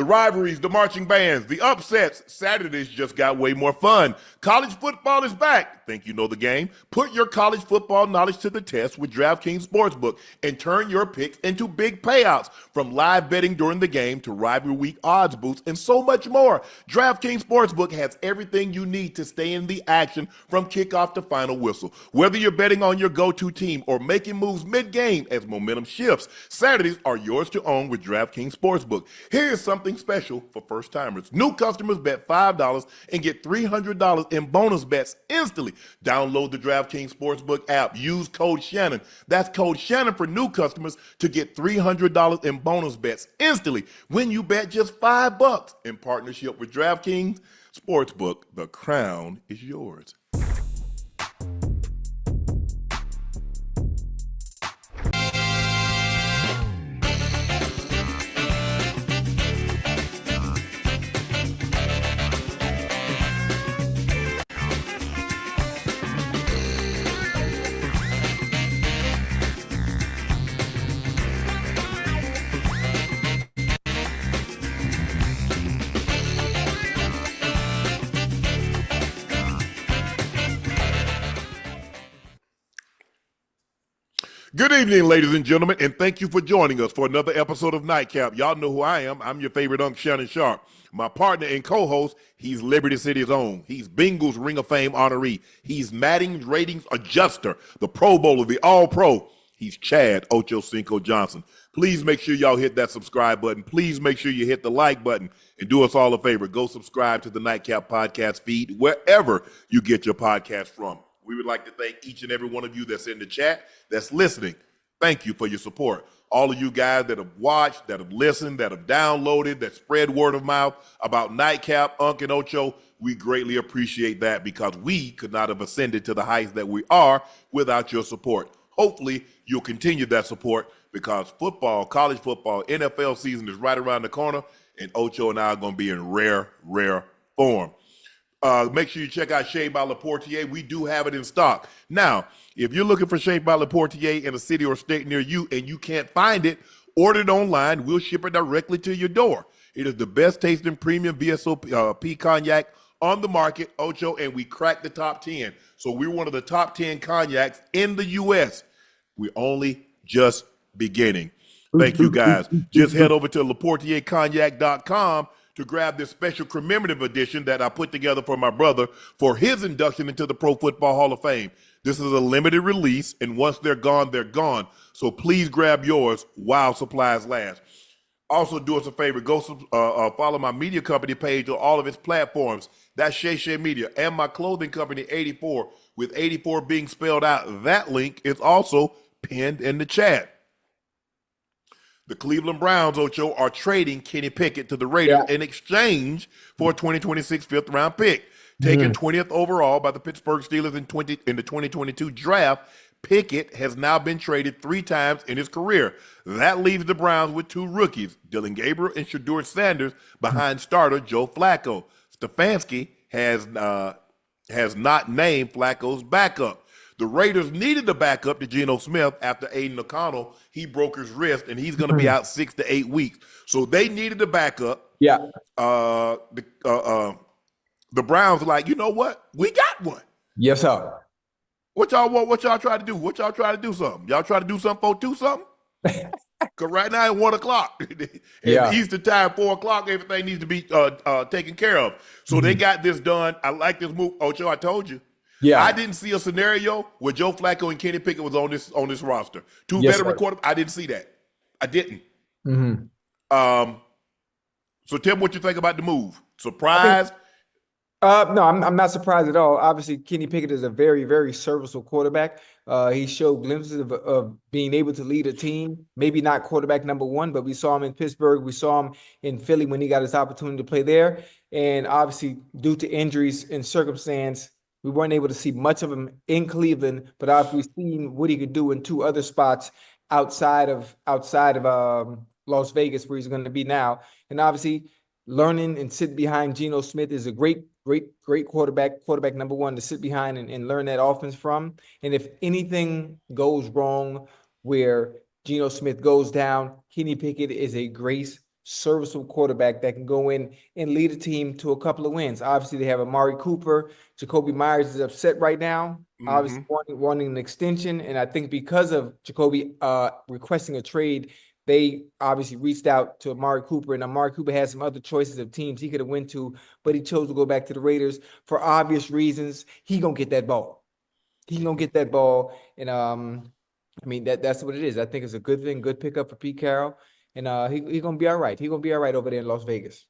The rivalries, the marching bands, the upsets. Saturdays just got way more fun. College football is back. Think you know the game? Put your college football knowledge to the test with DraftKings Sportsbook and turn your picks into big payouts. From live betting during the game to rivalry week odds boosts and so much more. DraftKings Sportsbook has everything you need to stay in the action from kickoff to final whistle. Whether you're betting on your go-to team or making moves mid-game as momentum shifts, Saturdays are yours to own with DraftKings Sportsbook. Here's something special for first-timers. New customers bet $5 and get $300 in bonus bets instantly. Download the DraftKings Sportsbook app. Use code Shannon. That's code Shannon for new customers to get $300 in bonus bets instantly when you bet just $5. In partnership with DraftKings Sportsbook, the crown is yours. Good evening, ladies and gentlemen, and thank you for joining us for another episode of Nightcap. Y'all know who I am. I'm your favorite Unc Shannon Sharpe. My partner and co-host, he's Liberty City's own. He's Bengals Ring of Fame honoree. He's Madden ratings adjuster, the Pro Bowler, the All-Pro. He's Chad Ochocinco Johnson. Please make sure y'all hit that subscribe button. Please make sure you hit the like button and do us all a favor. Go subscribe to the Nightcap podcast feed wherever you get your podcast from. We would like to thank each and every one of you that's in the chat, that's listening. Thank you for your support. All of you guys that have watched, that have listened, that have downloaded, that spread word of mouth about Nightcap, Unc and Ocho, we greatly appreciate that because we could not have ascended to the heights that we are without your support. Hopefully, you'll continue that support because football, college football, NFL season is right around the corner, and Ocho and I are going to be in rare form. Make sure you check out Shea by LaPortier. We do have it in stock. Now, if you're looking for Shea by LaPortier in a city or state near you and you can't find it, order it online. We'll ship it directly to your door. It is the best tasting premium VSOP cognac on the market, Ocho, and we cracked the top 10. So we're one of the top 10 cognacs in the U.S. We're only just beginning. Thank you, guys. Just head over to LaPortierCognac.com to grab this special commemorative edition that I put together for my brother for his induction into the Pro Football Hall of Fame. This is a limited release, and once they're gone, they're gone. So please grab yours while supplies last. Also, do us a favor. Go follow my media company page on all of its platforms. That's Shay Shay Media. And my clothing company, 84, with 84 being spelled out. That link is also pinned in the chat. The Cleveland Browns, Ocho, are trading Kenny Pickett to the Raiders in exchange for a 2026 fifth-round pick. Taken 20th overall by the Pittsburgh Steelers in the 2022 draft, Pickett has now been traded 3 times in his career. That leaves the Browns with 2 rookies, Dylan Gabriel and Shedeur Sanders, behind starter Joe Flacco. Stefanski has not named Flacco's backup. The Raiders needed a backup to Geno Smith after Aiden O'Connell. He broke his wrist, and he's going to be out 6 to 8 weeks. So they needed a backup. Yeah. The Browns are like, you know what? We got one. Yes, sir. What y'all want? What y'all try to do? What y'all try to do something? Y'all try to do something for 2 something? Because right now it's 1 o'clock. Eastern time, 4 o'clock, everything needs to be taken care of. So they got this done. I like this move. Ocho, I told you. Yeah, I didn't see a scenario where Joe Flacco and Kenny Pickett was on this roster. 2 veteran quarterbacks. I didn't see that. I didn't. So tell me what you think about the move. Surprised? No, I'm not surprised at all. Obviously, Kenny Pickett is a very, very serviceable quarterback. He showed glimpses of being able to lead a team. Maybe not quarterback number 1, but we saw him in Pittsburgh. We saw him in Philly when he got his opportunity to play there. And obviously, due to injuries and circumstance, we weren't able to see much of him in Cleveland, but we've seen what he could do in 2 other spots outside of Las Vegas, where he's going to be now. And obviously, learning and sitting behind Geno Smith is a great quarterback number 1 to sit behind and learn that offense from. And if anything goes wrong where Geno Smith goes down, Kenny Pickett is a great serviceable quarterback that can go in and lead a team to a couple of wins. Obviously, they have Amari Cooper. Jacoby Myers is upset right now, obviously wanting an extension. And I think because of Jacoby requesting a trade, they obviously reached out to Amari Cooper, and Amari Cooper had some other choices of teams he could have went to, but he chose to go back to the Raiders for obvious reasons. He gonna get that ball. He's gonna get that ball, and I mean that's what it is. I think it's a good thing, good pickup for Pete Carroll, and he gonna be all right. He gonna be all right over there in Las Vegas.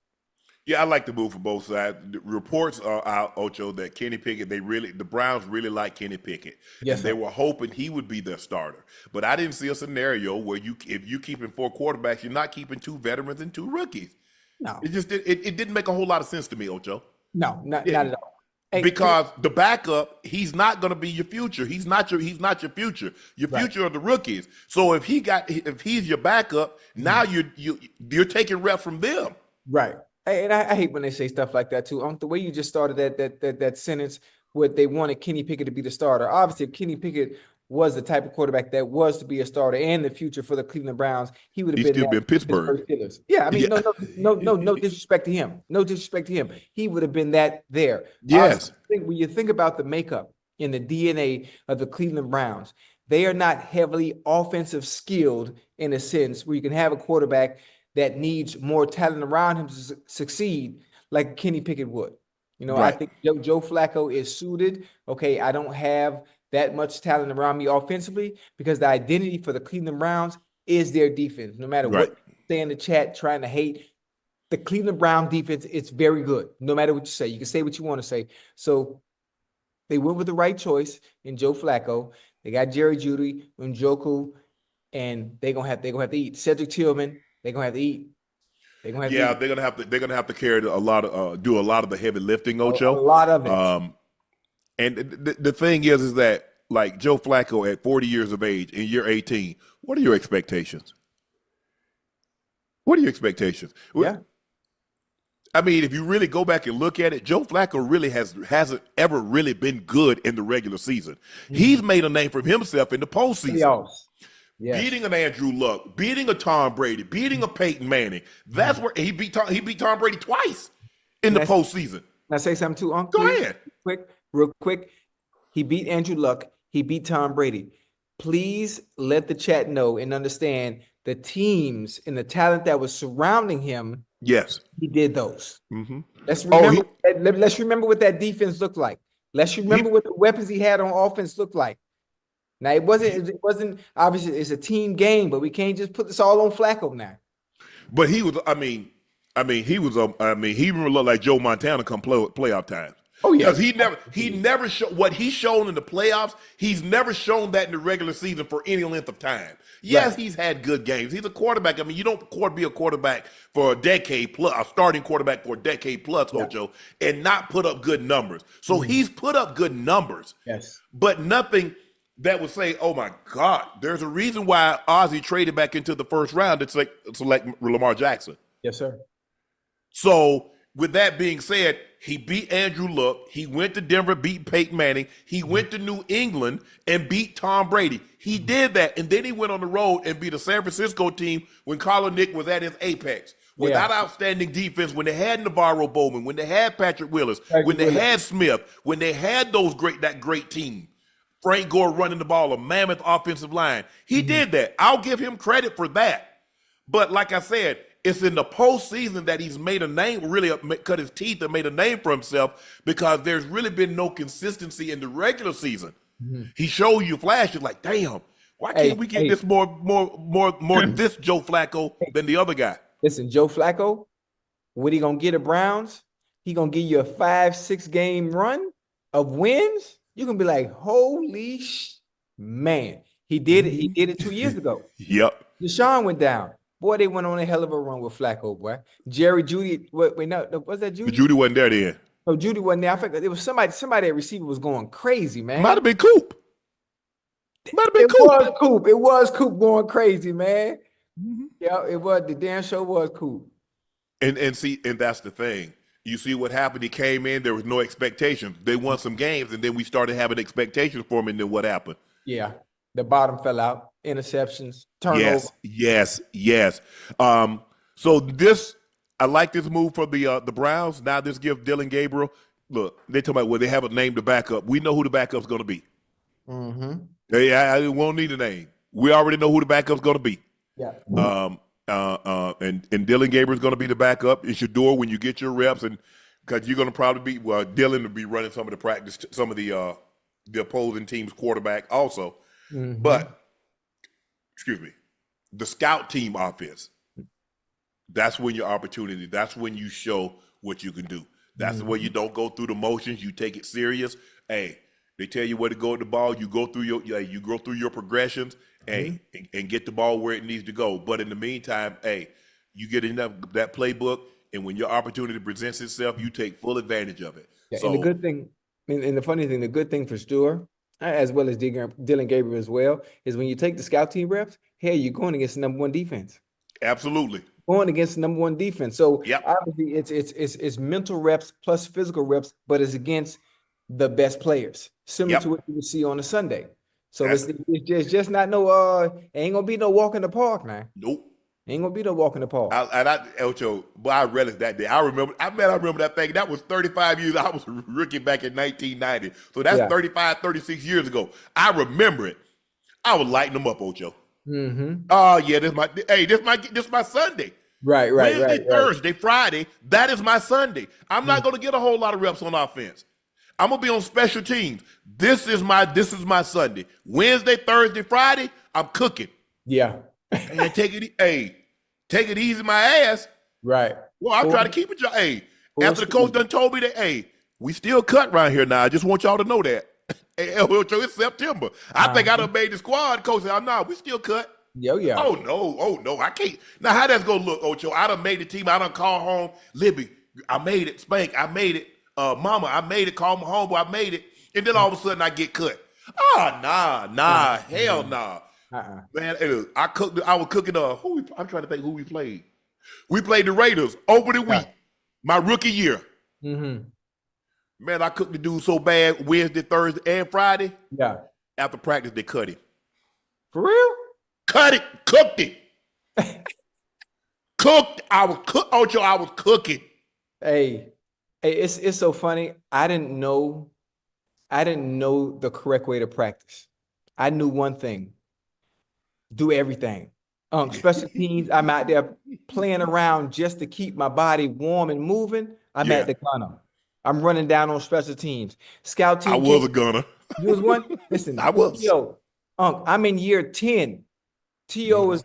Yeah, I like the move for both sides. The reports are out, Ocho, that Kenny Pickett, the Browns really like Kenny Pickett. Yes, and they were hoping he would be their starter. But I didn't see a scenario where if you keeping 4 quarterbacks, you're not keeping 2 veterans and 2 rookies. No. It didn't make a whole lot of sense to me, Ocho. No, not at all. Hey, because the backup, he's not going to be your future. He's not your future. Your future are the rookies. So if he's your backup, now you're taking reps from them. Right. And I hate when they say stuff like that too. The way you just started that sentence with they wanted Kenny Pickett to be the starter. Obviously, if Kenny Pickett was the type of quarterback that was to be a starter and the future for the Cleveland Browns, he would have still been Pittsburgh. Yeah, I mean, no disrespect to him. No disrespect to him. He would have been that there. Yes. When you think about the makeup and the DNA of the Cleveland Browns, they are not heavily offensive skilled in a sense where you can have a quarterback that needs more talent around him to succeed like Kenny Pickett would. You know, I think Joe Flacco is suited. Okay, I don't have that much talent around me offensively because the identity for the Cleveland Browns is their defense. No matter what you say in the chat trying to hate, the Cleveland Brown defense, it's very good. No matter what you say. You can say what you want to say. So they went with the right choice in Joe Flacco. They got Jerry Jeudy, Njoku, and they're gonna have to eat. Cedric Tillman, they're gonna have to eat. They're gonna have to carry a lot of do a lot of the heavy lifting, Ocho. A lot of it. And the thing is that, like, Joe Flacco at 40 years of age in year 18, what are your expectations? What are your expectations? Yeah. I mean, if you really go back and look at it, Joe Flacco really hasn't ever really been good in the regular season. He's made a name for himself in the postseason. Yes. Beating an Andrew Luck, beating a Tom Brady, beating a Peyton Manning. That's where he beat Tom Brady twice in the postseason. Can I say something too, Unc? Go ahead. Real quick. He beat Andrew Luck. He beat Tom Brady. Please let the chat know and understand the teams and the talent that was surrounding him. Yes. He did those. Let's remember what that defense looked like. Let's remember what the weapons he had on offense looked like. Now, it wasn't obviously it's a team game, but we can't just put this all on Flacco now. But he was, he even looked like Joe Montana come playoff time. Oh yeah, because he never showed what he's shown in the playoffs. He's never shown that in the regular season for any length of time. Yes, he's had good games. He's a quarterback. I mean, you don't be a quarterback for a decade plus, a starting quarterback for a decade plus, Ocho, and not put up good numbers. So he's put up good numbers. Yes, but nothing that would say, "Oh my God!" There's a reason why Ozzie traded back into the first round to select Lamar Jackson. Yes, sir. So, with that being said, he beat Andrew Luck. He went to Denver, beat Peyton Manning. He went to New England and beat Tom Brady. He did that, and then he went on the road and beat a San Francisco team when Nick was at his apex. Without outstanding defense, when they had Navarro Bowman, when they had Patrick Willis, when they had Smith, when they had that great team. Frank Gore running the ball, a mammoth offensive line. He did that. I'll give him credit for that. But like I said, it's in the postseason that he's made a name, really cut his teeth and made a name for himself because there's really been no consistency in the regular season. He showed you flashes like, damn, why can't we get this more this Joe Flacco than the other guy? Listen, Joe Flacco, what he gonna get at Browns? He gonna give you a 5-6 game run of wins. You're gonna be like, holy man, he did it. He did it 2 years ago. Yep. Deshaun went down. Boy, they went on a hell of a run with Flacco, boy. Jerry Jeudy, was that Jeudy? Jeudy wasn't there then. No, Jeudy wasn't there. I think it was somebody at receiver was going crazy, man. Might have been Coop. It was Coop going crazy, man. Yeah, it was. The damn show was Coop. And that's the thing. You see what happened? He came in. There was no expectations. They won some games, and then we started having expectations for him. And then what happened? Yeah, the bottom fell out. Interceptions, turnovers. Yes. So this, I like this move for the Browns. Now this gives Dylan Gabriel. Look, they talking about they have a name to back up. We know who the backup's going to be. I won't need a name. We already know who the backup's going to be. Yeah. And Dylan Gabriel's going to be the backup. It's your door when you get your reps, and because you're going to probably be Dylan will be running some of the practice, some of the opposing team's quarterback also. But excuse me, the scout team offense. That's when your opportunity. That's when you show what you can do. That's the way you don't go through the motions. You take it serious. Hey, they tell you where to go with the ball. You go through your progressions. Hey, and get the ball where it needs to go. But in the meantime, hey, you get in that playbook, and when your opportunity presents itself, you take full advantage of it. Yeah, So, and the good thing, and the funny thing, the good thing for Stewart, as well as Dylan Gabriel as well, is when you take the scout team reps, hey, you're going against the number one defense. absolutely. Going against the number one defense. So Yep. obviously it's mental reps plus physical reps, but it's against the best players, similar to what you would see on a Sunday. So it's just not ain't gonna be no walk in the park, man. Nope. Ain't gonna be no walk in the park. Ocho, but I realized that day. I remember that thing. That was 35 years. I was a rookie back in 1990. So that's 35, 36 years ago. I remember it. I was lighting them up, Ocho. Oh yeah, this my Sunday. Right. Wednesday, Thursday, Friday. That is my Sunday. I'm not going to get a whole lot of reps on offense. I'm gonna be on special teams. This is my Sunday. Wednesday, Thursday, Friday. I'm cooking. Yeah. And take it easy, my ass. Right. Well, I'm trying to keep it. Hey, after the coach done told me that, hey, we still cut around here now. I just want y'all to know that. Hey, it's September. I think I done made the squad. Coach said, "No, we still cut." Yeah. Oh no, I can't. Now, how that's gonna look, Ocho? I done made the team. I done called home, Libby. I made it. Spank, I made it. Mama, I made it. Call my homeboy, I made it. And then all of a sudden, I get cut. Nah, hell nah. Man, I was cooking. I'm trying to think who we played. We played the Raiders over the week, my rookie year. Man, I cooked the dude so bad Wednesday, Thursday, and Friday. Yeah. After practice, they cut him. For real? Cut it, cooked it. I was cooking. Hey, it's so funny. I didn't know the correct way to practice. I knew one thing. Do everything. Special teams, I'm out there playing around just to keep my body warm and moving. I'm at the gunner. I'm running down on special teams. Scout team. I was a gunner. You was one? Listen, I was. Yo, I'm in year 10. T.O. is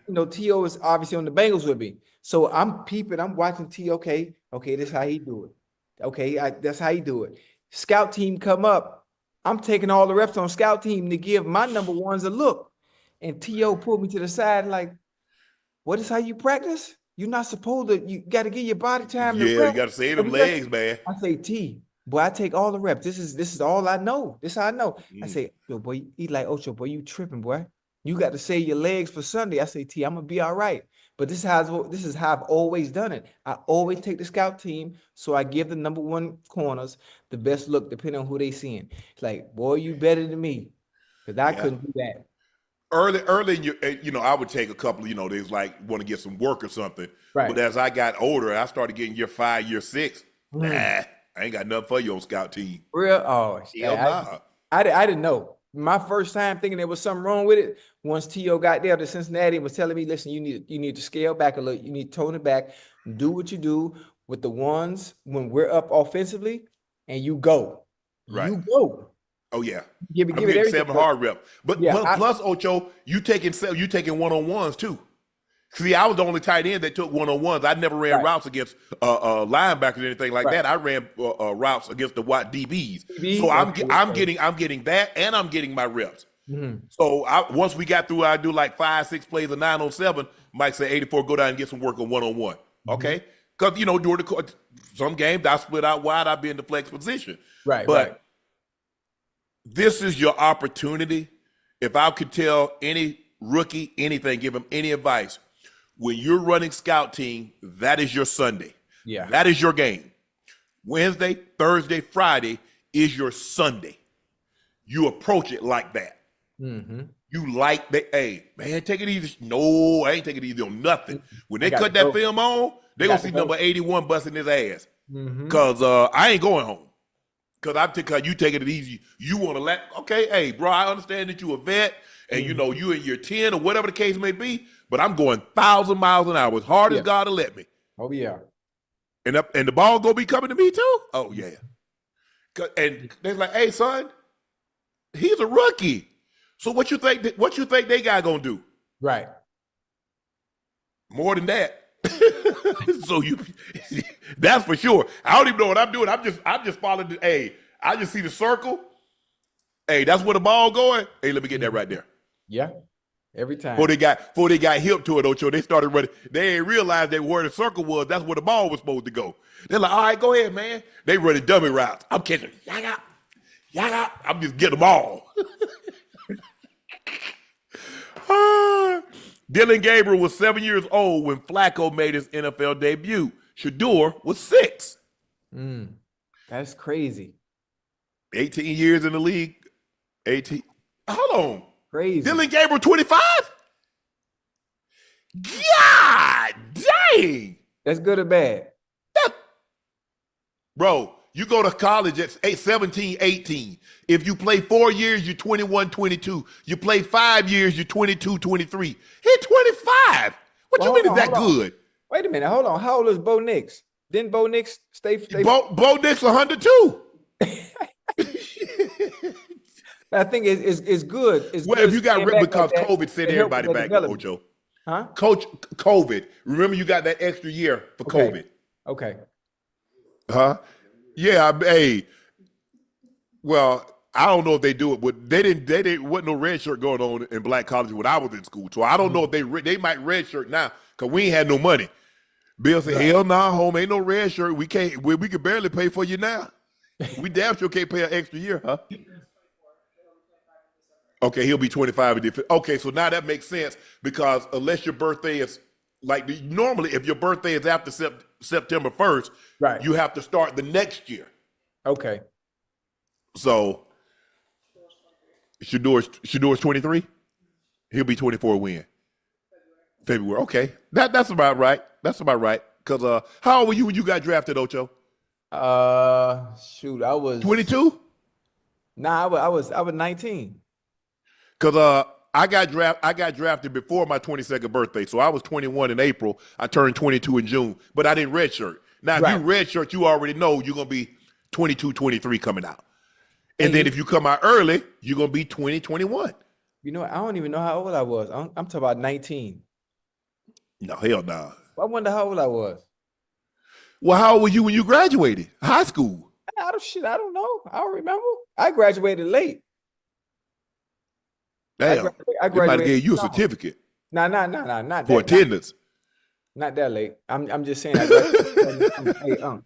obviously on the Bengals with me. So I'm peeping, I'm watching T. Okay, this is how he do it. Okay, that's how he do it. Scout team come up. I'm taking all the reps on scout team to give my number ones a look. And T.O. pulled me to the side like, what is how you practice? You're not supposed to, you got to give your body time to rep. You got to save them legs, man. I say, T, boy, I take all the reps. This is all I know. This is how I know. I say, yo, boy, he like, Ocho, boy, you tripping, boy. You got to save your legs for Sunday. I say, T, I'm going to be all right. But this is how I've always done it. I always take the scout team, so I give the number one corners the best look, depending on who they seeing. It's like, boy, you better than me, because I couldn't do that. Early, I would take a couple. They was like want to get some work or something. Right. But as I got older, I started getting year 5, year 6. Nah, I ain't got nothing for you on scout team. Real? Oh, I didn't know. My first time thinking there was something wrong with it. Once T.O. got there to Cincinnati and was telling me, listen, you need to scale back a little. You need to tone it back. Do what you do with the ones when we're up offensively, and you go. Right. You go. Oh yeah. Give it 7 hard rep. But yeah, plus Ocho, you taking one-on-ones too. See, I was the only tight end that took one-on-ones. I never ran routes against linebackers or anything like that. I ran routes against the wide DBs. So I'm getting that, and I'm getting my reps. So once we got through, I do like 5, 6 plays of 9 on 7. Mike said 84, go down and get some work on one-on-one. Okay, because during some games I split out wide, I'd be in the flex position. But this is your opportunity. If I could tell any rookie anything, give him any advice. When you're running scout team, that is your Sunday. Yeah. That is your game. Wednesday, Thursday, Friday is your Sunday. You approach it like that. You like that? Hey, man, take it easy. No, I ain't taking it easy on nothing. When they cut that go. film on, they gonna see number 81 busting his ass. Mm-hmm. Cause I ain't going home. Cause you taking it easy. You want to okay, hey, bro, I understand that you a vet and you know you in year 10 or whatever the case may be, but I'm going 1,000 miles an hour as hard as God will let me. Oh yeah. And the ball gonna be coming to me too? Oh yeah. And they're like, hey son, he's a rookie. So what you think they got gonna do? Right. More than that. So that's for sure. I don't even know what I'm doing. I'm just following I just see the circle. Hey, that's where the ball going. Hey, let me get that right there. Yeah. Every time. Before they got hip to it, Ocho, they started running. They ain't realized that where the circle was, that's where the ball was supposed to go. They're like, all right, go ahead, man. They running dummy routes. I'm catching. Yaga. I'm just getting them all. Dylan Gabriel was 7 years old when Flacco made his NFL debut. Shador was 6. That's crazy. 18 years in the league. 18. Hold on. Crazy. Dylan Gabriel 25? God dang. That's good or bad? Bro, you go to college at 17, 18. If you play 4 years, you're 21, 22. You play 5 years, you're 22, 23. He's 25. What you mean is that good? Wait a minute. Hold on. How old is Bo Nix? Didn't Bo Nix stay? Bo Nix 102. I think it's good. It's well, good if you got because COVID sent everybody back, Ocho. Huh? Coach, COVID. Remember, you got that extra year for COVID. Okay. Huh? Yeah. Well, I don't know if they do it, but they didn't. Wasn't no red shirt going on in black colleges when I was in school. So I don't know if they might red shirt now because we ain't had no money. Bill said, "Hell nah, home ain't no red shirt. We can't. We can barely pay for you now. We damn sure can't pay an extra year, huh?" Okay, he'll be 25. Okay, so now that makes sense because unless your birthday is normally, if your birthday is after September 1st, right, you have to start the next year. Okay. So Shador's 23. He'll be 24 when? February. Okay, that's about right. That's about right. Because how old were you when you got drafted, Ocho? Shoot, I was 22. Nah, I was 19. Because I got drafted before my 22nd birthday, so I was 21 in April. I turned 22 in June, but I didn't redshirt. Now, if you redshirt, you already know you're gonna be 22, 23 coming out, and then if you come out early, you're gonna be 20, 21. You know, I don't even know how old I was. I'm talking about 19. No, hell no. I wonder how old I was. Well, how old were you when you graduated high school? I don't know. I don't remember. I graduated late. Damn, I graduated. Gave you a certificate. Nah, not for attendance. Not that late. I'm just saying. Hey, Unc.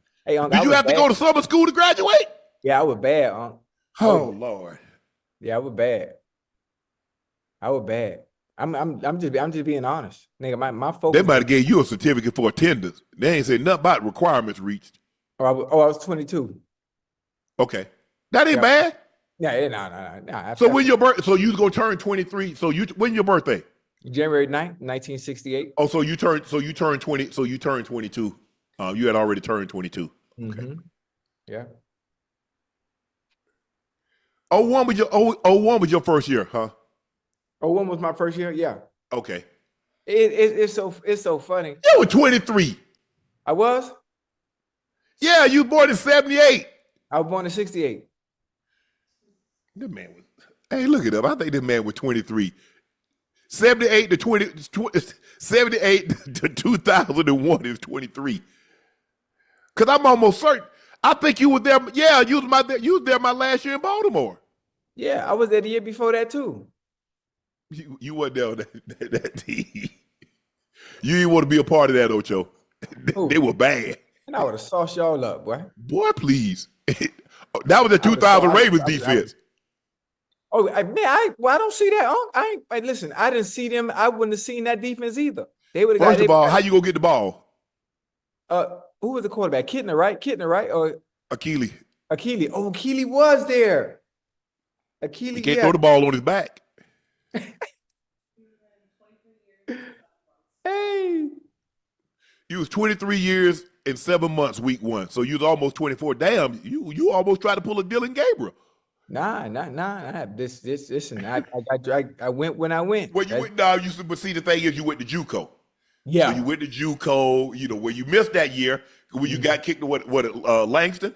Did you have to go to summer school to graduate? Yeah, I was bad, Unc. Oh Lord. Yeah, I was bad. I'm just being honest, nigga. My focus. They might have gave you a certificate for attendance. They ain't said nothing about requirements reached. I was 22. Okay, that ain't bad. Yeah, no. So when your birth? So you gonna turn 23? So when your birthday? January 9th, 1968. Oh, so you turned 20. So you turned 22. You had already turned 22. Okay. Mm-hmm. Yeah. 01 was your first year, huh? 01 was my first year. Yeah. Okay. It's so funny. You were 23. I was. Yeah, you born in 78. I was born in 68. This man was. Hey, look it up. I think this man was 23. 78 to 2001 is 23. Cause I'm almost certain. I think you were there. Yeah, you was there my last year in Baltimore. Yeah, I was there the year before that too. You weren't there on that team. You didn't want to be a part of that, Ocho. They were bad. And I would have sauced y'all up, boy. Boy, please. That was the 2000 Ravens defense. Oh man, I don't see that. Listen, I didn't see them. I wouldn't have seen that defense either. They would have. First of all, how you gonna get the ball? Who was the quarterback? Kittner, right? Or Ayyyyy. Ayyyyy. Oh, Gillie was there. Ayyyyy. He can't throw the ball on his back. Hey. You was 23 years and 7 months week 1. So you was almost 24. Damn, you almost tried to pull a Dylan Gabriel. Nah. Listen, I went when I went. Well, you went now. But see, the thing is, you went to JUCO. Yeah. So you went to JUCO. You know where you missed that year when you got kicked to what Langston.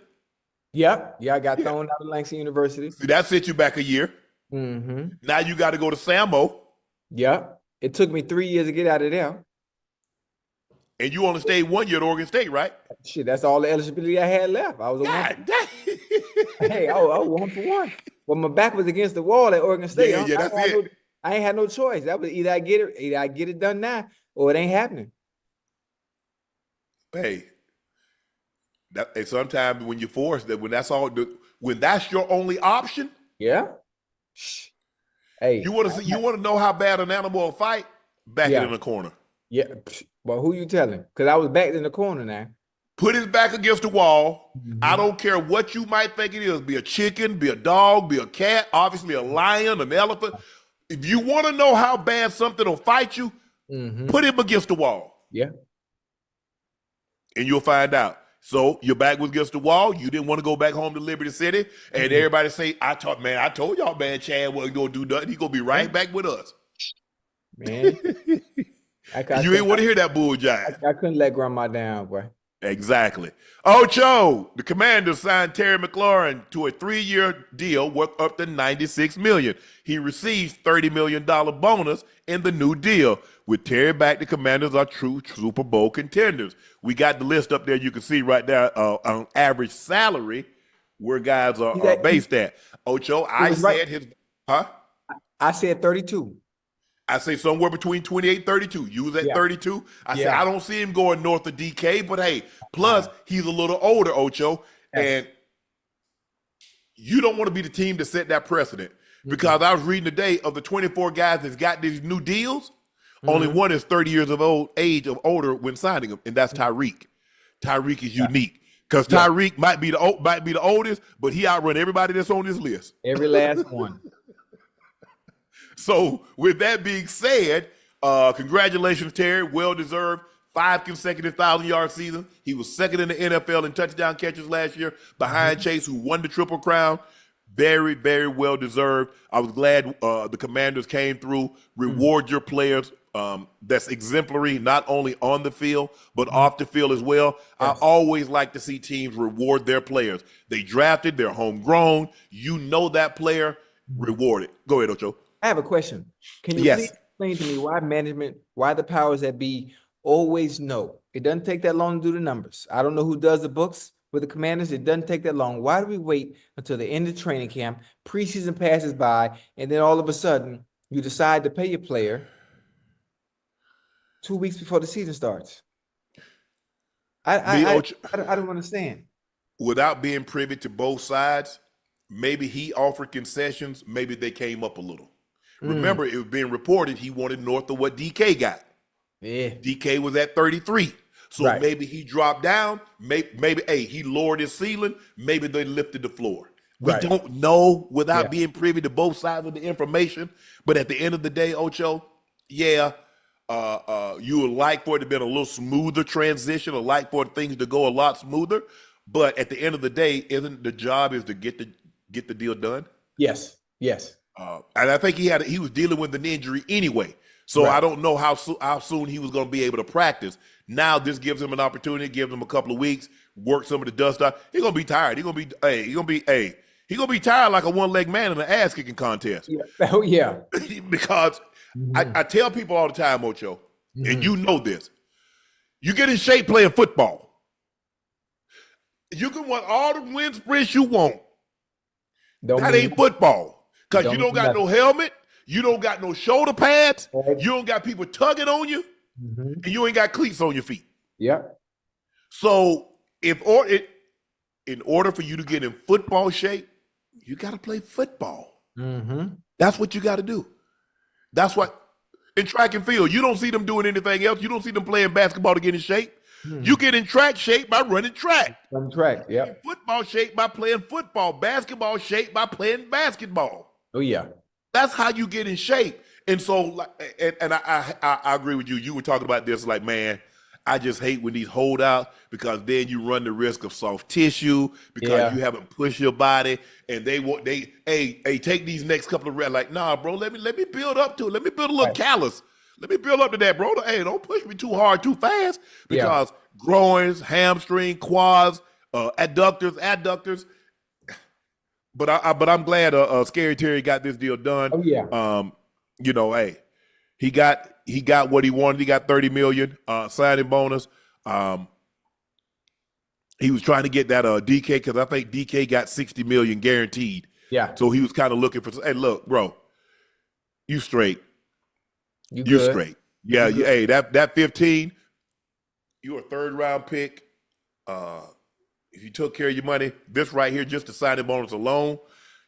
Yep. Yeah, I got thrown out of Langston University. See, that sent you back a year. Mm-hmm. Now you got to go to Samo. Yep. It took me 3 years to get out of there. And you only stayed 1 year at Oregon State, right? Shit, that's all the eligibility I had left. I was a God, hey, I was 1 for 1. Well, my back was against the wall at Oregon State. Yeah, that's it. I ain't had no choice. That was either I get it done now, or it ain't happening. Hey, sometimes when you're forced, when that's your only option. Yeah. Hey, you want to know how bad an animal will fight? Back it in the corner. Yeah. Well, who you telling? Because I was backed in the corner now. Put his back against the wall. Mm-hmm. I don't care what you might think it is. Be a chicken, be a dog, be a cat, obviously a lion, an elephant. If you want to know how bad something will fight you, put him against the wall. Yeah. And you'll find out. So your back was against the wall. You didn't want to go back home to Liberty City. And everybody say, I told y'all, man, Chad wasn't going to do nothing. He's going to be right back with us. Man. You ain't want to hear that bull jive. I couldn't let grandma down, boy. Exactly. Ocho, the Commanders signed Terry McLaurin to a 3-year deal worth up to $96 million. He receives $30 million bonus in the new deal. With Terry back, the Commanders are true Super Bowl contenders. We got the list up there. You can see right there on average salary where guys are based at. Ocho, I said I said 32. I say somewhere between 28 and 32. You was at 32. I said I don't see him going north of DK, but hey, plus he's a little older, Ocho, and you don't want to be the team to set that precedent. Because I was reading today of the 24 guys that's got these new deals, only one is 30 years of age of older when signing them, and that's Tyreek. Tyreek is unique because Tyreek might be the oldest, but he outrun everybody that's on this list. Every last one. So with that being said, congratulations, Terry. Well-deserved 5 consecutive 1,000-yard seasons. He was second in the NFL in touchdown catches last year behind Chase, who won the Triple Crown. Very, very well-deserved. I was glad the Commanders came through. Reward your players. That's exemplary, not only on the field, but off the field as well. Yes. I always like to see teams reward their players. They drafted, they're homegrown. You know that player, reward it. Go ahead, Ocho. I have a question. Can you please explain to me why the powers that be always know? It doesn't take that long to do the numbers. I don't know who does the books with the Commanders. It doesn't take that long. Why do we wait until the end of training camp, preseason passes by, and then all of a sudden you decide to pay your player 2 weeks before the season starts? I don't understand. Without being privy to both sides, maybe he offered concessions. Maybe they came up a little. Remember, it was being reported he wanted north of what DK got. Yeah. DK was at 33. So maybe he dropped down. Maybe he lowered his ceiling. Maybe they lifted the floor. We don't know without being privy to both sides of the information. But at the end of the day, Ocho, you would like for it to have been a little smoother transition, or like for things to go a lot smoother. But at the end of the day, isn't the job is to get the deal done? Yes. And I think he was dealing with an injury anyway. So I don't know how soon he was going to be able to practice. Now this gives him an opportunity, gives him a couple of weeks, work some of the dust out. He's going to be tired. He's going to be tired like a one-leg man in an ass-kicking contest. Yeah. Oh, yeah. Because I tell people all the time, Ocho, and you know this, you get in shape playing football. You can want all the wind sprints you want. That ain't football. Because you don't got no helmet, you don't got no shoulder pads, you don't got people tugging on you, and you ain't got cleats on your feet. Yeah. So in order for you to get in football shape, you got to play football. That's what you got to do. That's what in track and field, you don't see them doing anything else. You don't see them playing basketball to get in shape. You get in track shape by running track. Run track, yeah. Football shape by playing football. Basketball shape by playing basketball. Oh, yeah. That's how you get in shape. And so, and I agree with you. You were talking about this, like, man, I just hate when these holdouts, because then you run the risk of soft tissue because you haven't pushed your body, and hey, take these next couple of reps. Like, nah, bro, let me build up to it. Let me build a little callus. Let me build up to that, bro. Hey, don't push me too hard, too fast, because groins, hamstring, quads, adductors. But I'm glad Scary Terry got this deal done. Oh yeah. You know, hey, he got what he wanted. He got $30 million signing bonus. He was trying to get that DK, because I think DK got $60 million guaranteed. Yeah. So he was kind of looking for. Hey, look, bro, you straight. You straight. Yeah. Hey, that 15. You're a third round pick. If you took care of your money, this right here, just the signing bonus alone,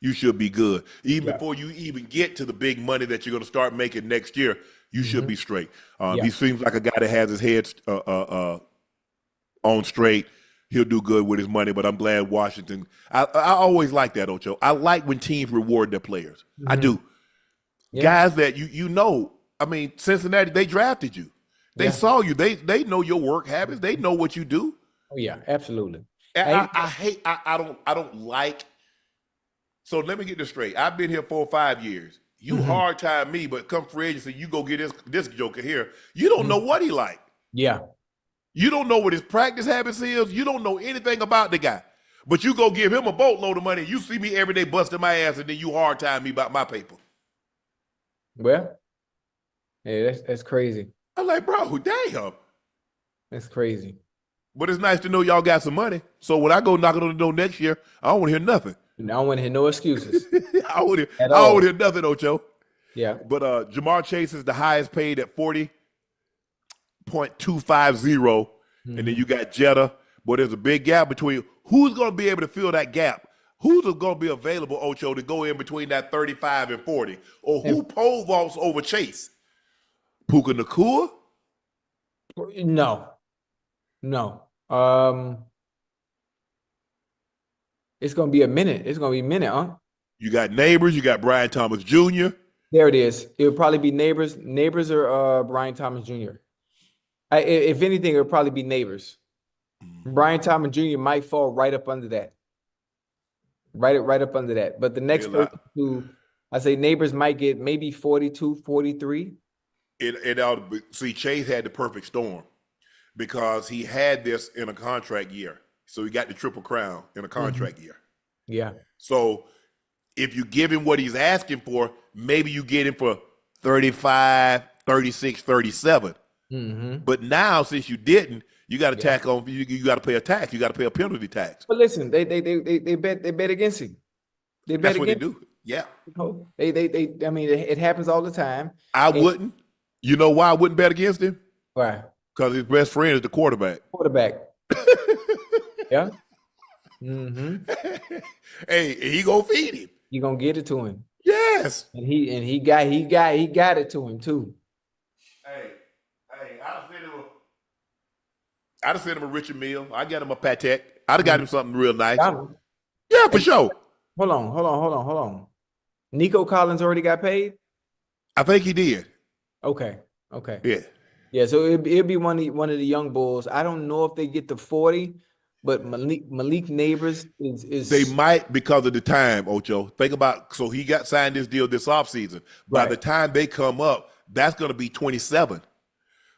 you should be good. Even before you even get to the big money that you're going to start making next year, you should be straight. He seems like a guy that has his head on straight. He'll do good with his money, but I'm glad Washington. I always like that, Ocho. I like when teams reward their players. I do. Guys that you know, I mean, Cincinnati, they drafted you. They saw you. They know your work habits. They know what you do. Oh yeah, absolutely. I don't like. So let me get this straight. I've been here 4 or 5 years. You hard time me, but come free agency, you go get this joker here. You don't know what he like. Yeah. You don't know what his practice habits is. You don't know anything about the guy. But you go give him a boatload of money. You see me every day busting my ass, and then you hard time me about my paper. Well, yeah, that's crazy. I'm like, bro, damn. That's crazy. But it's nice to know y'all got some money. So when I go knocking on the door next year, I don't want to hear nothing. I don't want to hear no excuses. I don't want to hear nothing, Ocho. Yeah. But Jamar Chase is the highest paid at 40.250. And then you got Jetta. But there's a big gap between who's going to be able to fill that gap. Who's going to be available, Ocho, to go in between that 35 and 40? Or who pole vaults over Chase? Puka Nacua? No. It's going to be a minute. It's going to be a minute, huh? You got Neighbors. You got Brian Thomas Jr. There it is. It would probably be Neighbors or Brian Thomas Jr. If anything, it would probably be Neighbors. Brian Thomas Jr. might fall right up under that. Right up under that. But the next person who I say Neighbors might get maybe 42, 43. It ought to be, see, Chase had the perfect storm because he had this in a contract year. So he got the Triple Crown in a contract year. Yeah. So if you give him what he's asking for, maybe you get him for 35, 36, 37. But now, since you didn't, you got to tack on. You got to pay a tax. You got to pay a penalty tax. But listen, they bet against him. They bet That's what against they do. Yeah. They I mean, it happens all the time. I wouldn't. You know why I wouldn't bet against him? Why? Because his best friend is the quarterback. Yeah. Hey, he gonna feed him. You gonna get it to him. Yes. And he got it to him too. Hey, I'd have sent him a Richard Mille. I got him a Patek. I'd have got him something real nice. Yeah, for sure. Hold on. Nico Collins already got paid? I think he did. Okay. Yeah. Yeah, so it'll be one of the young bulls. I don't know if they get to 40, but Malik Neighbors is They might because of the time, Ocho. Think about, so he got signed this deal this offseason. By the time they come up, that's going to be 27.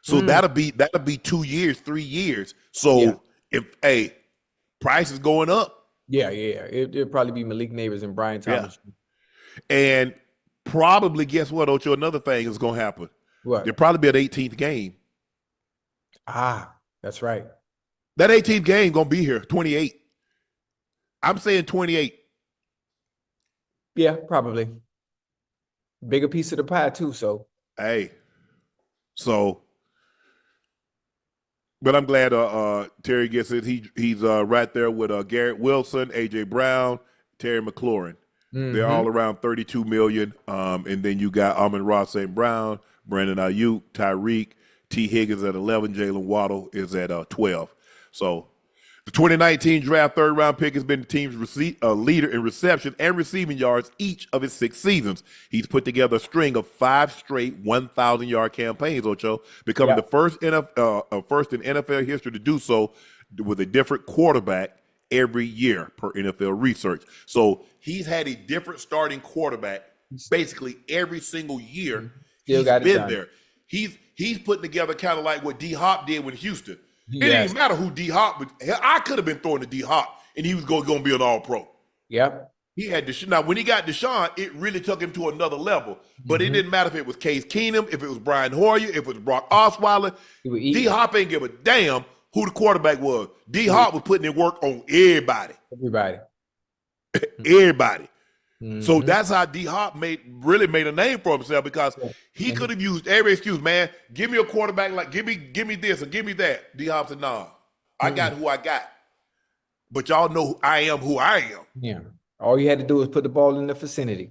So that'll be 2 years, 3 years. So if price is going up. Yeah. It'll probably be Malik Neighbors and Brian Thomas. Yeah. And probably, guess what, Ocho? Another thing is going to happen. What? There'll probably be an 18th game. That's right. That 18th game going to be here, 28. I'm saying 28. Yeah, probably. Bigger piece of the pie too, so. But I'm glad Terry gets it. He's right there with Garrett Wilson, AJ Brown, Terry McLaurin. They're all around 32 million. And then you got Amon-Ra St. Brown, Brandon Ayyuk, Tyreek, T. Higgins at 11, Jalen Waddle is at 12. So The 2019 draft third-round pick has been the team's leader in reception and receiving yards each of his 6 seasons. He's put together a string of 5 straight 1,000-yard campaigns, Ocho, becoming the first in NFL history to do so with a different quarterback every year per NFL research. So he's had a different starting quarterback basically every single year. He's been there. He's putting together kind of like what D-Hop did with Houston. It didn't matter who D-Hop was. I could have been throwing to D-Hop, and he was going to be an all-pro. Yep. He had Deshaun. Now, when he got Deshaun, it really took him to another level. But it didn't matter if it was Case Keenum, if it was Brian Hoyer, if it was Brock Osweiler. D-Hop ain't give a damn who the quarterback was. D-Hop was putting in work on everybody. Everybody. So that's how D-Hop really made a name for himself, because he could have used every excuse, man. Give me a quarterback, like give me this or give me that. D-Hop said, nah, I got who I got. But y'all know I am who I am. Yeah. All you had to do was put the ball in the vicinity.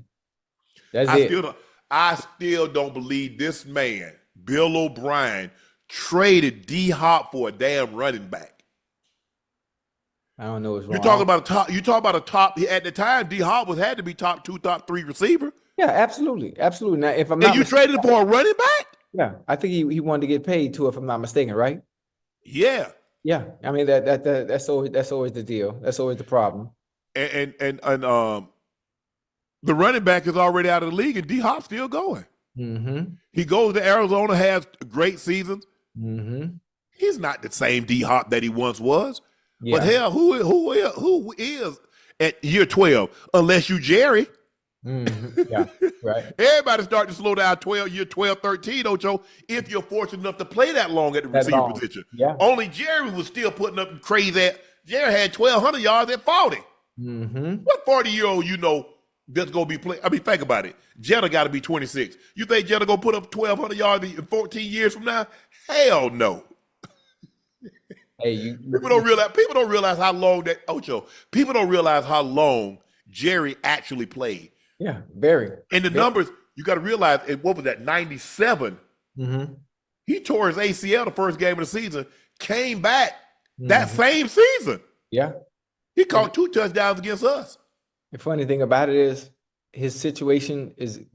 I still don't believe this man, Bill O'Brien, traded D-Hop for a damn running back. I don't know what's wrong. You talk about a top. At the time, D-Hop had to be top 2, top 3 receiver. Yeah, absolutely. Now, if I'm and not you traded him for a running back? Yeah, I think he wanted to get paid too, if I'm not mistaken, right? Yeah. Yeah. I mean that's always the deal. That's always the problem. And the running back is already out of the league, and D-Hop's still going. He goes to Arizona, has great seasons. He's not the same D-Hop that he once was. Yeah. But hell, who is at year 12? Unless you Jerry. Yeah, right. Everybody start to slow down year 12, 13, Ocho, if you're fortunate enough to play that long at the receiver position. Yeah. Only Jerry was still putting up crazy. Jerry had 1,200 yards at 40. What 40-year-old that's going to be playing? I mean, think about it. Jetta got to be 26. You think Jetta going to put up 1,200 yards in 14 years from now? Hell no. Hey, people don't realize how long that Ocho. People don't realize how long Jerry actually played. Yeah, very. And the numbers, you got to realize, what was that, 97? He tore his ACL the first game of the season, came back that same season. Yeah. He caught 2 touchdowns against us. The funny thing about it is his situation is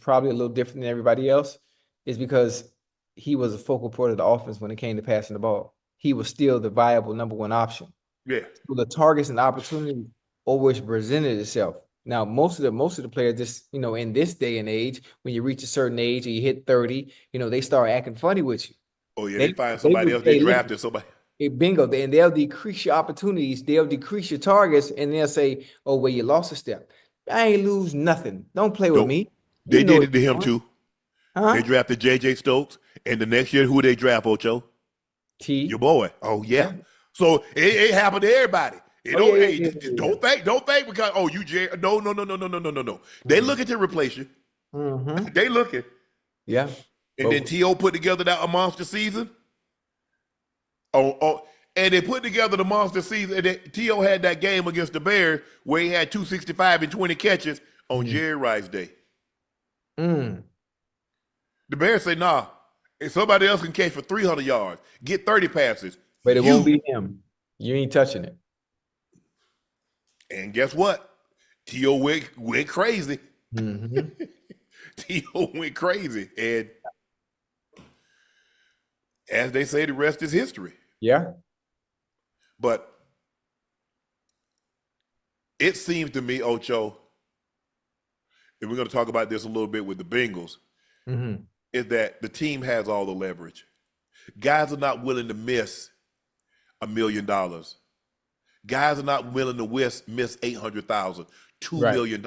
probably a little different than everybody else, is because he was a focal point of the offense when it came to passing the ball. He was still the viable number 1 option. Yeah. So the targets and opportunities always presented itself. Now, most of the players, just in this day and age, when you reach a certain age or you hit 30, they start acting funny with you. Oh yeah, they find somebody else. They drafted somebody. Bingo. And they'll decrease your opportunities. They'll decrease your targets, and they'll say, "Oh, well, you lost a step. I ain't lose nothing. Don't play with me." They did it to him too. They drafted J.J. Stokes, and the next year, who they draft, Ocho? Your boy. Oh yeah. So it happened to everybody. Don't think because you Jerry. No. They looking to replace you. They looking. Yeah. And then T.O. put together that monster season. And they put together the monster season. And T.O. had that game against the Bears where he had 265 and 20 catches on Jerry Rice Day. The Bears say, nah, if somebody else can catch for 300 yards, get 30 passes. But it won't be him. You ain't touching it. And guess what? T.O. went crazy. T.O. went crazy. And as they say, the rest is history. Yeah. But it seems to me, Ocho, and we're going to talk about this a little bit with the Bengals, is that the team has all the leverage. Guys are not willing to miss $1 million. Guys are not willing to miss $800,000, $2 million.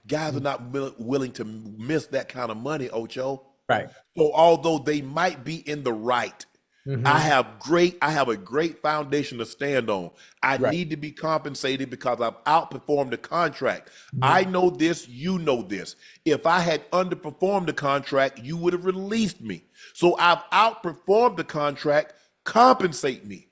Guys are not willing to miss that kind of money, Ocho. Right. So although they might be in the right, I have a great foundation to stand on. I need to be compensated because I've outperformed the contract. I know this, you know this. If I had underperformed the contract, you would have released me. So I've outperformed the contract, compensate me.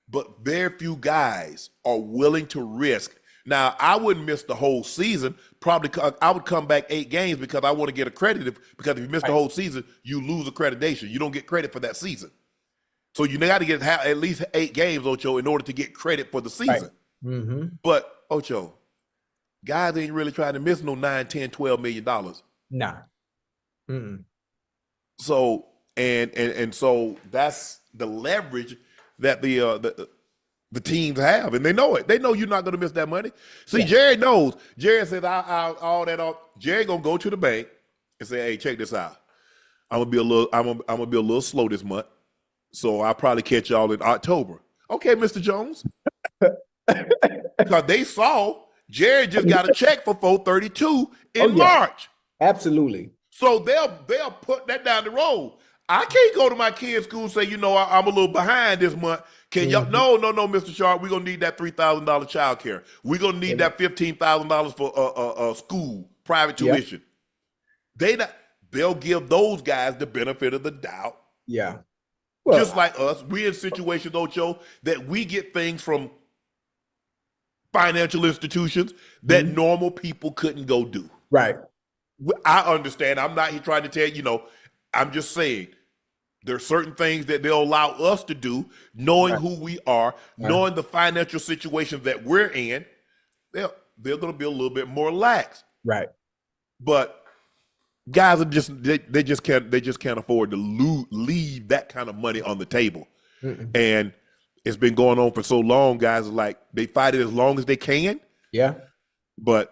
But very few guys are willing to risk. Now, I wouldn't miss the whole season. Probably I would come back 8 games because I want to get accredited, because if you miss the whole season, you lose accreditation. You don't get credit for that season. So you got to get at least 8 games, Ocho, in order to get credit for the season. Right. Mm-hmm. But, Ocho, guys ain't really trying to miss no 9, 10, $12 million. Nah. Mm-mm. So and so that's the leverage that the teams have, and they know it. They know you're not going to miss that money. See, yeah. Jared knows. Jared says, all that off. Jared gonna go to the bank and say, "Hey, check this out. I'm gonna be a little slow this month, so I'll probably catch y'all in October." Okay, Mr. Jones, because they saw Jared just got a check for $432 in March. Absolutely. So they'll put that down the road. I can't go to my kids' school and say, I'm a little behind this month. Can y'all? No, Mr. Sharpe, we're gonna need that $3,000 child care. We're gonna need that $15,000 for school, private tuition. They'll give those guys the benefit of the doubt. Yeah. Well, just like us, we're in situations, Ocho, that we get things from financial institutions that normal people couldn't go do. Right. I understand. I'm not here trying to tell you, I'm just saying there are certain things that they'll allow us to do, knowing who we are, knowing the financial situations that we're in. They're going to be a little bit more lax. Right. But guys are they just can't afford to leave that kind of money on the table. And it's been going on for so long. Guys are like, they fight it as long as they can. Yeah. But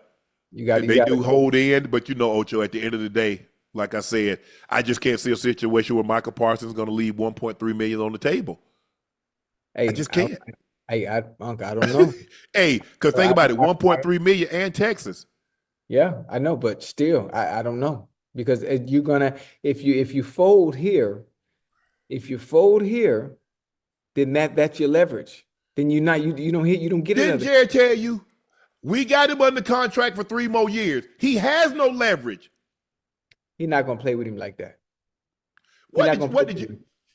they do hold in, but Ocho, at the end of the day, like I said, I just can't see a situation where Michael Parsons is going to leave $1.3 million on the table. Hey, I just can't. I don't know. Hey, because think about it, $1.3 million and Texas. Yeah, I know, but still, I don't know, because you're gonna if you fold here, then that's your leverage. Then you don't get it. Didn't Jared tell you? We got him under contract for 3 more years. He has no leverage. He's not going to play with him like that.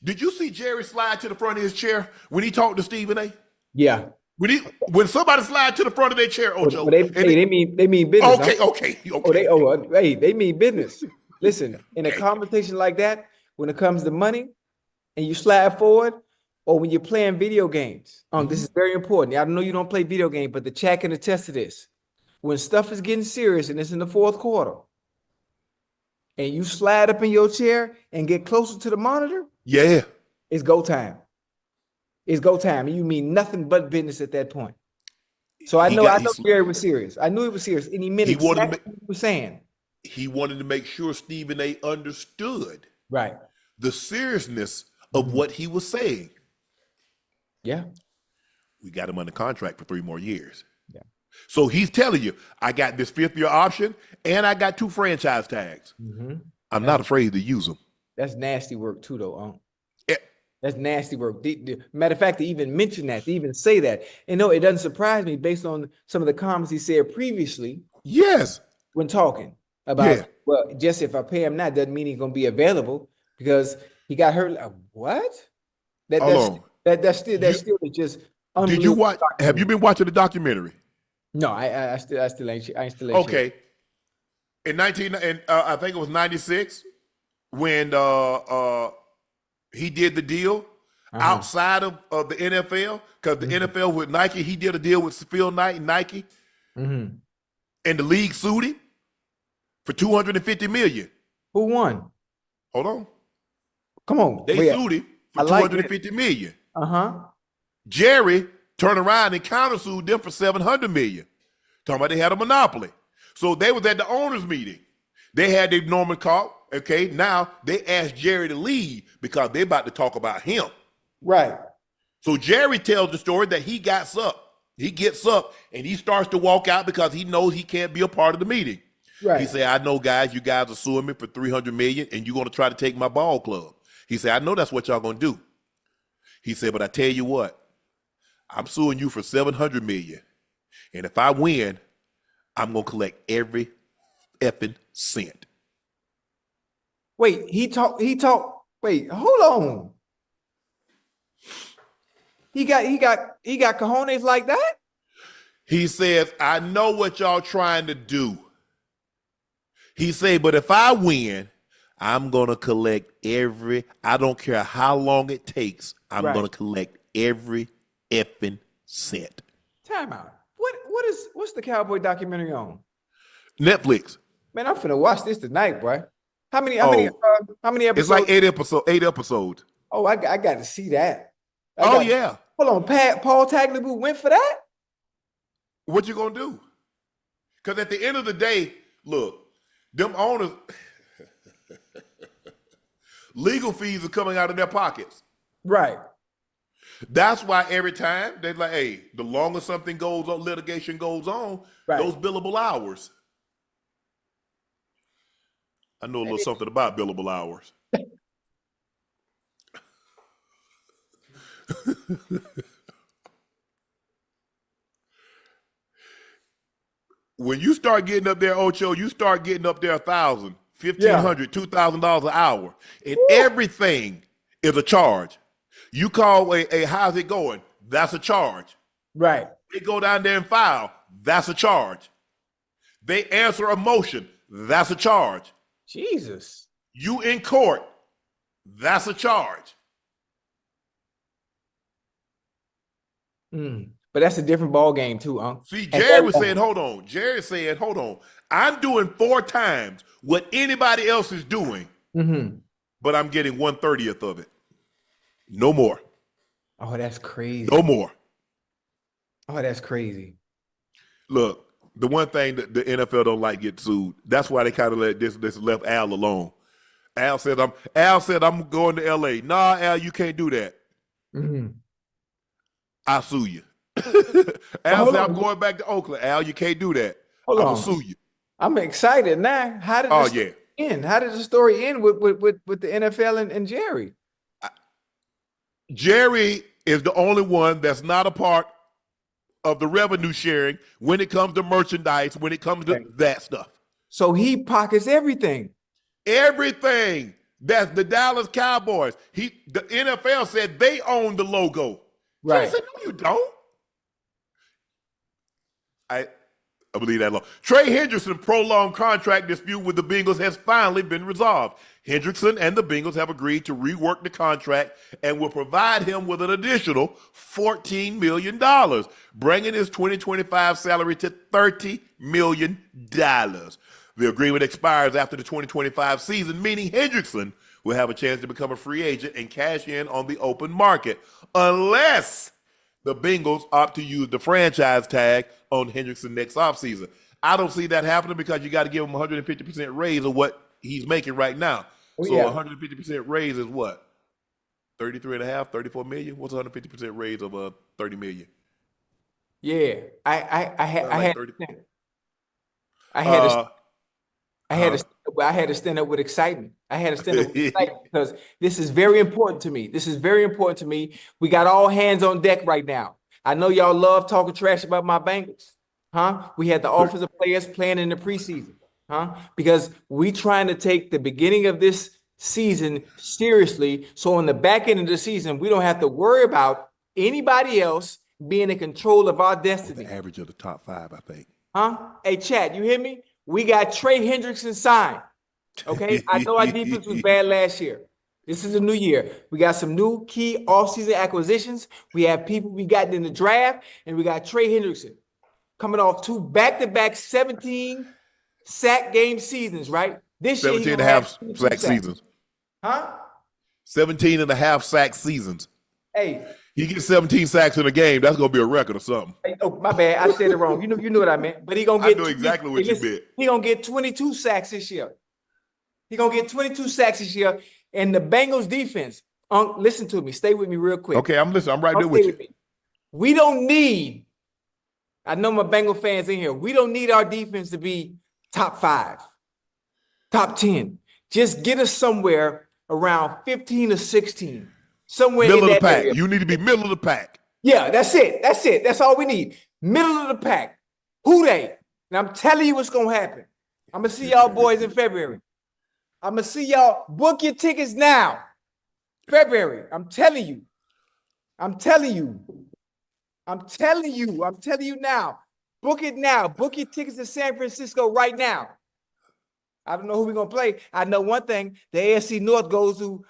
Did you see Jerry slide to the front of his chair when he talked to Stephen A? Yeah. When somebody slide to the front of their chair, Ocho. They mean business. Okay. They mean business. Listen, in a conversation like that, when it comes to money and you slide forward, or when you're playing video games, this is very important. I know you don't play video games, but the chat can attest to this. When stuff is getting serious and it's in the fourth quarter, and you slide up in your chair and get closer to the monitor, it's go time. It's go time. And you mean nothing but business at that point. So I know Jerry was serious. I knew he was serious. And he meant exactly what he was saying. He wanted to make sure Stephen A understood the seriousness of what he was saying. Yeah. We got him under contract for 3 more years. Yeah. So he's telling you, I got this 5th-year option and I got 2 franchise tags. I'm not afraid to use them. That's nasty work too, though. That's nasty work. Matter of fact, to even mention that, to even say that. And no, it doesn't surprise me based on some of the comments he said previously. Yes. When talking about, well, just if I pay him now, doesn't mean he's going to be available because he got hurt. Like, what? That's still just unbelievable. Did you watch? Have you been watching the documentary? No, I still ain't. Okay. In I think it was 96 when he did the deal outside of the NFL, because the NFL with Nike, he did a deal with Phil Knight and Nike, and the league sued him for $250 million. Who won? Hold on. Come on. They sued him for $250 million. Jerry turned around and countersued them for $700 million. Talking about they had a monopoly. So they was at the owners meeting. They had their Norman call. Okay, now they asked Jerry to leave because they about to talk about him. Right. So Jerry tells the story that he gets up. He gets up and he starts to walk out because he knows he can't be a part of the meeting. Right. He said, I know, guys, you guys are suing me for $300 million and you're going to try to take my ball club. He said, I know that's what y'all going to do. He said, but I tell you what, I'm suing you for $700 million. And if I win, I'm going to collect every effing cent. Wait, wait, hold on. He got cojones like that? He says, I know what y'all trying to do. He said, but if I win, I'm going to collect I don't care how long it takes. I'm Right. going to collect every effing cent. Time out. What's the Cowboy documentary on? Netflix. Man, I'm finna watch this tonight, boy. How many episodes? It's like 8 episodes. Oh, I got to see that. Yeah. Hold on, Paul Tagliabue went for that? What you going to do? Because at the end of the day, look, them owners, legal fees are coming out of their pockets. Right. That's why every time they're like, hey, the longer something goes on, litigation goes on, Right. those billable hours. I know a little something about billable hours. When you start getting up there, Ocho, you start getting up there $1,000, $1,500, $2,000 an hour, and everything is a charge. You call a how's it going? That's a charge. Right. They go down there and file. That's a charge. They answer a motion. That's a charge. Jesus. You in court. That's a charge. But that's a different ball game too, Unc. See, Jerry was saying, hold on. Jerry said, hold on. I'm doing 4 times what anybody else is doing, but I'm getting 1/30th of it. No more. Oh, that's crazy. No more. Oh, that's crazy. Look, the one thing that the NFL don't like get sued. That's why they kind of let this left Al alone. Al said I'm going to LA. Nah, Al, you can't do that. I'll sue you. Al said I'm going back to Oakland. Al, you can't do that. I'm gonna sue you. I'm excited now. How did the end? How did the story end with the NFL and Jerry? Jerry is the only one that's not a part of the revenue sharing when it comes to merchandise, when it comes to that stuff. So he pockets everything. Everything. That's the Dallas Cowboys. The NFL said they own the logo. Right. Jerry said, no, you don't. I believe that law. Trey Hendrickson prolonged contract dispute with the Bengals has finally been resolved. Hendrickson and the Bengals have agreed to rework the contract and will provide him with an additional $14 million, bringing his 2025 salary to $30 million. The agreement expires after the 2025 season, meaning Hendrickson will have a chance to become a free agent and cash in on the open market, unless the Bengals opt to use the franchise tag on Hendrickson next offseason. I don't see that happening because you got to give him 150% raise of what he's making right now. So 150% raise is what? 33.5, 34 million? What's 150% raise of 30 million? Yeah. I had to stand up with excitement. I had to stand up with excitement because this is very important to me. This is very important to me. We got all hands on deck right now. I know y'all love talking trash about my Bengals. We had the offensive players playing in the preseason. Because we trying to take the beginning of this season seriously. So on the back end of the season, we don't have to worry about anybody else being in control of our destiny. The average of the top 5, I think. Hey, Chad, you hear me? We got Trey Hendrickson signed. Okay, I know our defense was bad last year. This is a new year. We got some new key offseason acquisitions. We have people we got in the draft, and we got Trey Hendrickson coming off 2 back-to-back 17 sack game seasons, right? This 17 and a half sack seasons. 17 and a half sack seasons. Hey. He gets 17 sacks in a game. That's going to be a record or something. Hey, oh, my bad. I said it wrong. You know what I meant. But he going to get. I know exactly what you meant. He going to get 22 sacks this year. He going to get 22 sacks this year. And the Bengals defense, listen to me. Stay with me real quick. Okay, I'm listening. I'm right there with you. We don't need, I know my Bengal fans in here, we don't need our defense to be top 5, top 10. Just get us somewhere around 15 or 16. Somewhere middle in that of the pack. area. You need to be middle of the pack. Yeah, that's it. That's it. That's all we need. Middle of the pack. Who they? And I'm telling you what's going to happen. I'm going to see y'all boys in February. I'm going to see y'all. Book your tickets now. February. I'm telling you. I'm telling you. I'm telling you. I'm telling you now. Book it now. Book your tickets to San Francisco right now. I don't know who we're gonna play. I know one thing: the AFC North goes through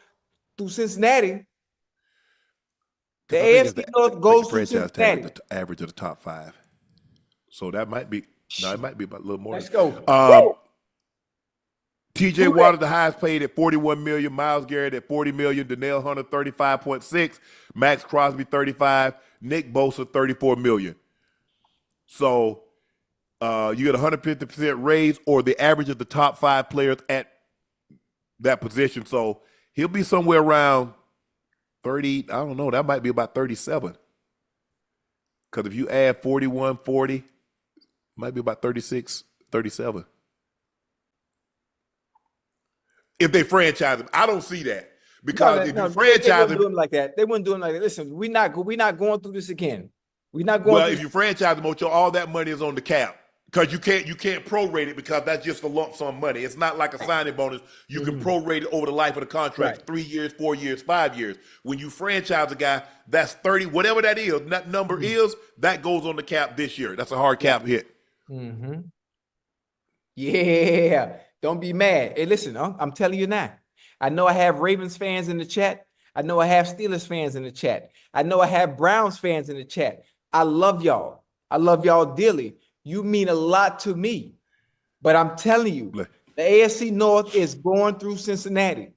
Cincinnati. The Because I think it's AFC the North I think goes the through franchise tag is Cincinnati. the average of the top 5. So that might be it might be about a little more. Let's go. TJ Watt the highest paid at $41 million, Myles Garrett at $40 million, Danielle Hunter 35.6, Max Crosby 35, Nick Bosa 34 million. So you get a 150% raise or the average of the top 5 players at that position. So he'll be somewhere around 30. I don't know. That might be about 37. Because if you add 41, 40, might be about 36, 37. If they franchise him, I don't see that. Because if you franchise they wouldn't him, do him like that. They wouldn't do him like that. Listen, we're not going through this again. We're not going. Well, if you franchise him, Ocho, all that money is on the cap. Because you can't prorate it because that's just a lump sum money. It's not like a signing bonus. You can prorate it over the life of the contract, Right. 3 years, 4 years, 5 years. When you franchise a guy, that's 30, whatever that is, that number is, that goes on the cap this year. That's a hard cap hit. Yeah. Don't be mad. Hey, listen, I'm telling you now. I know I have Ravens fans in the chat. I know I have Steelers fans in the chat. I know I have Browns fans in the chat. I love y'all. I love y'all dearly. You mean a lot to me. But I'm telling you, the AFC North is going through Cincinnati.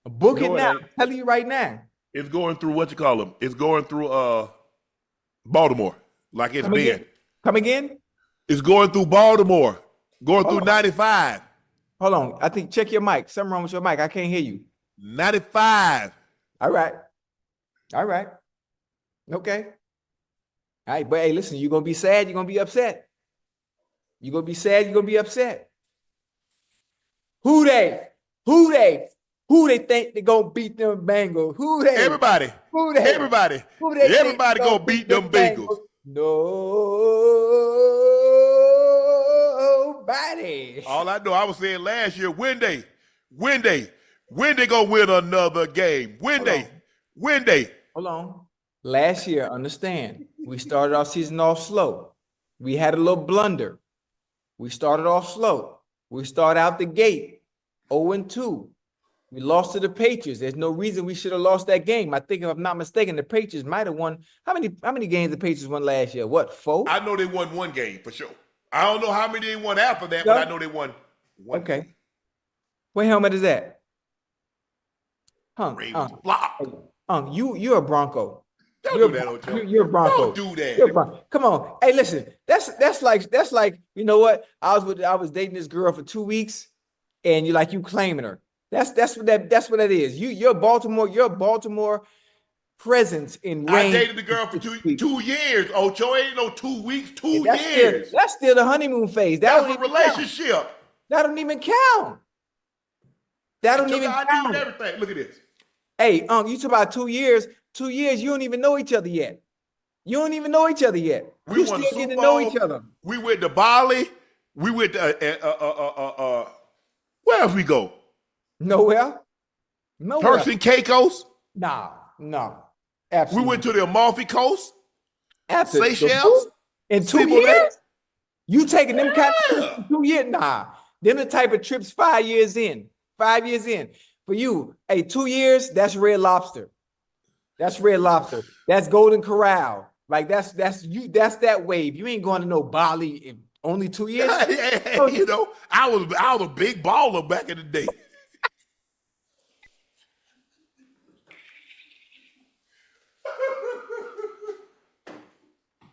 Book it now. I'm telling you right now. It's going through what you call them. It's going through Baltimore, like it's been. Come again? It's going through Baltimore, going through 95. Hold on. I think check your mic. Something wrong with your mic. I can't hear you. 95. All right. Okay. All right, but hey, listen, you're gonna be sad, you're gonna be upset. You're gonna be sad, you're gonna be upset. Who they think they're gonna beat them Bengals? Everybody gonna beat them Bengals. Nobody. All I know, I was saying last year, when they gonna win another game? When they? Hold on. Last year, understand, we started our season off slow. We had a little blunder. We started off slow. We started out the gate 0-2. We lost to the Patriots. There's no reason we should have lost that game. I think if I'm not mistaken, the Patriots might have won. How many games the Patriots won last year? What, 4? I know they won one game for sure. I don't know how many they won after that, but I know they won one. Okay. Game. What helmet is that? You're a Bronco. Don't do that, Ocho. You're a Bronco. Don't do that. Come on. Hey, listen. That's like, you know what? I was dating this girl for 2 weeks, and you claiming her. That's what that is. You're Baltimore presence in rain. I dated the girl for 2 years, Ocho. Ain't no 2 weeks, 2 years. That's still the honeymoon phase. That's a relationship. That don't even count. That don't even count. I do everything. Look at this. Hey, you talk about 2 years. 2 years, you don't even know each other yet. We still getting to know each other. We went to Bali. We went to where else we go? Nowhere. Turks and Caicos. No. Absolutely. We went to the Amalfi Coast. Absolutely. Seychelles. In 2 years? You taking them kind of trips in 2 years? Nah. Them the type of trips 5 years in. 5 years in. For you, 2 years, that's Red Lobster. That's Red Lobster. That's Golden Corral. Like that's that wave. You ain't going to no Bali in only 2 years. You know, I was a big baller back in the day.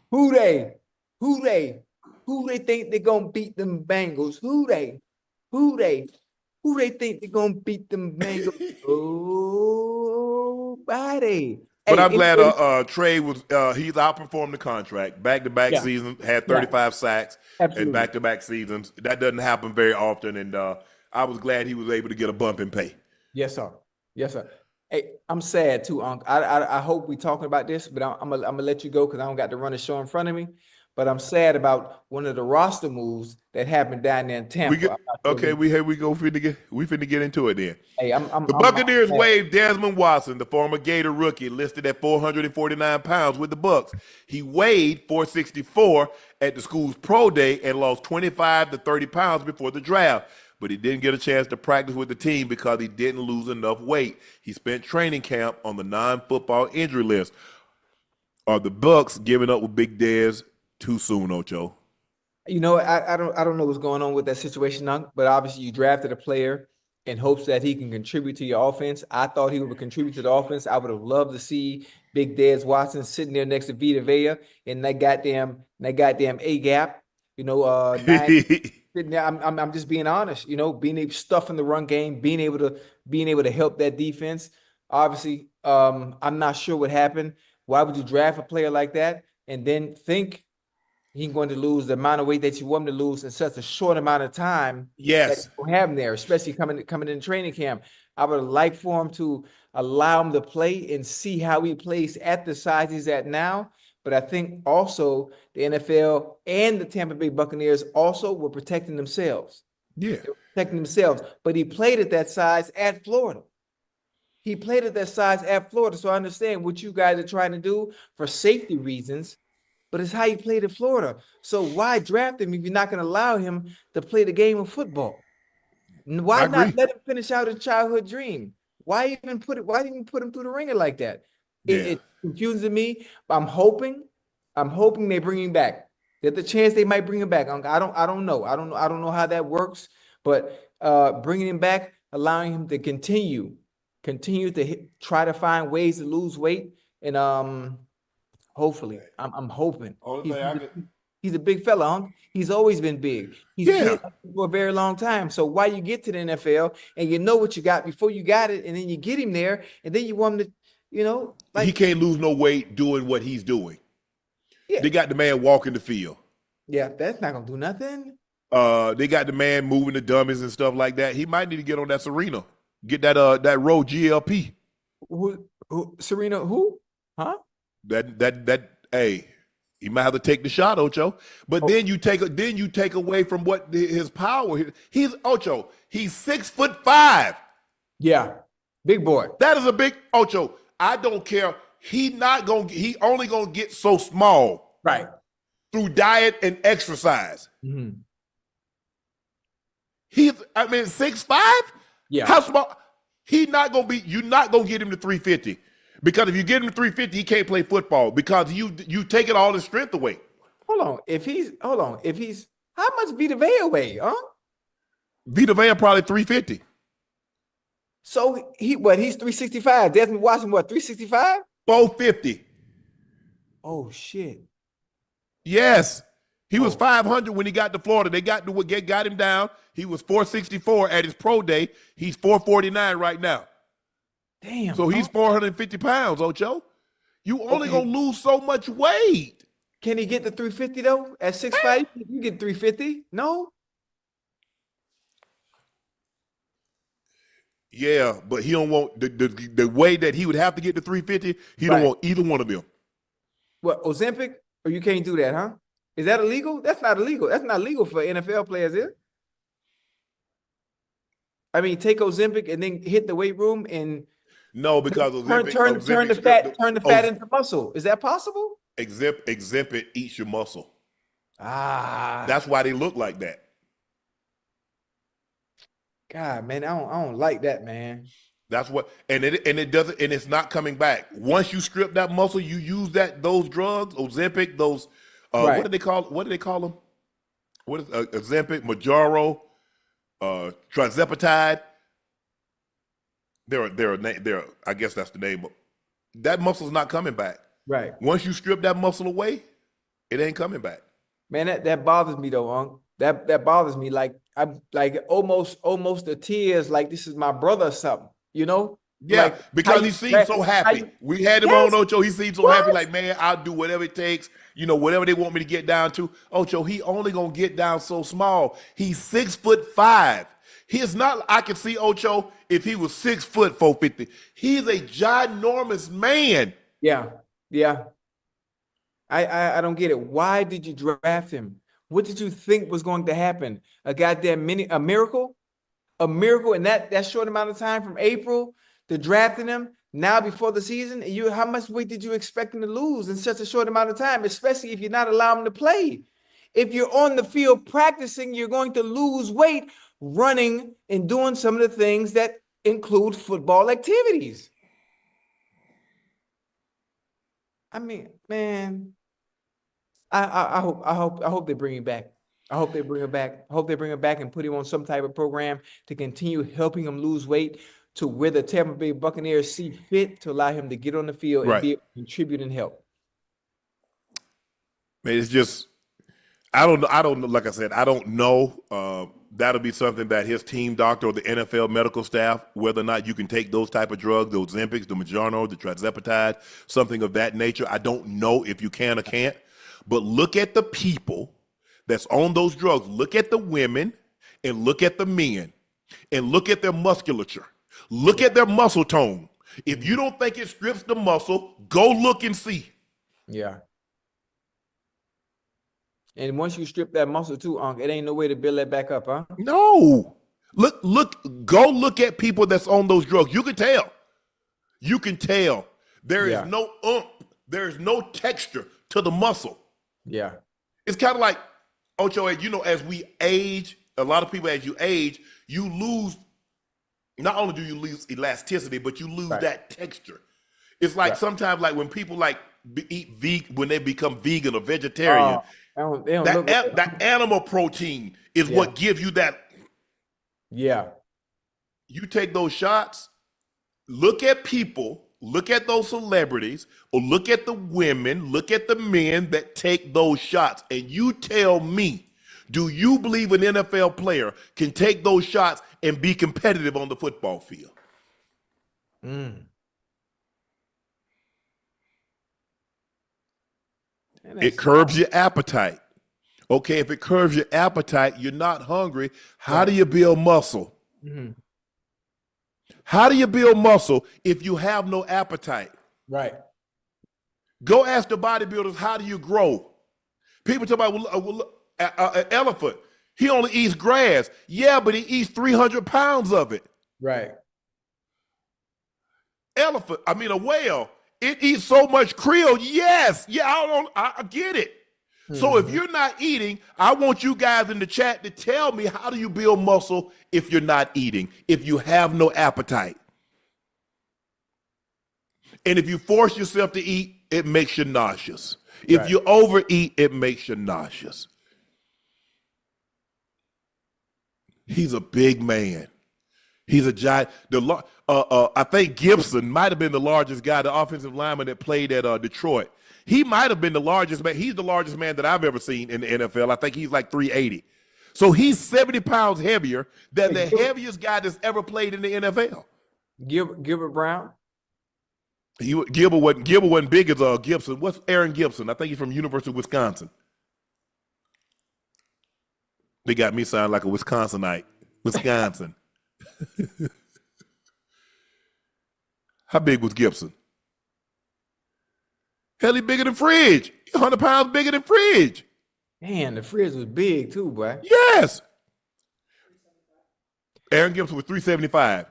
Who they think they're gonna beat them Bengals? Who they think they're gonna beat them Bengals? Nobody. But I'm glad Trey was he's outperformed the contract. Back-to-back seasons, had 35 sacks in back-to-back seasons. That doesn't happen very often, and I was glad he was able to get a bump in pay. Yes, sir. Hey, I'm sad too, Unc. I hope we talking about this, but I'm gonna let you go because I don't got to run the show in front of me. But I'm sad about one of the roster moves that happened down there in Tampa. We finna get into it then. Hey, the Buccaneers waived Desmond Watson, the former Gator rookie, listed at 449 pounds with the Bucs. He weighed 464 at the school's pro day and lost 25 to 30 pounds before the draft. but he didn't get a chance to practice with the team because he didn't lose enough weight. He spent training camp on the non-football injury list. Are the Bucs giving up with Big Dez too soon, Ocho? You know, I don't know what's going on with that situation, but obviously you drafted a player in hopes that he can contribute to your offense. I thought he would contribute to the offense. I would have loved to see Big Dez Watson sitting there next to Vita Vea in that goddamn A gap. You know, sitting there. I'm just being honest. You know, being able to stuff in the run game, being able to help that defense. Obviously, I'm not sure what happened. Why would you draft a player like that and then think he's going to lose the amount of weight that you want him to lose in such a short amount of time? Yes. That you have him there, especially coming in training camp. I would like for him to allow him to play and see how he plays at the size he's at now. But I think also the NFL and the Tampa Bay Buccaneers also were protecting themselves. Yeah. They were protecting themselves. But he played at that size at Florida. So I understand what you guys are trying to do for safety reasons, but it's how he played in Florida. So why draft him if you're not going to allow him to play the game of football? Why not let him finish out his childhood dream? Why even put him through the ringer like that? It confuses me. I'm hoping they bring him back. There's a chance they might bring him back. I don't know. I don't know how that works, but bringing him back, allowing him to continue to try to find ways to lose weight, and hopefully, I'm hoping. He's a big fella, Unc. He's always been big. He's been for a very long time. So why you get to the NFL and you know what you got before you got it, and then you get him there, and then you want him to, you know, like he can't lose no weight doing what he's doing. Yeah. They got the man walking the field. Yeah, that's not gonna do nothing. They got the man moving the dummies and stuff like that. He might need to get on that Serena. Get that road GLP. Who Serena? Who? Huh? Hey, he might have to take the shot, Ocho. But then you take away from what his power. He's Ocho. He's 6'5". Yeah, big boy. That is a big Ocho. I don't care. He only gonna get so small. Right. Through diet and exercise. Mm-hmm. He's 6'5". Yeah. How small? You're not gonna get him to 350. Because if you get him to 350, he can't play football because you taking all his strength away. Hold on. If he's how much Vita Vea weigh, huh? Vita Vea probably 350. So he's 365. Desmond Watson, 365? 450. Oh shit. Yes. He was 500 when he got to Florida. They got him down. He was 464 at his pro day. He's 449 right now. Damn. So he's 450 pounds, Ocho. You only gonna lose so much weight. Can he get to 350 though? At 6'5", you get 350? No. Yeah, but he don't want the way that he would have to get to 350. He don't want either one of them. What, Ozempic? Or you can't do that, huh? Is that illegal? That's not illegal. That's not legal for NFL players, is it? I mean, take Ozempic and then hit the weight room and no, because turn the fat into muscle. Is that possible? Ozempic eats your muscle. Ah, that's why they look like that. God, man, I don't like that, man. That's what, and it doesn't, and it's not coming back. Once you strip that muscle, you use those drugs, Ozempic, those what do they call them? What is Ozempic, Mounjaro, Trizepatide? They're I guess that's the name. That muscle's not coming back. Right. Once you strip that muscle away, it ain't coming back. Man, that bothers me though, Unc. That bothers me. Like I'm like almost the tears. Like this is my brother or something. You know? Yeah, like, because he seems so happy. We had him on Ocho. He seems so happy. Like, man, I'll do whatever it takes. You know, whatever they want me to get down to. Ocho, he only gonna get down so small. He's 6'5". He's not. I can see Ocho if he was 6 foot 450. He's a ginormous man. Yeah. I don't get it. Why did you draft him? What did you think was going to happen? A miracle? A miracle in that short amount of time from April to drafting him now before the season? How much weight did you expect him to lose in such a short amount of time, especially if you're not allowing him to play? If you're on the field practicing, you're going to lose weight running and doing some of the things that include football activities. I mean, man, I hope they bring him back. I hope they bring him back. I hope they bring him back and put him on some type of program to continue helping him lose weight to where the Tampa Bay Buccaneers see fit to allow him to get on the field and be able to contribute and help. Man, it's just I don't know. Like I said, I don't know. That'll be something that his team doctor or the NFL medical staff, whether or not you can take those type of drugs, the Ozempics, the Mounjaro, the Trizepatide, something of that nature. I don't know if you can or can't. But look at the people that's on those drugs. Look at the women and look at the men and look at their musculature. Look at their muscle tone. If you don't think it strips the muscle, go look and see. Yeah. And once you strip that muscle too, Unc, it ain't no way to build that back up, huh? No. Go look at people that's on those drugs. You can tell. You can tell. There is no oomph. There is no texture to the muscle. Yeah. It's kind of like, Ocho, as we age, a lot of people, as you age, you lose, not only do you lose elasticity, but you lose that texture. It's like sometimes like when people like eat vegan, when they become vegan or vegetarian, that animal protein is what gives you that. Yeah. You take those shots, look at people, look at those celebrities, or look at the women, look at the men that take those shots, and you tell me, do you believe an NFL player can take those shots and be competitive on the football field? It curbs your appetite. Okay, if it curbs your appetite, you're not hungry. How do you build muscle? How do you build muscle if you have no appetite? Right. Go ask the bodybuilders, how do you grow? People talk about an elephant. He only eats grass. Yeah, but he eats 300 pounds of it. Right. A whale, it eats so much krill. Yes. Yeah, I get it. So if you're not eating, I want you guys in the chat to tell me, how do you build muscle if you're not eating, if you have no appetite? And if you force yourself to eat, it makes you nauseous. If you overeat, it makes you nauseous. He's a big man. He's a giant. I think Gibson might have been the largest guy, the offensive lineman that played at Detroit. He might have been the largest man. He's the largest man that I've ever seen in the NFL. I think he's like 380. So he's 70 pounds heavier than the heaviest guy that's ever played in the NFL. Gilbert Brown? Gilbert wasn't big as Gibson. What's Aaron Gibson? I think he's from University of Wisconsin. They got me sound like a Wisconsinite. Wisconsin. How big was Gibson? Hell, he bigger than Fridge. 100 pounds bigger than Fridge. Man, the Fridge was big too, boy. Yes. Aaron Gibson was 375.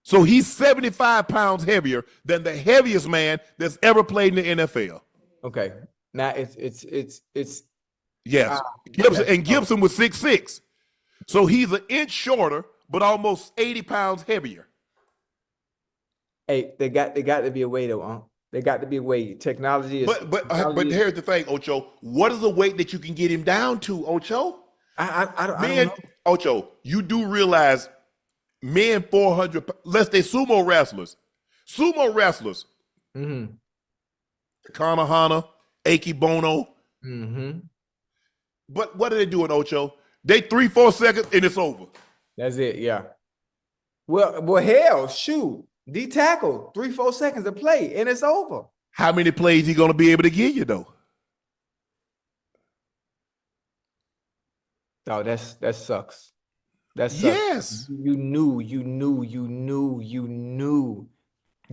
So he's 75 pounds heavier than the heaviest man that's ever played in the NFL. Okay. Now it's yes. Gibson was 6'6". So he's an inch shorter, but almost 80 pounds heavier. Hey, they got to be a way though, huh? They got to be a way. Technology is. But here's the thing, Ocho. What is the weight that you can get him down to, Ocho? I don't know. Ocho, you do realize men 400. Let's say sumo wrestlers. Mm-hmm. Kanahana, Akebono. Mm-hmm. But what are they doing, Ocho? They 3-4 seconds and it's over. That's it. Yeah. Well, hell, shoot. D-tackle, 3-4 seconds to play, and it's over. How many plays he going to be able to give you, though? Oh, that sucks. That sucks. Yes. You knew it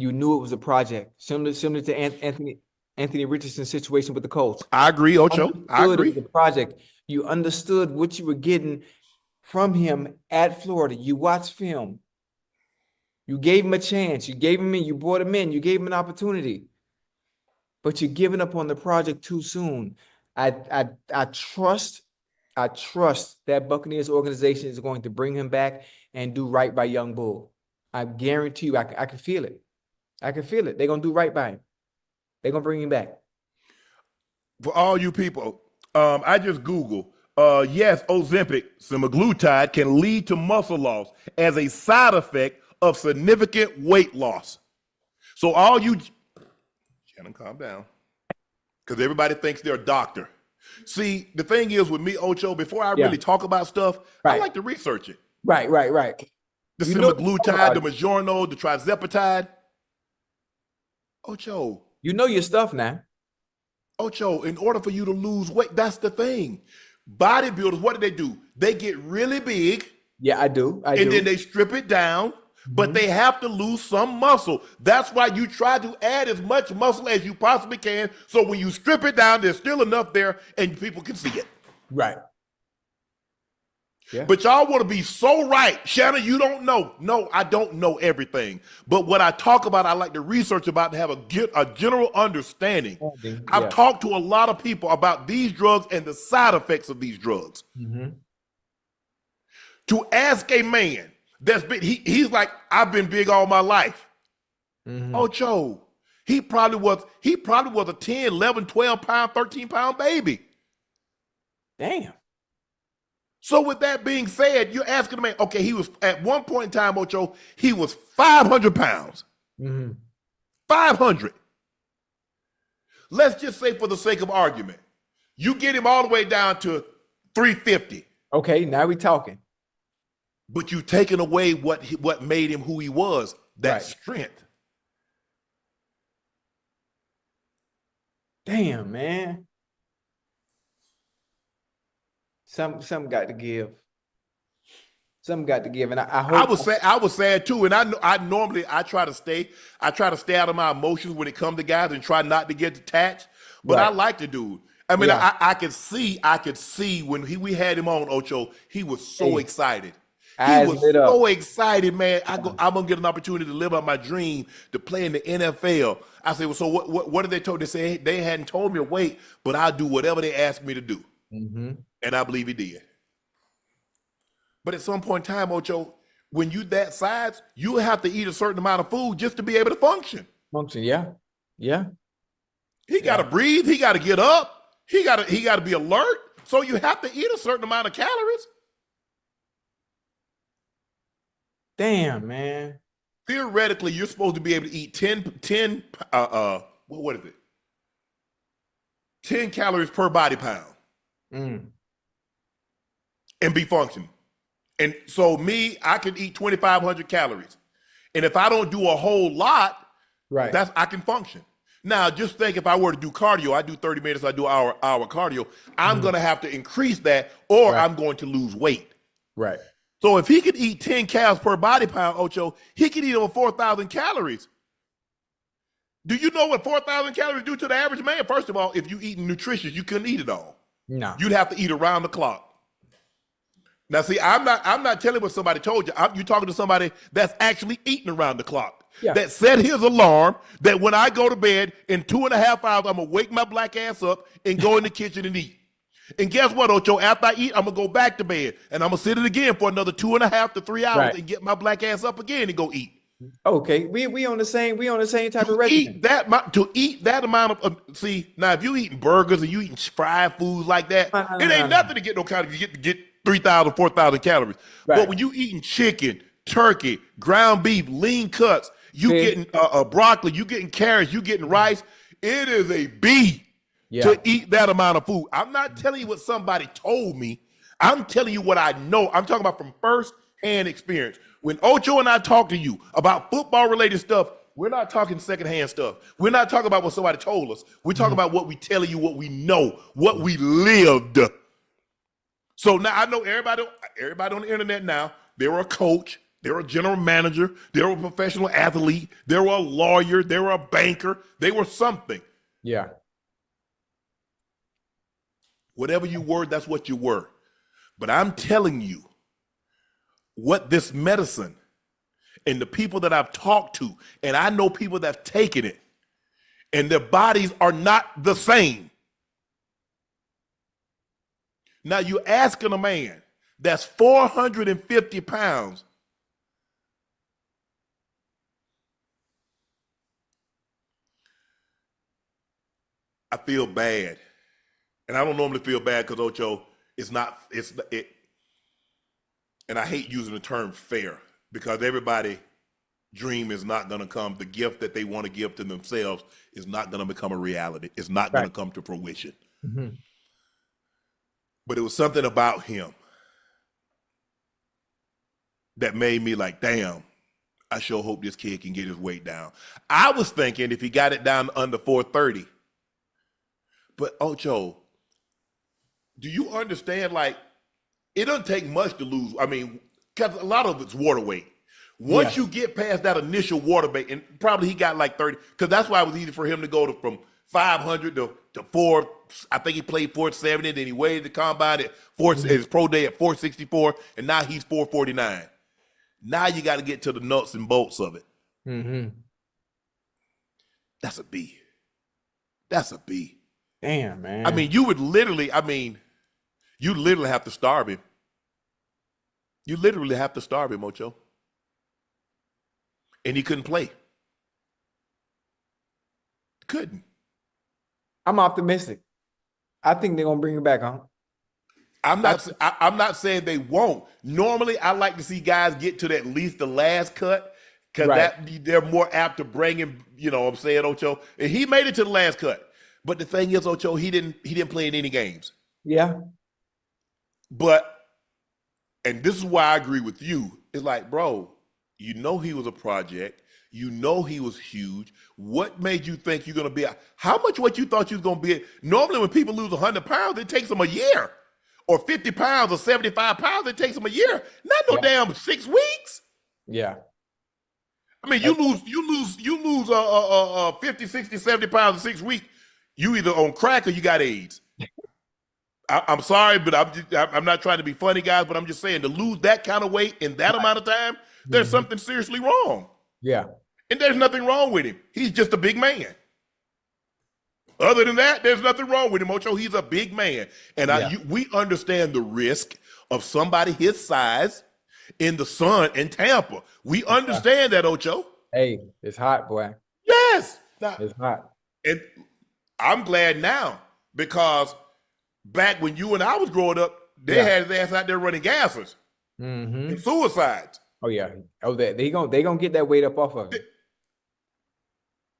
was a project. Similar to Anthony Richardson's situation with the Colts. I agree, Ocho. I agree. It was a project. You understood what you were getting from him at Florida. You watched film. You gave him a chance. You gave him in. You brought him in. You gave him an opportunity. But you're giving up on the project too soon. I trust I trust that Buccaneers organization is going to bring him back and do right by young Bull. I guarantee you, I can feel it. I can feel it. They're going to do right by him. They're going to bring him back. For all you people, I just Googled. Yes, Ozempic, semaglutide, can lead to muscle loss as a side effect of significant weight loss. So all you, Shannon, calm down, because everybody thinks they're a doctor. See, the thing is with me, Ocho, before I really talk about stuff, I like to research it. Right. The semaglutide, the Majorno, the trizepatide. Ocho. You know your stuff now. Ocho, in order for you to lose weight, that's the thing. Bodybuilders, what do? They get really big. Yeah, I do. And then they strip it down, but they have to lose some muscle. That's why you try to add as much muscle as you possibly can. So when you strip it down, there's still enough there and people can see it. Right. Yeah. But y'all want to be so right. Shannon, you don't know. No, I don't know everything. But what I talk about, I like to research about and have a general understanding. Yeah. I've talked to a lot of people about these drugs and the side effects of these drugs. To ask a man that's been, he's like, I've been big all my life. Ocho, he probably was a 10, 11, 12 pound, 13 pound baby. Damn. So with that being said, you're asking the man, okay, he was at one point in time, Ocho, he was 500 pounds. 500. Let's just say for the sake of argument, you get him all the way down to 350. Okay, now we talking. But you've taken away what made him who he was, that strength. Damn, man. Some got to give. Some got to give, and I hope. I was sad too, and I normally try to stay out of my emotions when it comes to guys and try not to get attached. But I like the dude. I mean, I could see when we had him on, Ocho, he was so excited. He was so excited, man. I'm gonna get an opportunity to live out my dream to play in the NFL. I said, well, so what did they told? They said they hadn't told me to wait, but I'll do whatever they asked me to do. And I believe he did. But at some point in time, Ocho, when you that size, you have to eat a certain amount of food just to be able to function. Yeah. He got to breathe. He got to get up. He got to be alert. So you have to eat a certain amount of calories. Damn, man. Theoretically, you're supposed to be able to eat 10 what is it? 10 calories per body pound. And be functioning. And so I could eat 2,500 calories. And if I don't do a whole lot, I can function. Now, just think if I were to do cardio, I do 30 minutes, I do hour cardio, I'm going to have to increase that or I'm going to lose weight. Right. So if he could eat 10 calories per body pound, Ocho, he could eat over 4,000 calories. Do you know what 4,000 calories do to the average man? First of all, if you eat nutritious, you couldn't eat it all. No. You'd have to eat around the clock. Now, see, I'm not telling what somebody told you. You're talking to somebody that's actually eating around the clock. That set his alarm that when I go to bed in 2.5 hours, I'm going to wake my black ass up and go in the kitchen and eat. And guess what, Ocho? After I eat, I'm going to go back to bed and I'm going to sit it again for another 2.5 to 3 hours and get my black ass up again and go eat. Okay, we on the same type of regimen. To eat that amount of see, now if you eating burgers and you eating fried foods like that, it ain't nothing to get no calories. You get 3,000, 4,000 calories. But when you eating chicken, turkey, ground beef, lean cuts, you getting broccoli, you getting carrots, you getting rice. It is a beast to eat that amount of food. I'm not telling you what somebody told me. I'm telling you what I know. I'm talking about from first-hand experience. When Ocho and I talk to you about football-related stuff, we're not talking secondhand stuff. We're not talking about what somebody told us. We're talking about what we telling you, what we know, what we lived. So now I know everybody on the internet now, they're a coach, they're a general manager, they're a professional athlete, they're a lawyer, they're a banker, they were something. Yeah. Whatever you were, that's what you were. But I'm telling you, what this medicine and the people that I've talked to, and I know people that have taken it, and their bodies are not the same. Now you're asking a man that's 450 pounds. I feel bad. And I don't normally feel bad because Ocho is not, and I hate using the term fair because everybody dream is not going to come. The gift that they want to give to themselves is not going to become a reality. It's not going to come to fruition. Mm-hmm. But it was something about him that made me like, damn, I sure hope this kid can get his weight down. I was thinking if he got it down under 430. But Ocho, do you understand? Like, it doesn't take much to lose. I mean, because a lot of it's water weight. Once you get past that initial water weight, and probably he got like 30, because that's why it was easy for him to go from 500 to 4. I think he played 470, then he weighed the combine at his pro day at 464, and now he's 449. Now you got to get to the nuts and bolts of it. Mm-hmm. That's a B. That's a B. Damn, man. I mean, you literally have to starve him. You literally have to starve him, Ocho. And he couldn't play. Couldn't. I'm optimistic. I think they're gonna bring him back, huh? I'm not saying they won't. Normally, I like to see guys get to at least the last cut because they're more apt to bring him. You know what I'm saying, Ocho? And he made it to the last cut. But the thing is, Ocho, he didn't play in any games. Yeah. And this is why I agree with you. It's like, bro, you know he was a project. You know he was huge. What made you think you're going to be? How much weight you thought you was going to be? Normally when people lose 100 pounds, it takes them a year. Or 50 pounds or 75 pounds, it takes them a year. Not no damn 6 weeks. Yeah. I mean, you lose 50, 60, 70 pounds in 6 weeks. You either on crack or you got AIDS. I'm sorry, but I'm not trying to be funny, guys, but I'm just saying to lose that kind of weight in that amount of time, there's something seriously wrong. Yeah. And there's nothing wrong with him. He's just a big man. Other than that, there's nothing wrong with him, Ocho. He's a big man. And we understand the risk of somebody his size in the sun in Tampa. We understand that, Ocho. Hey, it's hot, boy. Yes. It's hot. And I'm glad now because back when you and I was growing up, they had his ass out there running gassers and suicides. Oh yeah. Oh, they gonna get that weight up off of him.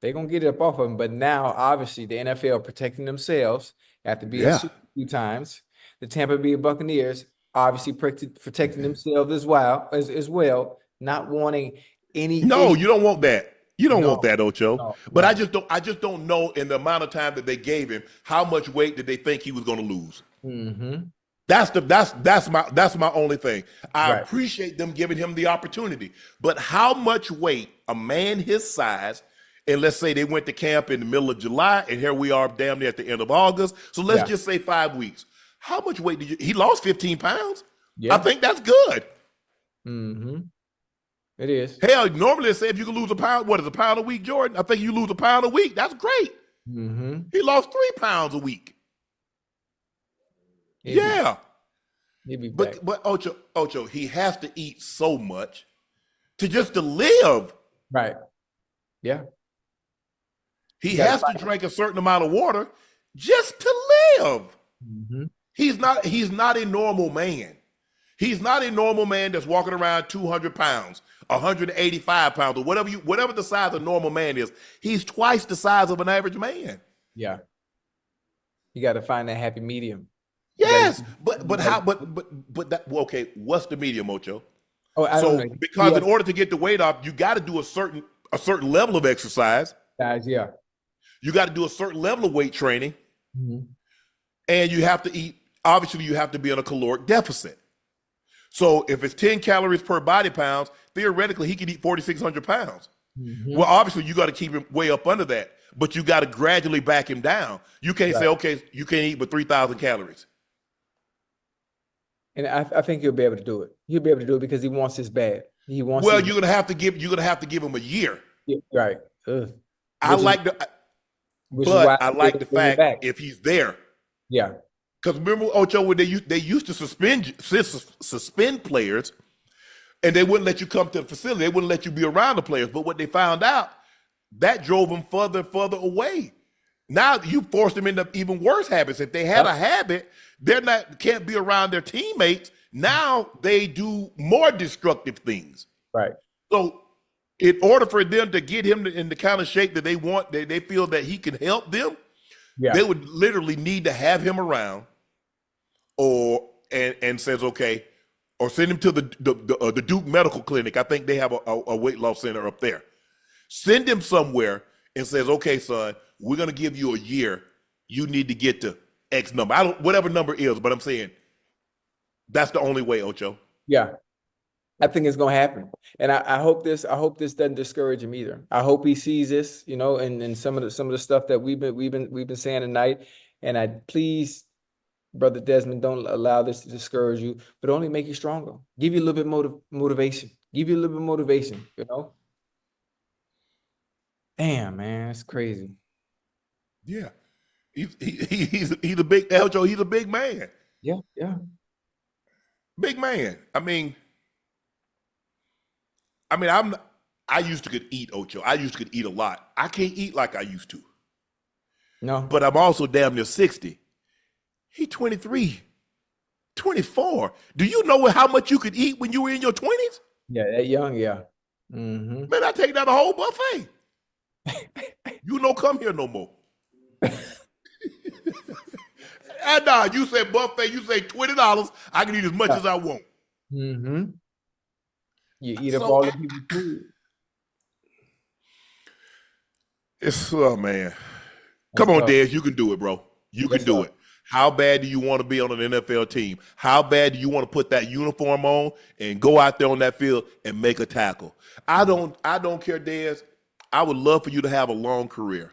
They're gonna get it up off of him. But now, obviously, the NFL protecting themselves after being sued a few times. The Tampa Bay Buccaneers obviously protecting themselves as well, not wanting any. No, you don't want that. You don't want that, Ocho. No, but I just don't know in the amount of time that they gave him how much weight did they think he was going to lose. Mm-hmm. That's my only thing. I appreciate them giving him the opportunity, but how much weight a man his size, and let's say they went to camp in the middle of July, and here we are damn near at the end of August. So let's just say 5 weeks. How much weight he lost 15 pounds? Yeah. I think that's good. Mm-hmm. It is. Hell, normally they say if you can lose a pound, what is a pound a week, Jordan? I think you lose a pound a week. That's great. Mm-hmm. He lost 3 pounds a week. He'll be back. But Ocho, he has to eat so much to live. Right. Yeah. He has to drink a certain amount of water just to live. Mm-hmm. He's not a normal man. He's not a normal man that's walking around 200 pounds, 185 pounds, or whatever the size of a normal man is. He's twice the size of an average man. Yeah. You got to find that happy medium. Yes, but okay, what's the medium, Ocho? Because in order to get the weight off, you got to do a certain level of exercise. Yeah. You got to do a certain level of weight training. Mm-hmm. And you have to eat, obviously you have to be in a caloric deficit. So if it's 10 calories per body pounds, theoretically he could eat 4,600 pounds. Mm-hmm. Well, obviously you got to keep him way up under that, but you got to gradually back him down. You can't say, okay, you can't eat but 3,000 calories. And I think he'll be able to do it. He'll be able to do it because he wants this bad. He wants. Well, you're gonna have to give him a year. Yeah, right. I like the fact if he's there. Yeah. Because remember, Ocho, when they used to suspend players, and they wouldn't let you come to the facility. They wouldn't let you be around the players. But what they found out, that drove them further and further away. Now you force them into even worse habits. If they had a habit, can't be around their teammates. Now they do more destructive things. Right. So in order for them to get him in the kind of shape that they want, they feel that he can help them, they would literally need to have him around, and says, okay, or send him to the Duke Medical Clinic. I think they have a weight loss center up there. Send him somewhere and says, okay, son, we're going to give you a year. You need to get to X number. Whatever number is, but I'm saying that's the only way, Ocho. Yeah. I think it's gonna happen. And I hope this doesn't discourage him either. I hope he sees this, and some of the stuff that we've been saying tonight. And please, Brother Desmond, don't allow this to discourage you, but only make you stronger. Give you a little bit motivation. Give you a little bit of motivation, Damn, man, it's crazy. Yeah. He's a big Ocho, he's a big man. Yeah, yeah. Big man. I used to could eat, Ocho. I used to could eat a lot. I can't eat like I used to. No. But I'm also damn near 60. He 23, 24. Do you know how much you could eat when you were in your 20s? Yeah, that young, yeah. Mm-hmm. Man, I take that a whole buffet. You don't come here no more. Nah, you say buffet, you say $20, I can eat as much as I want. Mm-hmm. You eat up all the people's food. Man. Come on, Dez, you can do it, bro. You can do it. How bad do you want to be on an NFL team? How bad do you want to put that uniform on and go out there on that field and make a tackle? I don't care, Dez. I would love for you to have a long career.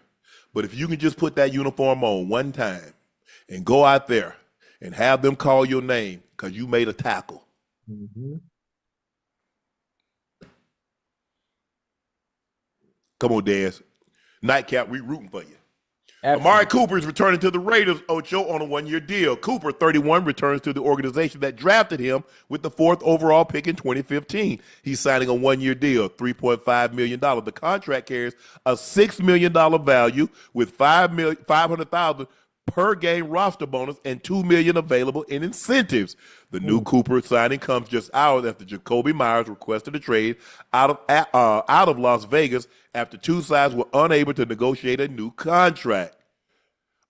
But if you can just put that uniform on one time and go out there and have them call your name because you made a tackle. Mm-hmm. Come on, Dez. Nightcap, we rooting for you. Absolutely. Amari Cooper is returning to the Raiders, Ocho, on a one-year deal. Cooper, 31, returns to the organization that drafted him with the 4th overall pick in 2015. He's signing a one-year deal, $3.5 million. The contract carries a $6 million value with $500,000 per game roster bonus and $2 million available in incentives. The new Cooper signing comes just hours after Jacoby Myers requested a trade out of Las Vegas after two sides were unable to negotiate a new contract.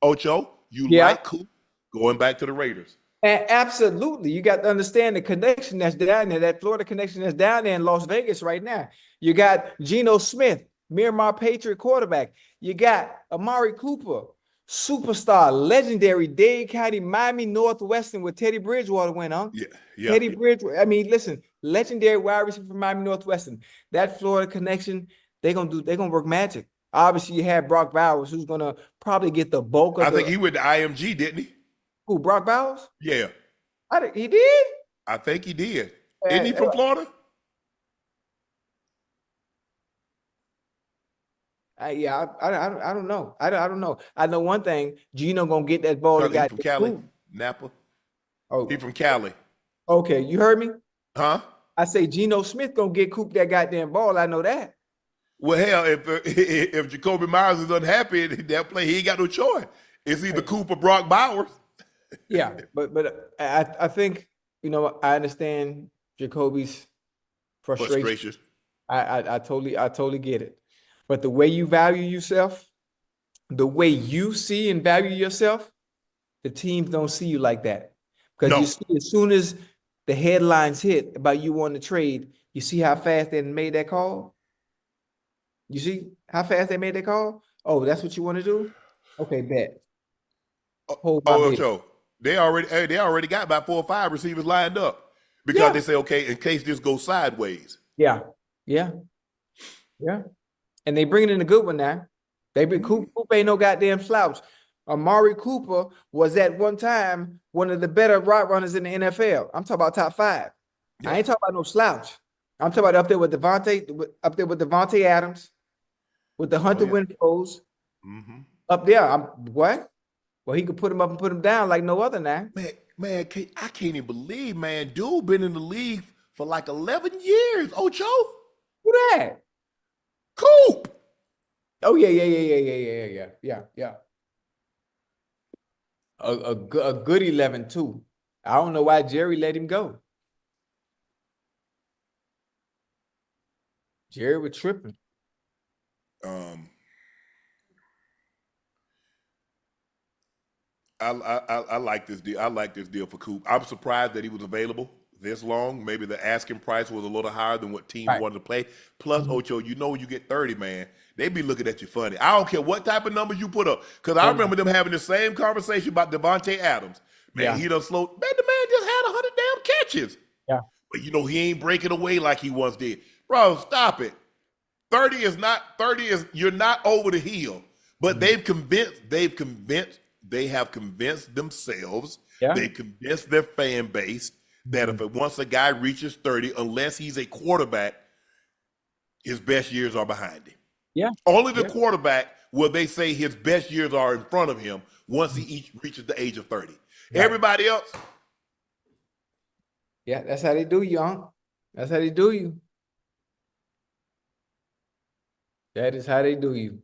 Ocho, you like Cooper going back to the Raiders? Absolutely. You got to understand the connection that's down there, that Florida connection that's down there in Las Vegas right now. You got Geno Smith, Miramar Patriot quarterback. You got Amari Cooper, superstar, legendary Dade County, Miami Northwestern, where Teddy Bridgewater went on. Yeah. Teddy Bridgewater. Listen, legendary wide receiver from Miami Northwestern. That Florida connection, they're gonna work magic. Obviously, you have Brock Bowers, who's gonna probably get the bulk of. I think he went to IMG, didn't he? Who, Brock Bowers? Yeah. He did? I think he did. Isn't he from Florida? I don't know. I don't know. I know one thing. Gino gonna get that ball. He from Cali, Napa. Oh, he from Cali. Okay, you heard me? Huh? I say Geno Smith gonna get Coop that goddamn ball. I know that. Well, hell, if Jacoby Myers is unhappy in that play, he ain't got no choice. It's either Coop or Brock Bowers. Yeah, but I think I understand Jacoby's frustration. I totally get it. But the way you value yourself, the way you see and value yourself, the teams don't see you like that. Because you see, as soon as the headlines hit about you wanting to trade, you see how fast they made that call? You see how fast they made that call? Oh, that's what you want to do? Okay, bet. Joe, they already got about 4 or 5 receivers lined up because they say, okay, in case this goes sideways. Yeah. And they bringing in a good one now. Cooper ain't no goddamn slouch. Amari Cooper was at one time one of the better route runners in the NFL. I'm talking about top 5. Yeah. I ain't talking about no slouch. I'm talking about up there with Devontae Adams, with the Hunter Winfrows. Mm-hmm. Up there, what? Well, he could put him up and put him down like no other now. Man, I can't even believe, man. Dude been in the league for like 11 years. Ocho? Who that? Coop. Oh yeah. A good 11 too. I don't know why Jerry let him go. Jerry was tripping. I like this deal. I like this deal for Coop. I'm surprised that he was available this long. Maybe the asking price was a little higher than what teams wanted to play. Plus, Ocho, you know when you get 30, man, they be looking at you funny. I don't care what type of numbers you put up. Because I remember them having the same conversation about Devontae Adams. Man, he done slowed. Man, the man just had 100 damn catches. Yeah. But he ain't breaking away like he once did. Bro, stop it. 30 is you're not over the hill. But they have convinced themselves, they convinced their fan base that if once a guy reaches 30, unless he's a quarterback, his best years are behind him. Yeah. Only the quarterback will they say his best years are in front of him once he reaches the age of 30. Yeah. Everybody else. Yeah, that's how they do you, Unc. That's how they do you. That is how they do you.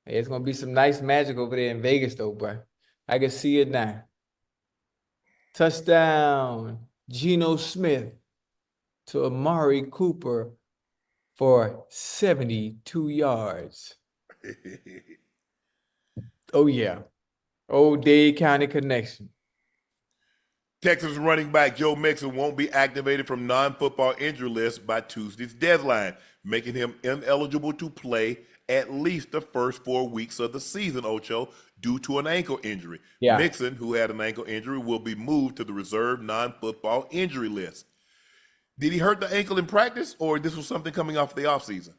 Hey, it's going to be some nice magic over there in Vegas, though, bro. I can see it now. Touchdown, Geno Smith to Amari Cooper for 72 yards. Oh, yeah. Old Dade County connection. Texas running back Joe Mixon won't be activated from non-football injury list by Tuesday's deadline, making him ineligible to play at least the first 4 weeks of the season, Ocho, due to an ankle injury. Yeah. Mixon, who had an ankle injury, will be moved to the reserved non-football injury list. Did he hurt the ankle in practice, or this was something coming off the offseason?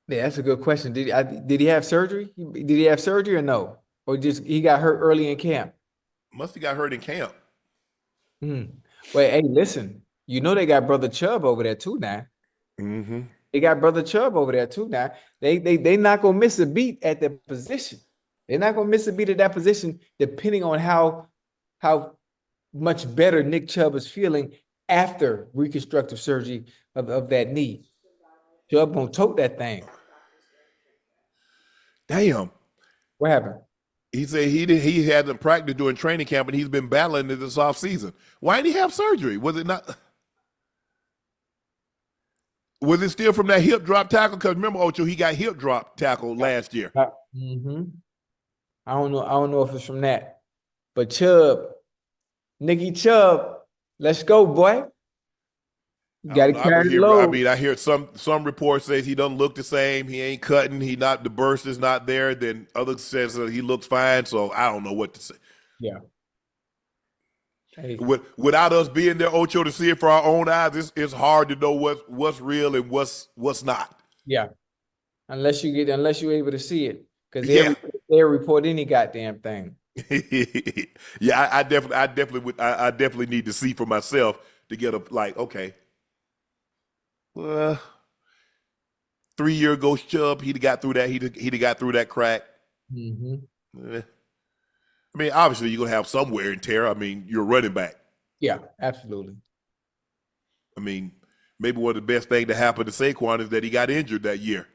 Yeah, that's a good question. Did he have surgery? Did he have surgery or no? Or just he got hurt early in camp? Must have got hurt in camp. Wait, hey, listen. You know they got Brother Chubb over there too now. Mm-hmm. They got Brother Chubb over there too now. They not gonna miss a beat at the position. They're not gonna miss a beat at that position, depending on how much better Nick Chubb is feeling after reconstructive surgery of that knee. Chubb gonna tote that thing. Damn. What happened? He said he hadn't practiced during training camp, and he's been battling it this offseason. Why did he have surgery? Was it not? Was it still from that hip drop tackle? Because remember, Ocho, he got hip drop tackle last year. I don't know if it's from that. But Chubb, Nicky Chubb, let's go, boy. You got to carry the load. I mean, I hear some reports says he doesn't look the same. He ain't cutting. The burst is not there. Then others says he looks fine. So I don't know what to say. Yeah. Hey. Without us being there, Ocho, to see it for our own eyes, it's hard to know what's real and what's not. Yeah. Unless you're able to see it, because they'll report any goddamn thing. Yeah, I definitely need to see for myself to get okay. 3-year ghost Chubb, he'd got through that. He'd got through that crack. Mm-hmm. I mean, obviously you're gonna have some wear and tear. I mean, you're running back. Yeah, absolutely. I mean, maybe one of the best things to happen to Saquon is that he got injured that year,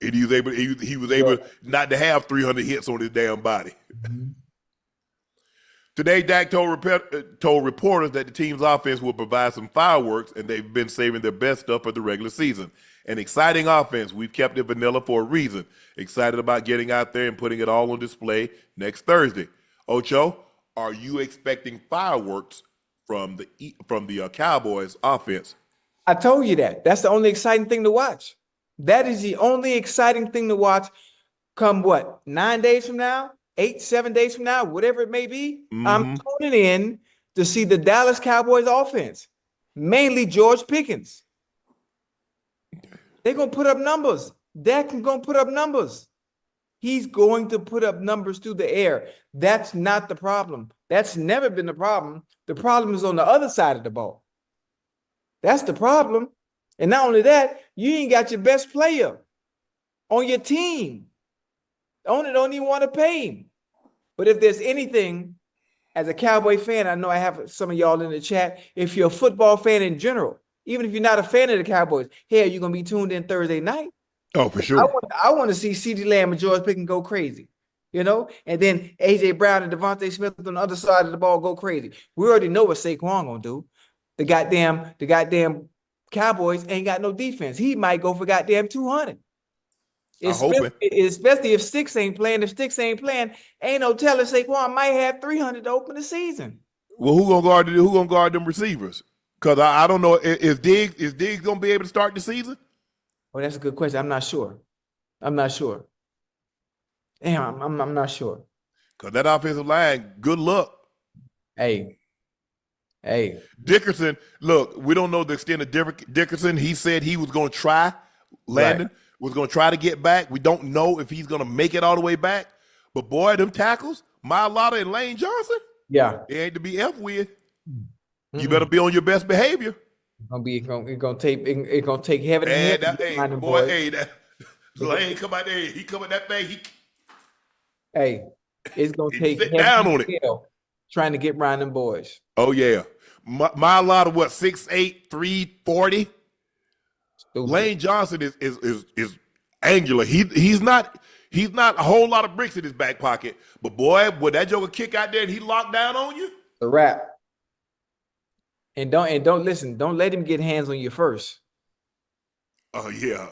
and he was able not to have 300 hits on his damn body. Mm-hmm. Today, Dak told reporters that the team's offense will provide some fireworks, and they've been saving their best stuff for the regular season. An exciting offense. We've kept it vanilla for a reason. Excited about getting out there and putting it all on display next Thursday. Ocho, are you expecting fireworks from the Cowboys offense? I told you that. That's the only exciting thing to watch. That is the only exciting thing to watch come 9 days from now? 7 days from now, whatever it may be. Mm-hmm. I'm tuning in to see the Dallas Cowboys offense, mainly George Pickens. They're going to put up numbers. Dak is going to put up numbers. He's going to put up numbers through the air. That's not the problem. That's never been the problem. The problem is on the other side of the ball. That's the problem. And not only that, you ain't got your best player on your team. The owner don't even want to pay him. But if there's anything, as a Cowboy fan, I know I have some of y'all in the chat. If you're a football fan in general, even if you're not a fan of the Cowboys, hell, you're gonna be tuned in Thursday night. Oh, for sure. I want to see CeeDee Lamb and George Pickens go crazy, you know, and then AJ Brown and Devontae Smith on the other side of the ball go crazy. We already know what Saquon gonna do. The goddamn Cowboys ain't got no defense. He might go for goddamn 200. Especially if Sticks ain't playing. If Sticks ain't playing, ain't no telling Saquon might have 300 to open the season. Well, who gonna guard them receivers? Because I don't know. Is Diggs gonna be able to start the season? Oh, that's a good question. I'm not sure. Damn, I'm not sure. Because that offensive line, good luck. Hey. Dickerson, look, we don't know the extent of Dickerson. He said he was going to try. Landon was going to try to get back. We don't know if he's going to make it all the way back. But boy, them tackles, Mailata and Lane Johnson, they ain't to be F with. Mm-hmm. You better be on your best behavior. It's gonna take heaven and hell. Lane come out there. He come at that thing. It's gonna take sit down on it. Trying to get around them boys. Oh yeah, Mailata, what, 6'8", 340. Lane Johnson is angular. He's not a whole lot of bricks in his back pocket. But boy, would that joker kick out there and he locked down on you? A wrap. And don't listen. Don't let him get hands on you first. Oh yeah.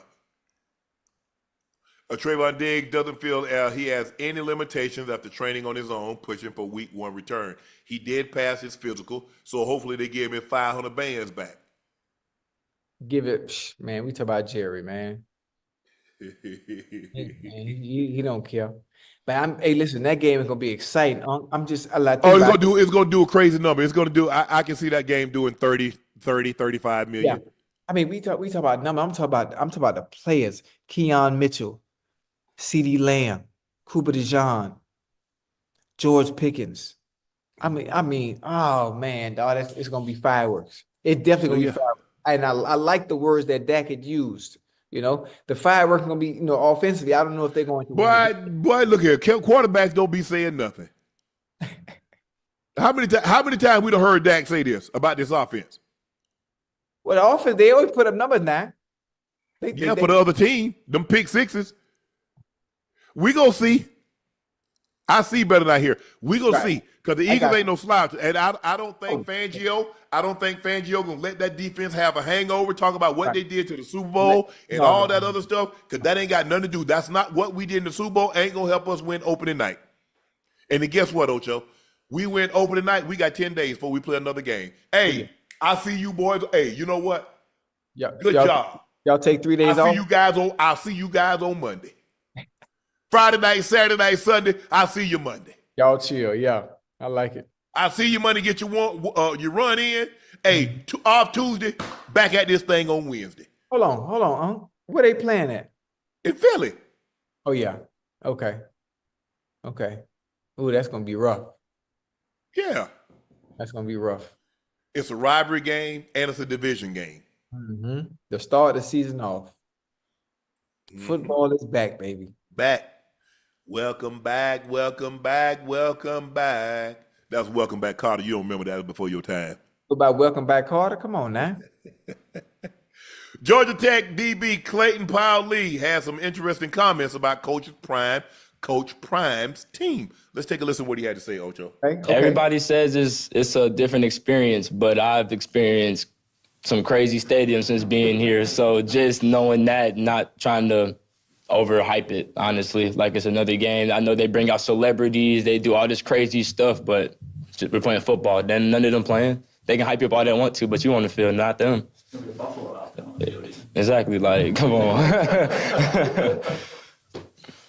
Trayvon Diggs doesn't feel he has any limitations after training on his own, pushing for week 1 return. He did pass his physical, so hopefully they give him 500 bands back. Give it, man. We talk about Jerry, man. he don't care. But listen, that game is gonna be exciting. It's gonna do a crazy number. It's gonna do. I can see that game doing 30, 35 million. Yeah. I mean, we talk about number. I'm talking about the players. Keon Mitchell, CeeDee Lamb, Cooper DeJean, George Pickens. I mean, oh man, dog, it's gonna be fireworks. It's definitely gonna be fireworks. And I like the words that Dak had used. You know, the fireworks are gonna be, offensively. I don't know if they're going to. Boy, look here. Quarterbacks don't be saying nothing. How many times we done heard Dak say this about this offense? Well, the offense, they always put up numbers now. For the other team, them pick sixes. We gonna see. I see better than I hear. We gonna see, because the Eagles ain't no slouch, and I don't think Fangio. I don't think Fangio gonna let that defense have a hangover. Talk about what they did to the Super Bowl and all that other stuff, because that ain't got nothing to do. That's not what we did in the Super Bowl. Ain't gonna help us win opening night. And then guess what, Ocho? We win opening night. We got 10 days before we play another game. Hey, I see you boys. Hey, you know what? Yeah, good job. Y'all take 3 days off. I'll see you guys on Monday. Friday night, Saturday night, Sunday. I'll see you Monday. Y'all chill. Yeah, I like it. I see you Monday. Get your run in. Hey, off Tuesday. Back at this thing on Wednesday. Hold on. Where they playing at? In Philly. Oh yeah. Okay. Ooh, that's gonna be rough. Yeah. That's gonna be rough. It's a rivalry game and it's a division game. Mm-hmm. The start of the season off. Mm-hmm. Football is back, baby. Back. Welcome back. That's Welcome Back, Carter. You don't remember that was before your time. What about Welcome Back, Carter? Come on now. Georgia Tech DB Clayton Powell-Lee has some interesting comments about Coach Prime's team. Let's take a listen to what he had to say, Ocho. Okay. Everybody says it's a different experience, but I've experienced some crazy stadiums since being here. So just knowing that, not trying to overhype it, honestly. Like, it's another game. I know they bring out celebrities, they do all this crazy stuff, but we're playing football. Then none of them playing. They can hype you up all they want to, but you want to feel, not them. Exactly, like, come on.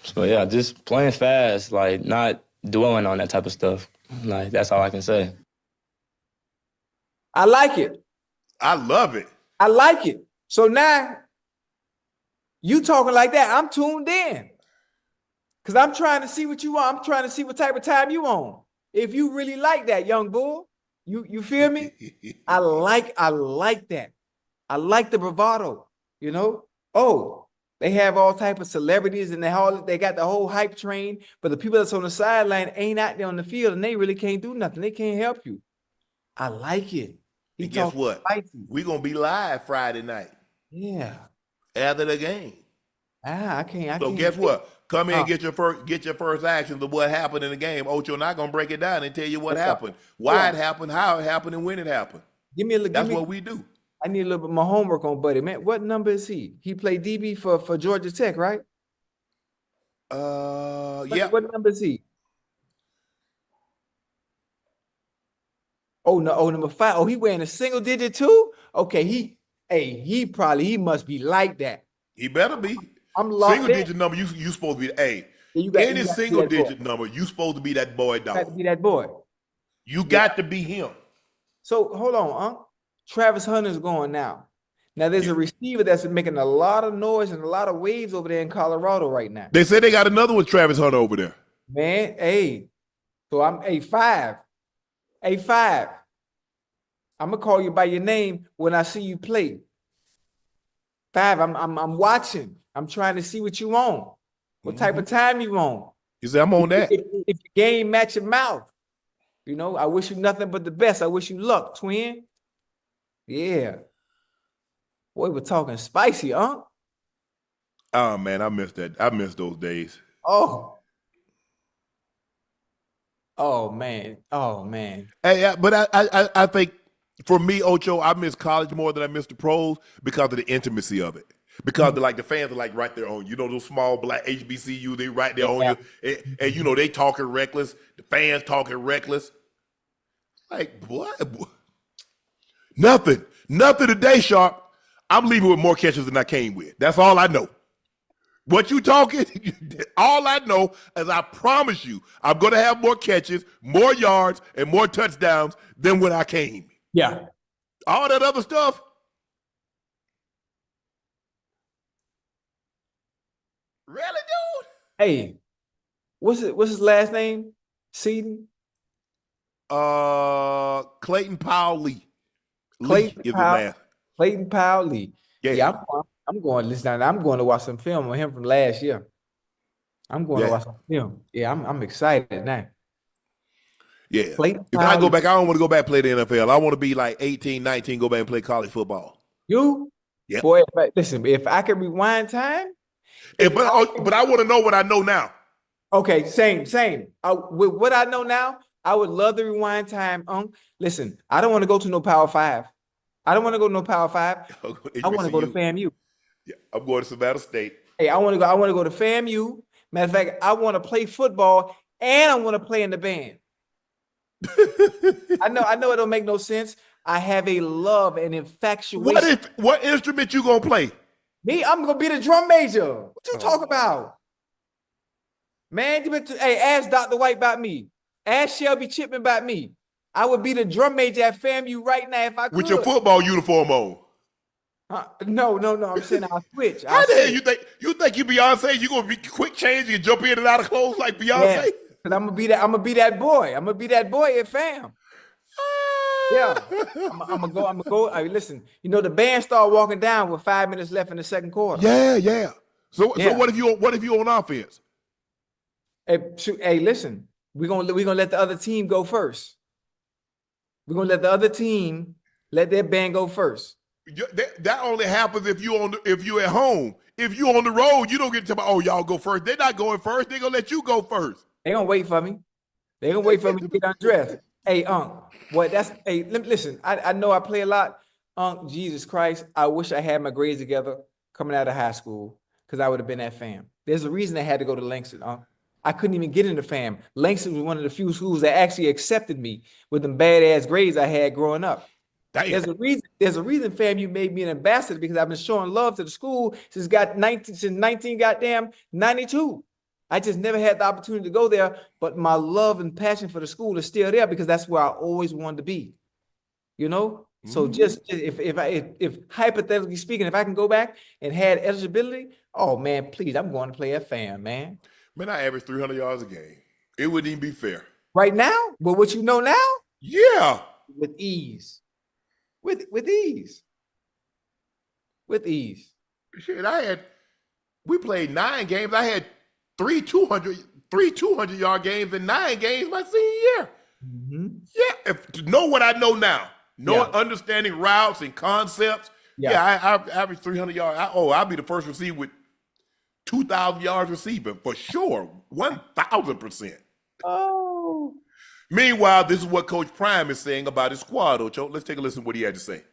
So yeah, just playing fast, like, not dwelling on that type of stuff. Like, that's all I can say. I like it. I love it. I like it. So now, you talking like that, I'm tuned in. Because I'm trying to see what you want. I'm trying to see what type of time you on. If you really like that, young bull, you feel me? I like that. I like the bravado, Oh, They have all type of celebrities and they got the whole hype train, but the people that's on the sideline ain't out there on the field and they really can't do nothing. They can't help you. I like it. He And guess what? spicy. We're going to be live Friday night Yeah. after the game. I can't. So guess what? Come in and get your first actions of what happened in the game. Ocho not going to break it down and tell you what happened, why it happened, how it happened, and when it happened. That's what we do. I need a little bit more homework on Buddy. Man, what number is he? He played DB for Georgia Tech, right? Yeah. What number is he? Oh, no. Oh, number 5. Oh, he wearing a single digit too? Okay, he must be like that. He better be. I'm locked single digit number, you supposed to be, any single digit number, you supposed to be that boy, dog. You got to be that boy. You got to be him. So hold on, Travis Hunter's going now. Now there's a receiver that's making a lot of noise and a lot of waves over there in Colorado right now. They said they got another one, Travis Hunter, over there. Man, so I'm A5. A5. I'm gonna call you by your name when I see you play. 5. I'm watching. I'm trying to see what you on. What type of time you on? You say I'm on that. If your game match your mouth, I wish you nothing but the best. I wish you luck, twin. Yeah. Boy, we're talking spicy, huh? Oh man, I missed that. I missed those days. Oh man. Hey, but I think for me, Ocho, I miss college more than I miss the pros because of the intimacy of it. Because the fans are right there on you. Those small black HBCU, they right there on you. And they talking reckless. The fans talking reckless. Like, what? Nothing today, Sharpe. I'm leaving with more catches than I came with. That's all I know. What you talking? All I know is I promise you I'm going to have more catches, more yards, and more touchdowns than when I came. Yeah. All that other stuff. Really, dude? Hey, what's his last name? Seaton? Clayton Powell-Lee. Clayton Powell-Lee. Yeah. I'm going. Listen, I'm going to watch some film on him from last year. I'm going to watch some film. Yeah, I'm excited now. Yeah. If I go back, I don't want to go back and play the NFL. I want to be 18, 19, go back and play college football. You? Yeah. Boy, if I could rewind time. But I want to know what I know now. Okay, same. With what I know now, I would love to rewind time. Listen, I don't want to go to no Power 5. I don't want to go to no Power 5. I want to go to FAMU. Yeah, I'm going to Savannah State. Hey, I want to go to FAMU. Matter of fact, I want to play football and I want to play in the band. I know it don't make no sense. I have a love and infatuation. What instrument you gonna play? Me, I'm gonna be the drum major. What you talk about? Man, hey, ask Dr. White about me. Ask Shelby Chipman about me. I would be the drum major at FAMU right now if I could. With your football uniform on. No. I'm saying I'll switch. How the hell you think you Beyonce? You gonna be quick change and jump in and out of clothes like Beyonce? Yeah, cause I'm gonna be that boy. I'm gonna be that boy at FAM. Yeah, I'm gonna go. Listen, the band start walking down with 5 minutes left in the second quarter. Yeah. So what if you on offense? Hey, listen, we're gonna let the other team go first. We're gonna let the other team let their band go first. That only happens if you at home. If you on the road, you don't get to y'all go first. They're not going first. They're gonna let you go first. They're gonna wait for me. They're gonna wait for me to get undressed. Hey, listen, I know I play a lot. Jesus Christ, I wish I had my grades together coming out of high school because I would have been at FAM. There's a reason I had to go to Langston. I couldn't even get into FAM. Langston was one of the few schools that actually accepted me with them badass grades I had growing up. Damn. There's a reason FAMU made me an ambassador because I've been showing love to the school since 1992. I just never had the opportunity to go there, but my love and passion for the school is still there because that's where I always wanted to be. So just if hypothetically speaking, if I can go back and had eligibility, oh man, please, I'm going to play at FAM, man. Man, I average 300 yards a game. It wouldn't even be fair. Right now? But what you know now? Yeah. With ease. With ease. Shit, I we played 9 games. I had three 200-yard games in 9 games my senior year. Mm-hmm. Yeah, to know what I know now, understanding routes and concepts. Yeah, I average 300 yards. I'll be the first receiver with 2,000 yards receiving for sure, 1,000%. Oh. Meanwhile, this is what Coach Prime is saying about his squad, Ocho. Let's take a listen to what he had to say.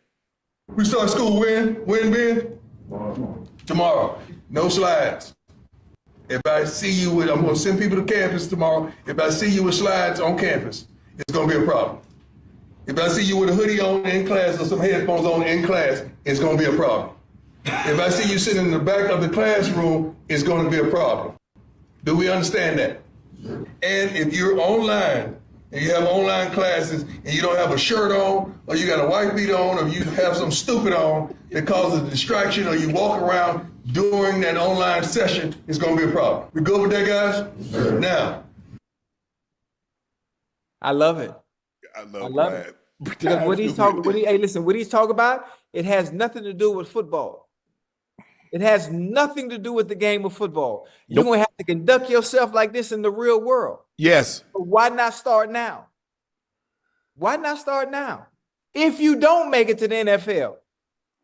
We start school when? Tomorrow. No slides. If I see you with, I'm going to send people to campus tomorrow. If I see you with slides on campus, it's going to be a problem. If I see you with a hoodie on in class or some headphones on in class, it's going to be a problem. If I see you sitting in the back of the classroom, it's going to be a problem. Do we understand that? And if you're online and you have online classes and you don't have a shirt on, or you got a white beat on, or you have some stupid on that causes a distraction, or you walk around during that online session, it's going to be a problem. We good with that, guys? Now. I love it. I love it. Because what he's talking about, it has nothing to do with football. It has nothing to do with the game of football. You're going to have to conduct yourself like this in the real world. Yes. But why not start now? Why not start now? If you don't make it to the NFL,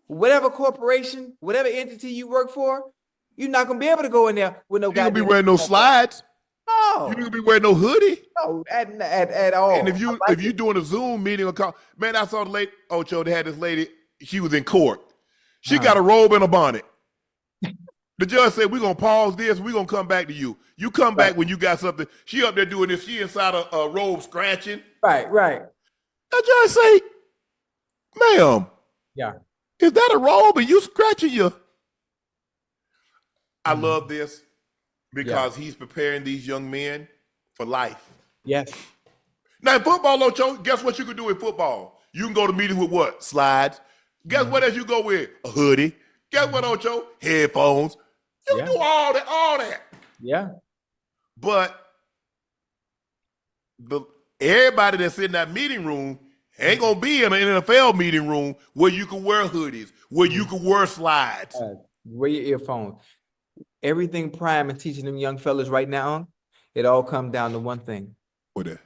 whatever corporation, whatever entity you work for, you're not going to be able to go in there with no guy. You're going to be wearing no slides. No. You're going to be wearing no hoodie. No, at all. And if you're doing a Zoom meeting or call, man, I saw the lady, Ocho, they had this lady, she was in court. She got a robe and a bonnet. The judge said, we're going to pause this. We're going to come back to you. You come back when you got something. She up there doing this. She inside a robe scratching. Right. The judge say, ma'am. Yeah. Is that a robe and you scratching your? I love this because he's preparing these young men for life. Yes. Now in football, Ocho, guess what you can do in football? You can go to meetings with what? Slides. Guess what else you go with? A hoodie. Guess what, Ocho? Headphones. You can do all that. Yeah. But everybody that's in that meeting room ain't gonna be in an NFL meeting room where you can wear hoodies, where you can wear slides. Wear your earphones. Everything Prime is teaching them young fellas right now, it all comes down to one thing. What that?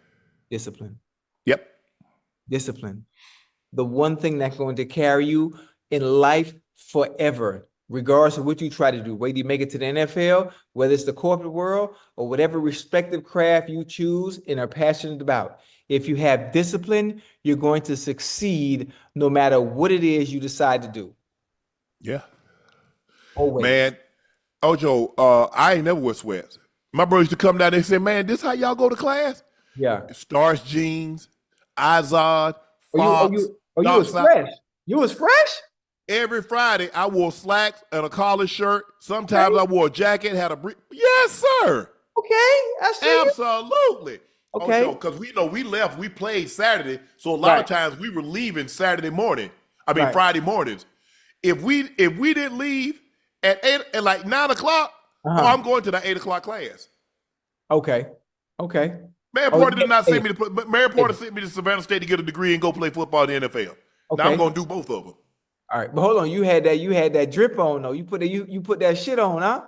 Discipline. Yep. Discipline. The one thing that's going to carry you in life forever, regardless of what you try to do, whether you make it to the NFL, whether it's the corporate world, or whatever respective craft you choose and are passionate about. If you have discipline, you're going to succeed no matter what it is you decide to do. Yeah. Always. Man, Ocho, I ain't never wear sweats. My bro used to come down there and say, man, this how y'all go to class? Yeah. Stars jeans, Izod, Oh, you was fresh. You was fresh? Every Friday, I wore slacks and a collar shirt. Sometimes I wore a jacket, had a brief. Yes, sir. Okay, I see. Absolutely. Okay. Because we played Saturday, so a lot of times we were leaving Saturday morning. Friday mornings. If we didn't leave at 9 o'clock, I'm going to the 8 o'clock class. Okay. Mary Porter did not send me to play, but Mary Porter sent me to Savannah State to get a degree and go play football in the NFL. Okay. Now I'm going to do both of them. All right, but hold on. You had that drip on though. You put that shit on, huh?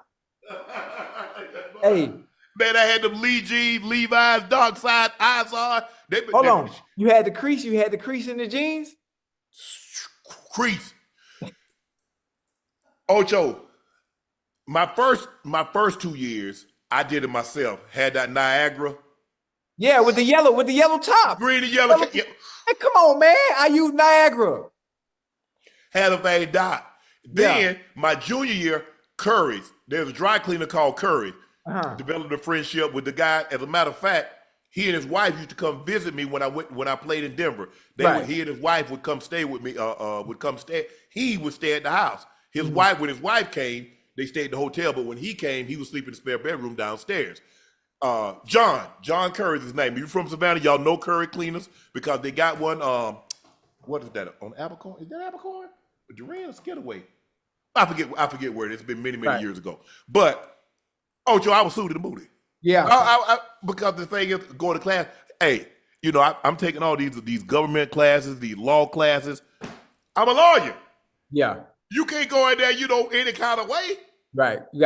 Hey, man, I had them Lee jeans, Levi's, dark side, eyes on. Hold on. You had the crease. You had the crease in the jeans. Crease. Ocho, my first 2 years, I did it myself. Had that Niagara. Yeah, with the yellow top. Green and yellow. Hey, come on, man. I use Niagara. Had a fade dot. Then my junior year, Curry's. There's a dry cleaner called Curry. Developed a friendship with the guy. As a matter of fact, he and his wife used to come visit me when I played in Denver. He and his wife would come stay with me. He would stay at the house. When his wife came, they stayed at the hotel. But when he came, he was sleeping in the spare bedroom downstairs. John Curry is his name. You're from Savannah, y'all know Curry Cleaners because they got one. What is that on Abercorn? Is that Abercorn? Durant or Skidaway? I forget where it is. It's been many years ago. But Ocho, I was suited and booted. Yeah. Because the thing is, going to class. Hey, I'm taking all these government classes, these law classes. I'm a lawyer. Yeah. You can't go in there, any kind of way. Right. You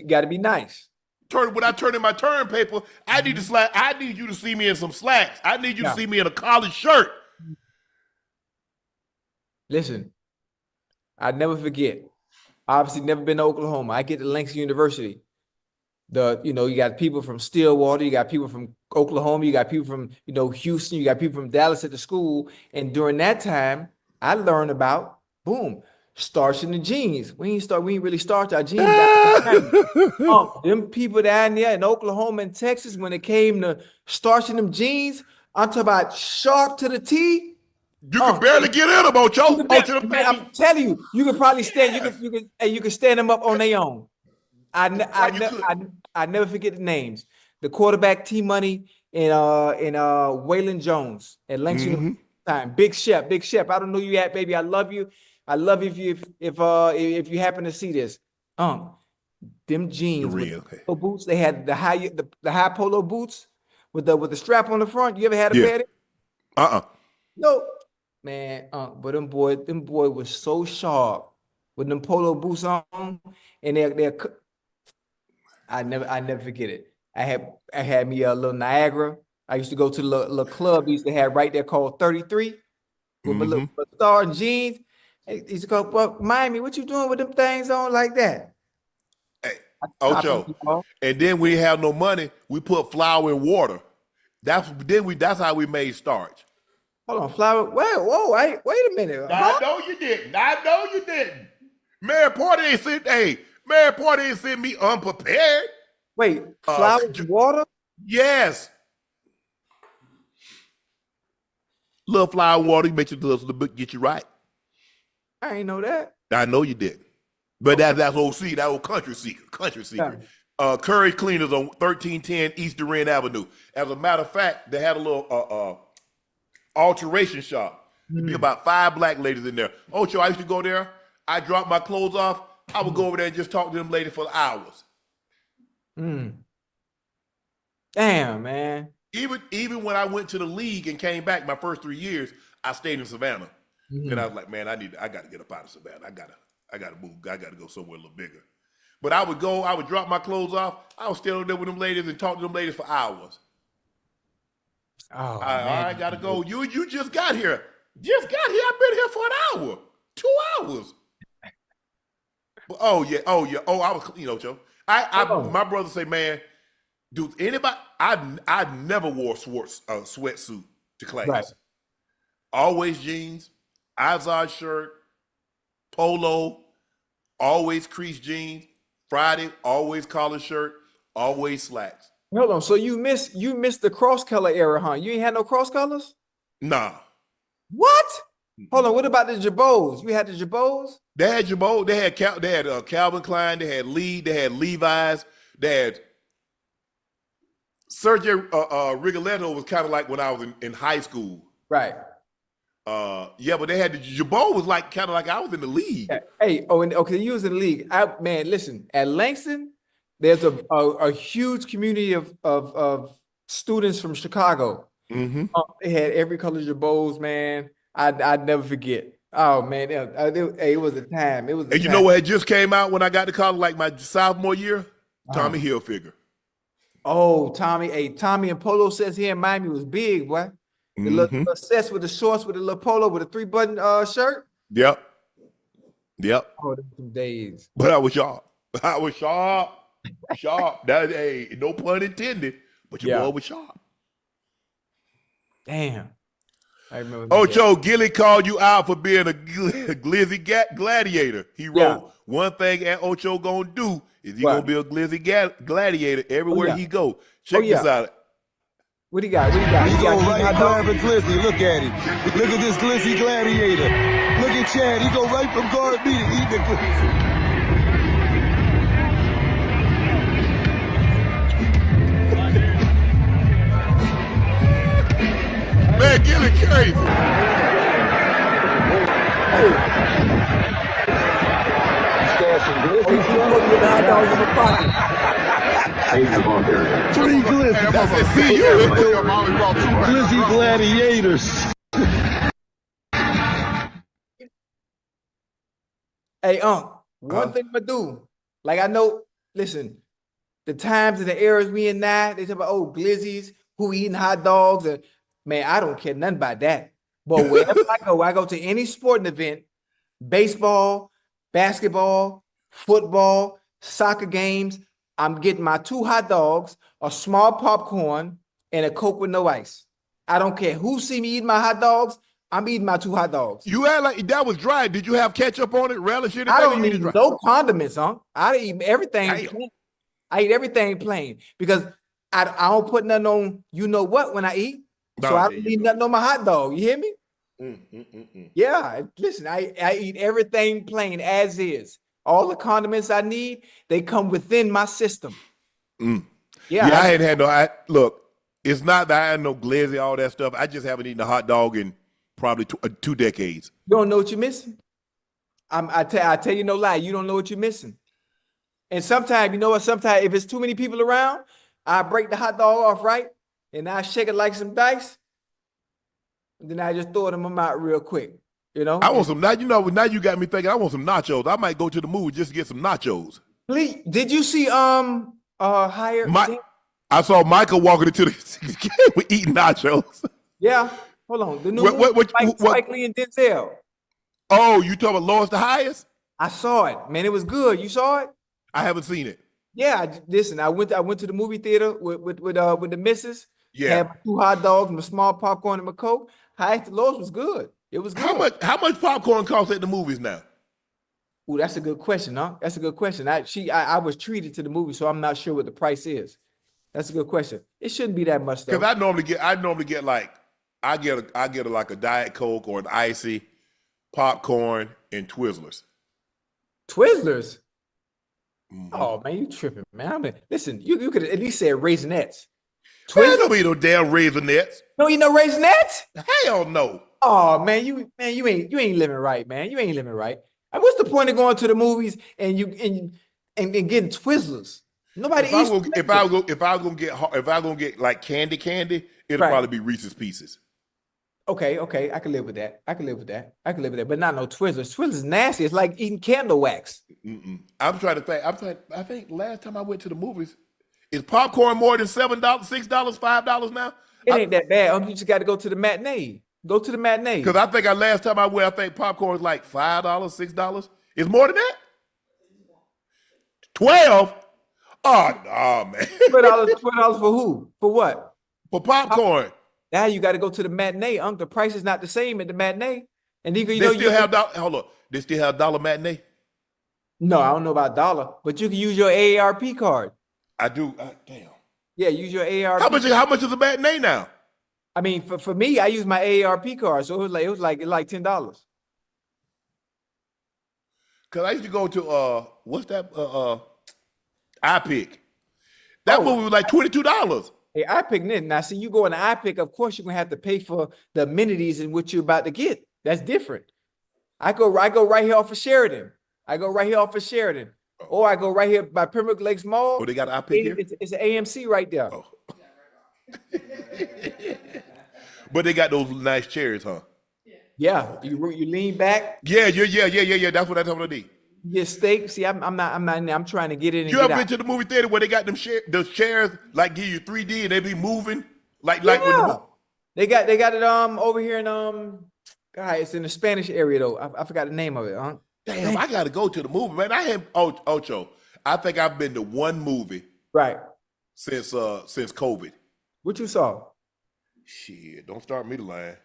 gotta be nice. When I turn in my term paper, I need you to see me in some slacks. I need you to see me in a collared shirt. Listen, I never forget. Obviously, never been to Oklahoma. I get to Langston University. You got people from Stillwater, you got people from Oklahoma, you got people from Houston, you got people from Dallas at the school. And during that time, I learned about starching the jeans. We ain't really starched our jeans. Them people down there in Oklahoma and Texas, when it came to starching them jeans, I'm talking about sharp to the T. You can barely get in them, Ocho. Man, I'm telling you, you could probably stand. You can stand them up on their own. I never forget the names. The quarterback, T Money, and Waylon Jones at Langston time. Big Shep. I don't know you yet, baby. I love you. I love you if you happen to see this. Them jeans with polo boots. They had the high polo boots with the strap on the front. You ever had a pair of it? No. Man, but them boy was so sharp with them polo boots on, and I never forget it. I had me a little Niagara. I used to go to the little club they used to have right there called 33 with my little star and jeans. He used to go, well, Miami, what you doing with them things on like that? Hey, Ocho. And then we have no money. We put flour in water. That's how we made starch. Hold on, flour. Wait a minute. I know you didn't. Mayor Porter ain't sent me unprepared. Wait, flour and water? Yes. Little flour and water, make you get you right. I ain't know that. I know you did. But that's OC, that old country secret. Yeah. Curry Cleaners on 1310 East Durant Avenue. As a matter of fact, they had a little alteration shop. There'd be about 5 black ladies in there. Ocho, I used to go there. I dropped my clothes off. I would go over there and just talk to them ladies for hours. Damn, man. Even when I went to the league and came back my first 3 years, I stayed in Savannah. And I was like, man, I got to get up out of Savannah. I gotta move. I gotta go somewhere a little bigger. But I would drop my clothes off. I would stay over there with them ladies and talk to them ladies for hours. Oh, I gotta go. You just got here. I've been here for an hour, 2 hours. I was clean, Ocho. My brother say, man, dude, anybody? I never wore a sweatsuit to class. Right. Always jeans, Ayyyyy shirt, polo, always creased jeans. Friday, always collar shirt, always slacks. Hold on. So you missed the cross color era, huh? You ain't had no cross colors? Nah. What? Hold on. What about the Jabos? You had the Jabos? They had Jabos. They had Calvin Klein. They had Lee. They had Levi's. They had Sergio Rigoletto was kind of like when I was in high school. Right. But they had the Jabot was like kind of like I was in the league. Hey, okay, you was in the league. Man, listen, at Langston, there's a huge community of students from Chicago. They had every color Jabots, man. I'd never forget. Oh man, it was a time. It was. And you know what had just came out when I got to college, like my sophomore year? Tommy Hilfiger. Oh, Tommy. Hey, Tommy and polo sets here in Miami was big, boy. The little sets with the shorts with the little polo with a 3-button shirt. Yep. Oh, some days. But I was sharp. Sharp. That no pun intended. But your boy was sharp. Damn. I remember. Ocho, Gillie called you out for being a Glizzy Gladiator. He wrote, one thing at Ocho gonna do is he gonna be a Glizzy Gladiator everywhere he go. Check this out. What he got? He go right grabbing Glizzy. Look at him. Look at this Glizzy Gladiator. Look at Chad. He go right from guard B to eat the Glizzy. Man, Gillie crazy. Three Glizzy. Glizzy Gladiators. Hey, one thing I'm gonna do. Like I know, listen, the times and the eras we in now, they talk about, oh, glizzies, who eating hot dogs. And man, I don't care nothing about that. But wherever I go to any sporting event, baseball, basketball, football, soccer games, I'm getting my 2 hot dogs, a small popcorn, and a Coke with no ice. I don't care who see me eating my hot dogs. I'm eating my 2 hot dogs. You had like that was dry. Did you have ketchup on it, relish, anything? I don't need no condiments, huh? I eat everything. Damn. I eat everything plain because I don't put nothing on you know what when I eat. No, so I there don't you need go. nothing on my hot dog. You hear me? Mm. Yeah. Listen, I eat everything plain as is. All the condiments I need, they come within my system. Yeah, I ain't had no. Look, it's not that I had no glizzy, all that stuff. I just haven't eaten a hot dog in probably 2 decades. You don't know what you're missing. I tell you no lie. You don't know what you're missing. And sometimes, you know what? Sometimes if it's too many people around, I break the hot dog off, right? And I shake it like some dice. And then I just throw it in my mouth real quick. You know? I want some. Now you got me thinking. I want some nachos. I might go to the movie just to get some nachos. Please, did you see higher? I saw Michael walking into the with eating nachos. Yeah. Hold on. The new movie, Spike Lee and Denzel. Oh, you talking about lowest to highest? I saw it, man. It was good. You saw it? I haven't seen it. Yeah. Listen, I went to the movie theater with the missus. Yeah. Had my 2 hot dogs, my small popcorn, and my Coke. Highest to lowest was good. It was good. How much popcorn costs at the movies now? Ooh, that's a good question, huh? That's a good question. I was treated to the movie, so I'm not sure what the price is. That's a good question. It shouldn't be that much though. Because I normally get like I get like a Diet Coke or an icy, popcorn, and Twizzlers. Twizzlers? Oh man, you tripping, man. Listen, you could at least say Raisinets. Twizzlers don't eat no damn Raisinets. No, you know Raisinets? Hell no. Oh man, you ain't living right, man. You ain't living right. And what's the point of going to the movies and getting Twizzlers? Nobody eats. If I was gonna get like candy, it'll probably be Reese's Pieces. Okay, I can live with that. I can live with that. But not no Twizzlers. Twizzlers is nasty. It's like eating candle wax. I'm trying to think. I think last time I went to the movies, is popcorn more than $7, $6, $5 now? It ain't that bad. You just got to go to the matinee. Go to the matinee. Because I think last time I went, I think popcorn was like $5, $6. It's more than that? 12? Oh, no, man. $12 for who? For what? For popcorn. Now you got to go to the matinee, Unc. The price is not the same at the matinee. And you hold on. They still have dollar matinee? No, I don't know about dollar, but you can use your AARP card. I do. Damn. Yeah, use your AARP. How much is a matinee now? I mean, for me, I use my AARP card, so it was like $10. Cause I used to go to what's that? iPick. That movie was like $22. Hey, iPick, now see, you go in the iPick, of course you're gonna have to pay for the amenities in which you're about to get. That's different. I go right here off of Sheridan. Or I go right here by Pembroke Lakes Mall. Oh, they got an iPick here? It's an AMC right there. Oh. But they got those nice chairs, huh? Yeah, you lean back. Yeah. That's what I need. You get steak. See, I'm trying to get in. And you ever been to the movie theater where they got those chairs like give you 3D and they be moving like when they got it over here in God, it's in the Spanish area though. I forgot the name of it, huh? Damn, I gotta go to the movie, man. I had Ocho. I think I've been to one movie right since COVID. What you saw? Shit, don't start me to line.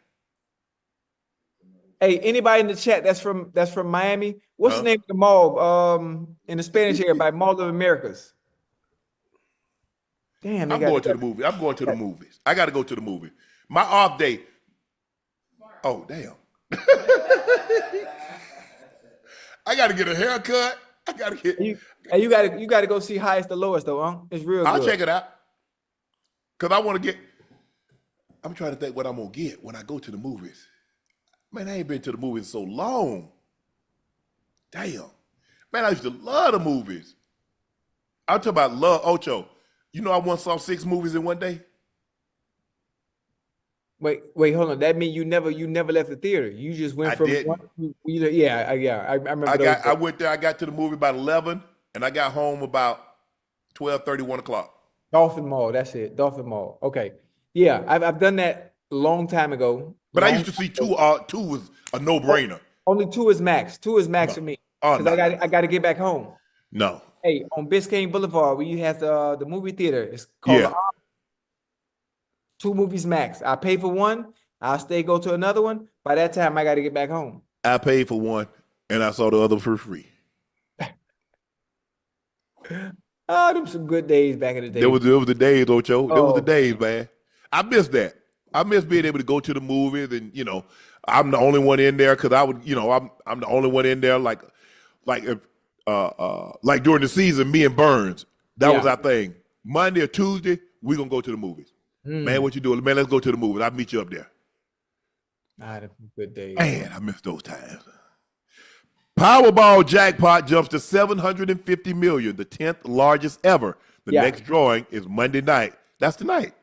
Hey, anybody in the chat that's from Miami? What's the name of the mall in the Spanish area by Mall of Americas? Damn, I'm going to the movie. I'm going to the movies. I got to go to the movie. My off day. Oh, damn. I got to get a haircut. I got to get. You got to go see Highest to Lowest though, huh? It's real. I'll good. check it out. Cause I want to get. I'm trying to think what I'm gonna get when I go to the movies. Man, I ain't been to the movies so long. Damn. Man, I used to love the movies. I'm talking about love Ocho. You know I once saw 6 movies in one day. Wait, hold on. That means you never left the theater. You just went from didn't. one. I remember. I went there. I got to the movie about 11. and I got home about 12:30, 1 o'clock. Dolphin Mall. That's it. Dolphin Mall. Okay. Yeah, I've done that a long time ago. But I used to see two was a no-brainer. Only 2 is max. 2 is max for me. Oh, Because no. I got to get back home. No. Hey, on Biscayne Boulevard, where you have the movie theater, it's called Yeah. 2 movies max. I pay for one. I'll go to another one. By that time, I got to get back home. I paid for one, and I saw the other for free. Oh, them some good days back in the day. There was the days, Ocho. There was the Oh. days, man. I miss that. I miss being able to go to the movies, and I'm the only one in there because I would, I'm the only one in there. Like during the season, me and Burns, that was our thing. Monday or Tuesday, we gonna go to the movies. Man, what you doing? Man, let's go to the movies. I'll meet you up there. Them good days. Man, I miss those times. Powerball jackpot jumps to $750 million, the 10th largest ever. The next drawing is Monday night. That's tonight.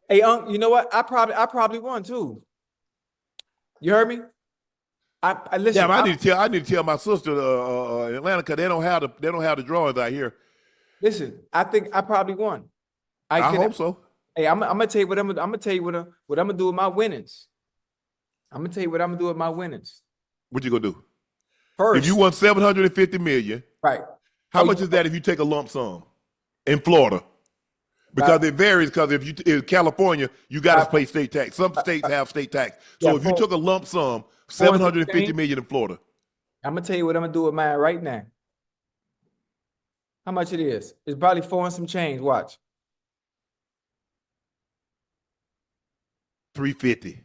Hey, you know what? I probably won too. You heard me? I listen. Yeah, but I need to tell my sister in Atlanta because they don't have the drawings out here. Listen, I think I probably won. I hope so. Hey, I'm gonna tell you what I'm gonna tell you what I'm gonna do with my winnings. I'm gonna tell you what I'm gonna do with my winnings. What you gonna do? First, If you won $750 million, right? how much is that if you take a lump sum in Florida? Because it varies. Because if you in California, you got to pay state tax. Some states have state tax. So if you took a lump sum, $750 million in Florida. I'm gonna tell you what I'm gonna do with mine right now. How much it is? It's probably 4 and some change. Watch. 350.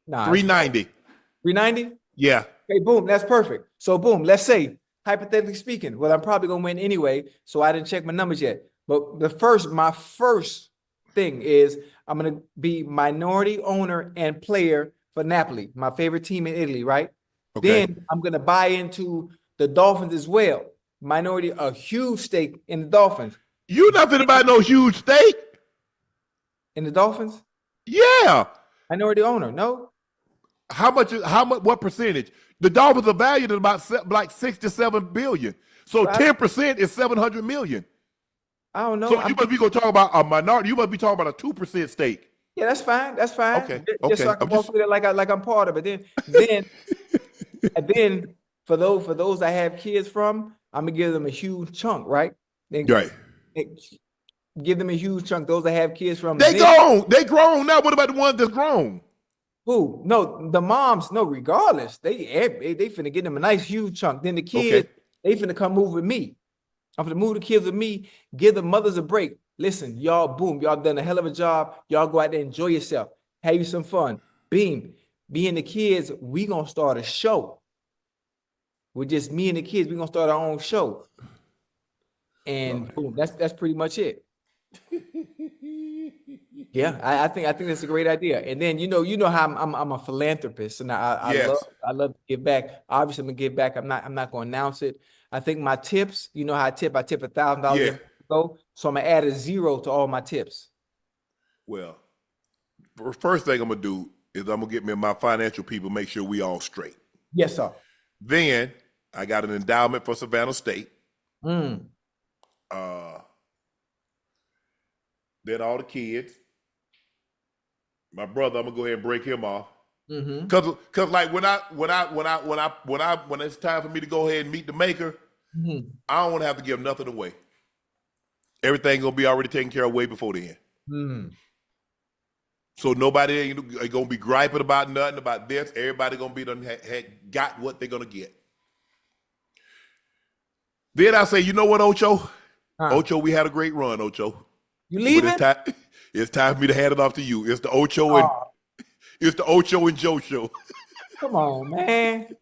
Nah, 390. 390. Yeah. Okay, boom. That's perfect. So boom. Let's say hypothetically speaking, well, I'm probably gonna win anyway. So I didn't check my numbers yet. But my first thing is I'm gonna be minority owner and player for Napoli, my favorite team in Italy, right? Okay. Then I'm gonna buy into the Dolphins as well. Minority, a huge stake in the Dolphins. You not finna buy no huge stake. In the Dolphins? Yeah. Minority owner, no? How much? What percentage? The Dolphins are valued at about like 67 billion. So 10% is 700 million. I don't know. So you must be gonna talk about a minority. You must be talking about a 2% stake. Yeah, that's fine. That's fine. Okay. Just so I can walk with it like I'm part of it. Then and then for those I have kids from, I'm gonna give them a huge chunk, right? Right. Give them a huge chunk. Those that have kids from They grown now. What about the ones that's grown? Who? No, the moms. No, regardless, they finna get them a nice huge chunk. Then the kids, they finna come move with me. I'm finna move the kids with me. Give the mothers a break. Listen, y'all, boom, y'all done a hell of a job. Y'all go out there, enjoy yourself, have you some fun. Beam, me and the kids, we gonna start a show. With just me and the kids, we gonna start our own show. And boom, that's pretty much it. Yeah, I think that's a great idea. And then you know how I'm a philanthropist, and I love to give back. Obviously, I'm gonna give back. I'm not gonna announce it. I think my tips, you know how I tip $1,000 go. So I'm gonna add a 0 to all my tips. Well, the first thing I'm gonna do is I'm gonna get me and my financial people, make sure we all straight. Yes, sir. Then I got an endowment for Savannah State. Then all the kids. My brother, I'm gonna go ahead and break him off. Cause like when it's time for me to go ahead and meet the maker, I don't want to have to give nothing away. Everything gonna be already taken care of way before the end. So nobody ain't gonna be griping about nothing about this. Everybody gonna be got what they're gonna get. Then I say, you know what, Ocho? Ocho, we had a great run, Ocho. You leaving? It's time for me to hand it off to you. It's the Ocho and Joe show. Come on, man.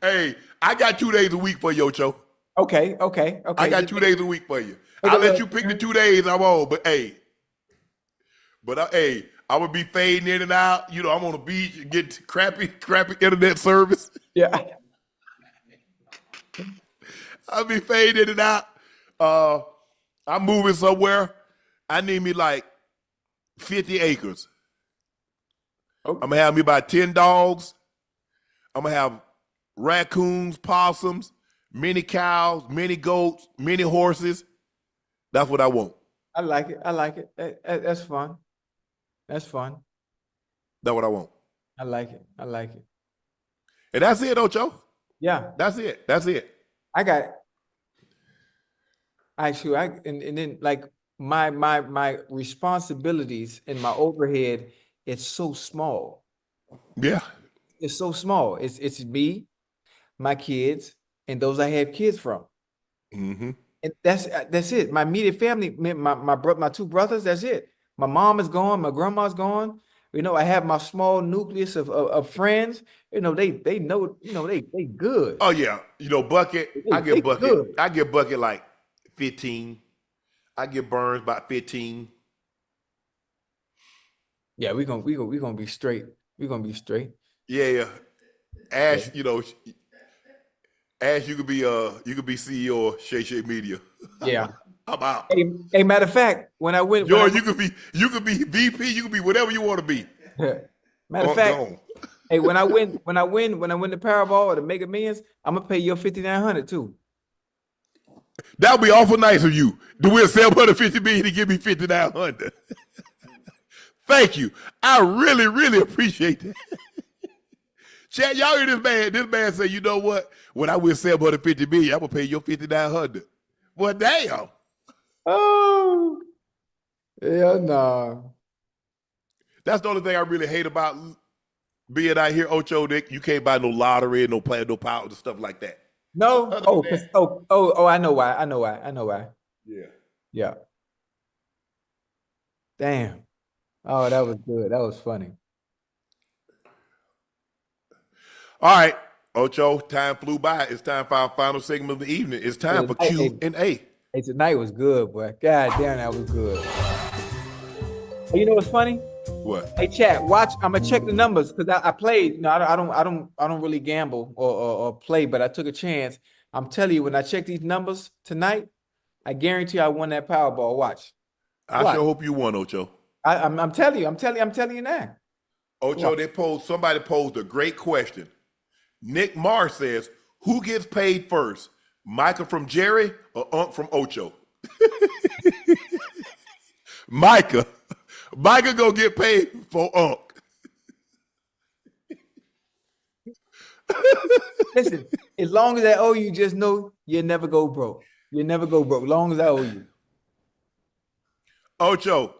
Hey, I got 2 days a week for you, Ocho. Okay. I got 2 days a week for you. I'll let you pick the 2 days I'm on, but hey, I would be fading in and out. You know, I'm on the beach and get crappy internet service. Yeah. I'll be fading in and out. I'm moving somewhere. I need me like 50 acres. Okay. I'm gonna have me about 10 dogs. I'm gonna have raccoons, possums, many cows, many goats, many horses. That's what I want. I like it. I like it. That's fun. That's fun. That's what I want. I like it. I like it. And that's it, Ocho. Yeah, That's it. That's it. I got it. Actually, and then like my responsibilities and my overhead, it's so small. Yeah. It's so small. It's me, my kids, and those I have kids from. Mm-hmm. And that's it. My immediate family, my two brothers, that's it. My mom is gone, my grandma's gone. You know, I have my small nucleus of friends. You know, they know, you know, they good. Oh yeah. You know, Bucket. I They give Bucket. good. I give Bucket like 15. I give Burns about 15. Yeah, we gonna be straight. We're gonna be straight. Yeah. Ash, you know, Ash, you could be CEO of Shay Shay Media. Yeah. I'm out. Hey, matter of fact, when I went, George, you could be VP, you could be whatever you want to be. matter of fact, hey, when I win the Powerball or the Mega Millions, I'm gonna pay your 5,900 too. That would be awful nice of you to win 750 million to give me 5,900. Thank you. I really, really appreciate that. Chad, y'all hear this man? This man say, you know what? When I win 750 million, I'm gonna pay your 5,900. Well, damn. Oh, yeah, no. That's the only thing I really hate about being out here, Ocho. Nick, you can't buy no lottery, no plan, no power, and stuff like that. No. Oh, I know why. Yeah. Yeah. Damn. Oh, that was good. That was funny. All right, Ocho, time flew by. It's time for our final segment of the evening. It's time for Q&A. Hey, tonight was good, boy. God damn, that was good. Hey, you know what's funny? What? Hey, chat, watch. I'm gonna check the numbers because I played. You know, I don't really gamble or play, but I took a chance. I'm telling you, when I check these numbers tonight, I guarantee I won that Powerball. Watch. I sure hope you won, Ocho. I'm telling you now. Ocho, somebody posed a great question. Nick Marr says, who gets paid first? Micah from Jerry or Unc from Ocho? Micah gonna get paid for Unc. Listen, as long as I owe you, just know you'll never go broke. You'll never go broke. As long as I owe you. Ocho,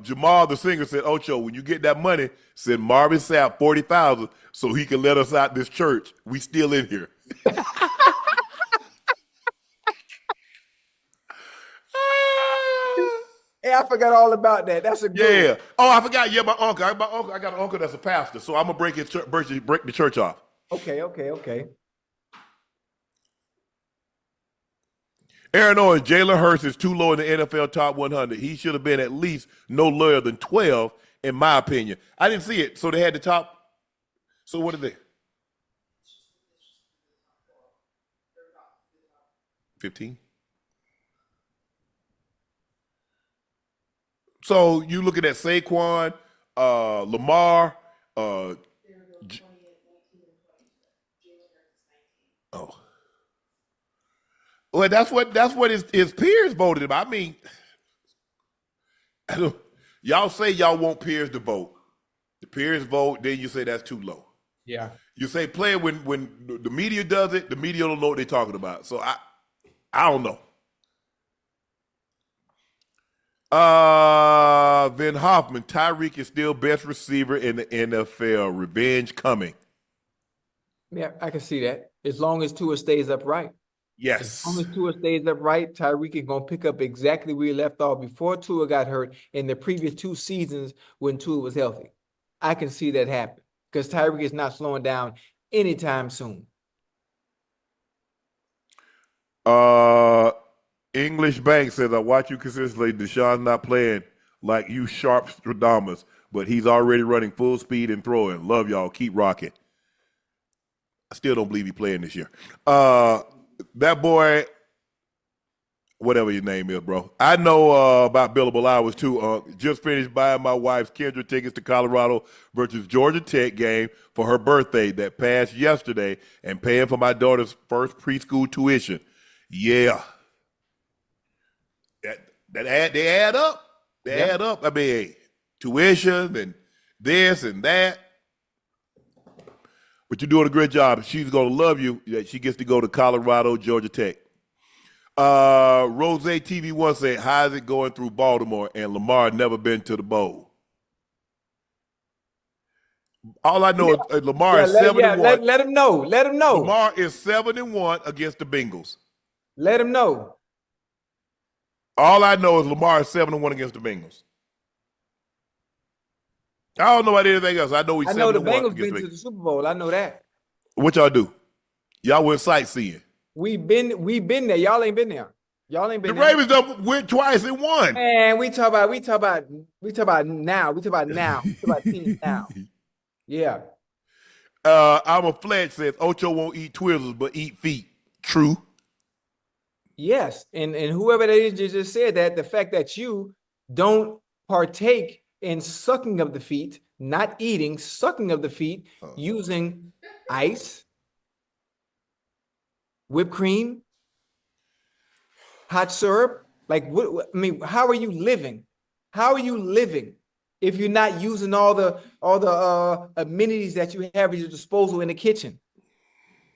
Jamal the singer said, Ocho, when you get that money, send Marvin Sapp 40,000 so he can let us out this church. We still in here. Hey, I forgot all about that. That's a good Yeah. Oh, I forgot. Yeah, my uncle. I got an uncle that's a pastor, so I'm gonna break the church off. Okay. Aaron Owens, Jalen Hurts is too low in the NFL top 100. He should have been at least no lower than 12, in my opinion. I didn't see it, so they had the top. So what are they? 15. So you looking at Saquon, Lamar, oh. Well, that's what his peers voted about. I mean, y'all say y'all want peers to vote. The peers vote, then you say that's too low. Yeah. You say play it when the media does it, the media don't know what they're talking about. So I don't know. Van Hoffman, Tyreek is still best receiver in the NFL. Revenge coming. Yeah, I can see that. As long as Tua stays upright. Yes. As long as Tua stays upright, Tyreek is going to pick up exactly where he left off before Tua got hurt in the previous 2 seasons when Tua was healthy. I can see that happen because Tyreek is not slowing down anytime soon. English Bank says, I watch you consistently. Deshaun's not playing like you sharp Stradamus, but he's already running full speed and throwing. Love y'all. Keep rocking. I still don't believe he's playing this year. That boy, whatever your name is, bro. I know about billable hours too. Just finished buying my wife's Kendra tickets to Colorado versus Georgia Tech game for her birthday that passed yesterday, and paying for my daughter's first preschool tuition. Yeah, they add up. They add up. I mean, tuition and this and that. But you're doing a great job. She's gonna love you that she gets to go to Colorado, Georgia Tech. Rose TV1 said, how is it going through Baltimore? And Lamar never been to the bowl. All I know is Lamar is 7-1. Let him know. Let him know. Lamar is 7-1 against the Bengals. Let him know. All I know is Lamar is 7-1 against the Bengals. I don't know about anything else. I know he's 7-1 I know the against Bengals been to the Super Bowl. I know that. What y'all do? Y'all went sightseeing. We been there. Y'all ain't been there. Y'all ain't been The there. Ravens done went twice and won. Man, we talk about now. We talk about teams now. Yeah. I'm a Fletch says Ocho won't eat Twizzlers but eat feet. True. Yes. And whoever that is just said that, the fact that you don't partake in sucking of the feet, not eating, sucking of the feet, using ice, whipped cream, hot syrup. Like, what? I mean, how are you living? How are you living if you're not using all the amenities that you have at your disposal in the kitchen?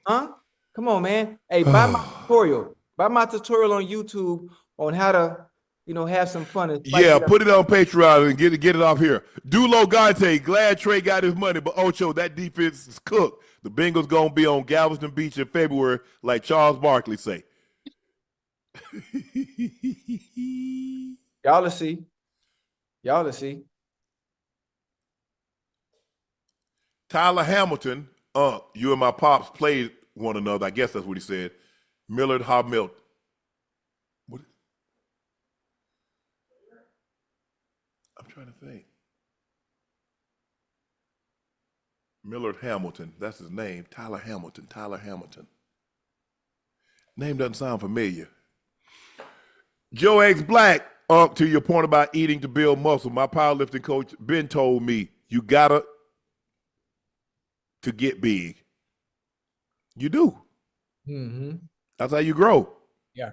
Huh? Come on, man. Hey, buy my tutorial. Buy my tutorial on YouTube on how to, have some fun. And Yeah, put it on Patreon and get it off here. Dulo Gante, glad Trey got his money, but Ocho, that defense is cooked. The Bengals gonna be on Galveston Beach in February, like Charles Barkley say. Y'all will see. Y'all will see. Tyler Hamilton, you and my pops played one another. I guess that's what he said. Millard Hamilton. What? I'm trying to think. Millard Hamilton, that's his name. Tyler Hamilton. Name doesn't sound familiar. Joe X Black, to your point about eating to build muscle, my powerlifting coach Ben told me you gotta to get big. You do. Mm-hmm. That's how you grow. Yeah.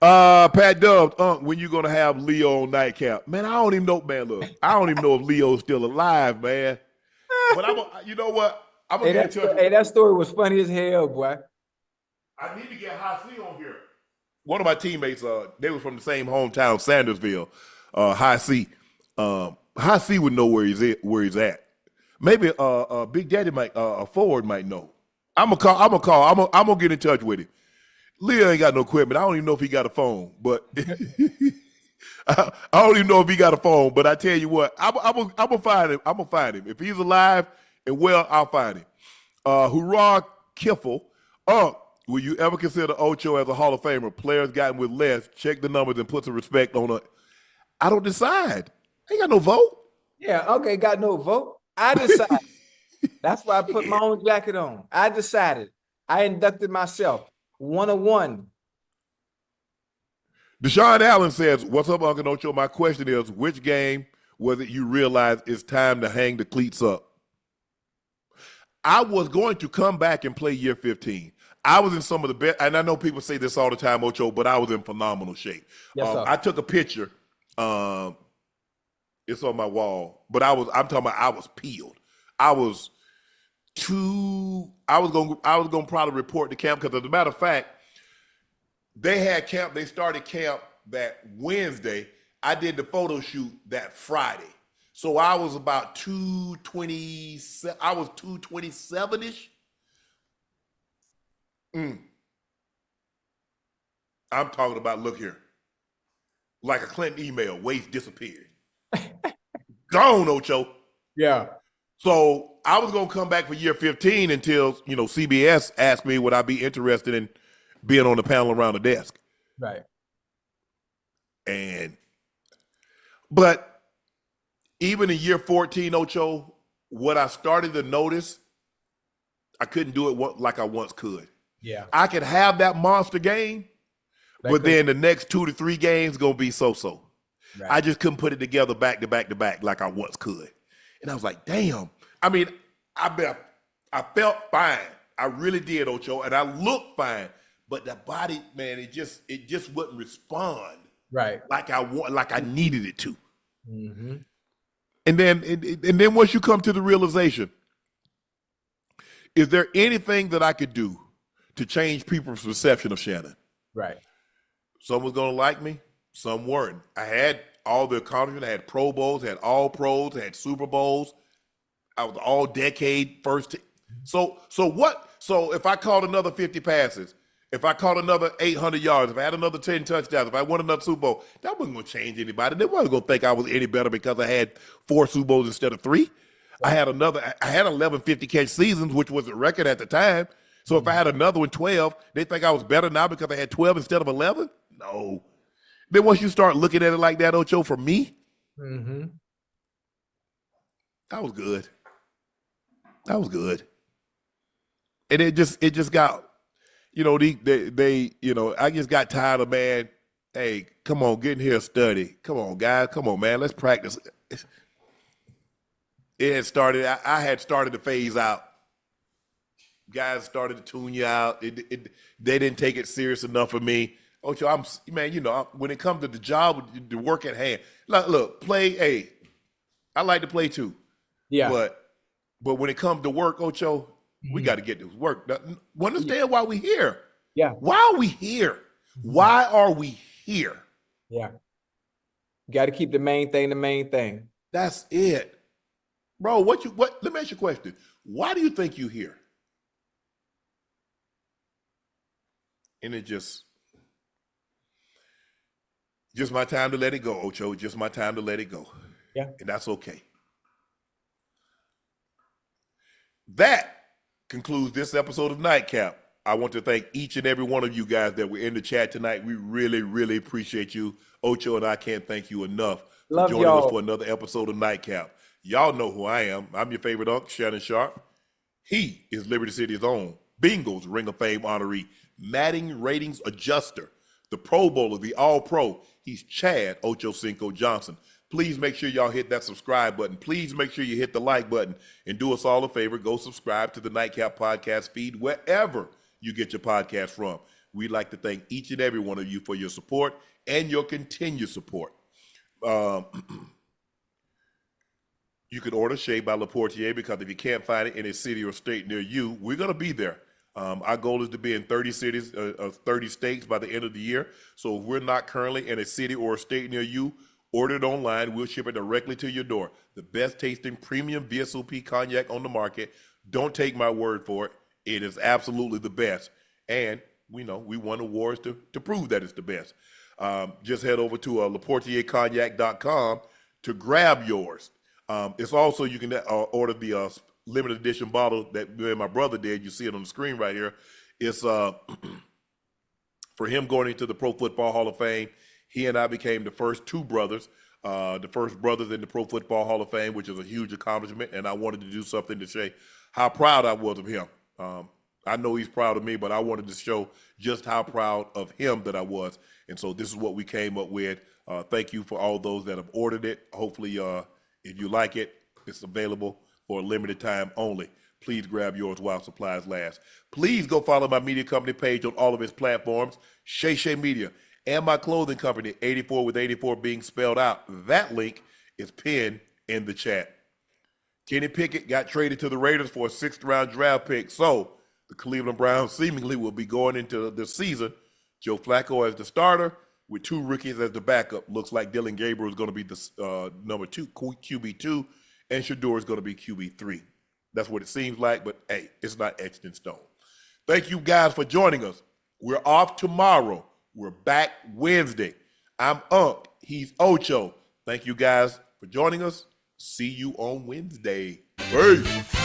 Pat Dubs, when you gonna have Leo on Nightcap? Man, I don't even know, man. Look, I don't even know if Leo's still alive, man. But you know what? I'm gonna get in touch. Hey, that story was funny as hell, boy. I need to get High C on here. One of my teammates, they were from the same hometown, Sandersville. High C. High C would know where he's at. Maybe Big Daddy Ford might know. I'm gonna get in touch with him. Leo ain't got no equipment. I don't even know if he got a phone, but I don't even know if he got a phone. But I tell you what, I'm gonna find him. I'm gonna find him. If he's alive and well, I'll find him. Hurrah, Kiffle. Will you ever consider Ocho as a Hall of Famer? Players gotten with less, check the numbers and put some respect on it. I don't decide. I ain't got no vote. Yeah, okay, got no vote. I decided. That's why I put my own jacket on. I decided. I inducted myself. 101. Deshaun Allen says, what's up, Uncle Ocho? My question is, which game was it you realized it's time to hang the cleats up? I was going to come back and play year 15. I was in some of the best, and I know people say this all the time, Ocho, but I was in phenomenal shape. Yes, sir. I took a picture. It's on my wall, but I'm talking about I was peeled. I was gonna probably report to camp because as a matter of fact, they started camp that Wednesday. I did the photo shoot that Friday. So I was about 227. I was 227-ish. I'm talking about, look here. Like a Clinton email, waist disappeared. Gone, Ocho. Yeah. So I was going to come back for year 15 until, CBS asked me would I be interested in being on the panel around the desk. Right. But even in year 14, Ocho, what I started to notice, I couldn't do it like I once could. Yeah. I could have that monster game, but then the next 2 to 3 games gonna be so-so. Right. I just couldn't put it together back to back to back like I once could. And I was like, damn. I mean, I felt fine. I really did, Ocho, and I looked fine. But the body, man, it just wouldn't respond like I needed it to. Mm-hmm. And then once you come to the realization, is there anything that I could do to change people's perception of Shannon? Right. Some was gonna like me, some weren't. I had all the accomplishments. I had Pro Bowls, had All Pros, had Super Bowls. I was all decade first. So what? So if I caught another 50 passes, if I caught another 800 yards, if I had another 10 touchdowns, if I won another Super Bowl, that wasn't going to change anybody. They wasn't going to think I was any better because I had 4 Super Bowls instead of 3. I had 11 50-catch seasons, which was a record at the time. So if I had another one, 12, they think I was better now because I had 12 instead of 11? No. Then once you start looking at it like that, Ocho, for me, that was good. That was good. And it just got, I just got tired of, man, hey, come on, get in here, study. Come on, guys. Come on, man. Let's practice. It had started, I had started to phase out. Guys started to tune you out. They didn't take it serious enough for me. Ocho, when it comes to the job, the work at hand, look, play, hey, I like to play too. Yeah. But when it comes to work, Ocho, we got to get this work. Understand why we here. Yeah. Why are we here? Why are we here? Yeah. Got to keep the main thing. That's it. Bro, let me ask you a question. Why do you think you here? And it just my time to let it go, Ocho. Just my time to let it go. Yeah. And that's okay. That concludes this episode of Nightcap. I want to thank each and every one of you guys that were in the chat tonight. We really, really appreciate you. Ocho and I can't thank you enough for joining us for another episode of Nightcap. Y'all know who I am. I'm your favorite Unc, Shannon Sharpe. He is Liberty City's own Bengals Ring of Fame honoree, Madden ratings adjuster, the Pro Bowler, the All-Pro. He's Chad Ochocinco Johnson. Please make sure y'all hit that subscribe button. Please make sure you hit the like button and do us all a favor. Go subscribe to the Nightcap podcast feed wherever you get your podcast from. We'd like to thank each and every one of you for your support and your continued support. You can order Shea by Laportier because if you can't find it in a city or state near you, we're going to be there. Our goal is to be in 30 cities, 30 states by the end of the year. So if we're not currently in a city or a state near you, order it online. We'll ship it directly to your door. The best tasting premium VSOP cognac on the market. Don't take my word for it. It is absolutely the best. And we know we won awards to prove that it's the best. Just head over to LaportierCognac.com to grab yours. It's also, you can order the limited edition bottle that me and my brother did. You see it on the screen right here. It's for him going into the Pro Football Hall of Fame. He and I became the first 2 brothers, the first brothers in the Pro Football Hall of Fame, which is a huge accomplishment. And I wanted to do something to say how proud I was of him. I know he's proud of me, but I wanted to show just how proud of him that I was. And so this is what we came up with. Thank you for all those that have ordered it. Hopefully, if you like it, it's available for a limited time only. Please grab yours while supplies last. Please go follow my media company page on all of its platforms, Shay Media, and my clothing company, 84 with 84 being spelled out. That link is pinned in the chat. Kenny Pickett got traded to the Raiders for a 6th-round draft pick. So the Cleveland Browns seemingly will be going into the season. Joe Flacco as the starter with 2 rookies as the backup. Looks like Dylan Gabriel is going to be the number 2, QB2, and Shador is going to be QB3. That's what it seems like, but hey, it's not etched in stone. Thank you guys for joining us. We're off tomorrow. We're back Wednesday. I'm Unc. He's Ocho. Thank you guys for joining us. See you on Wednesday. Peace.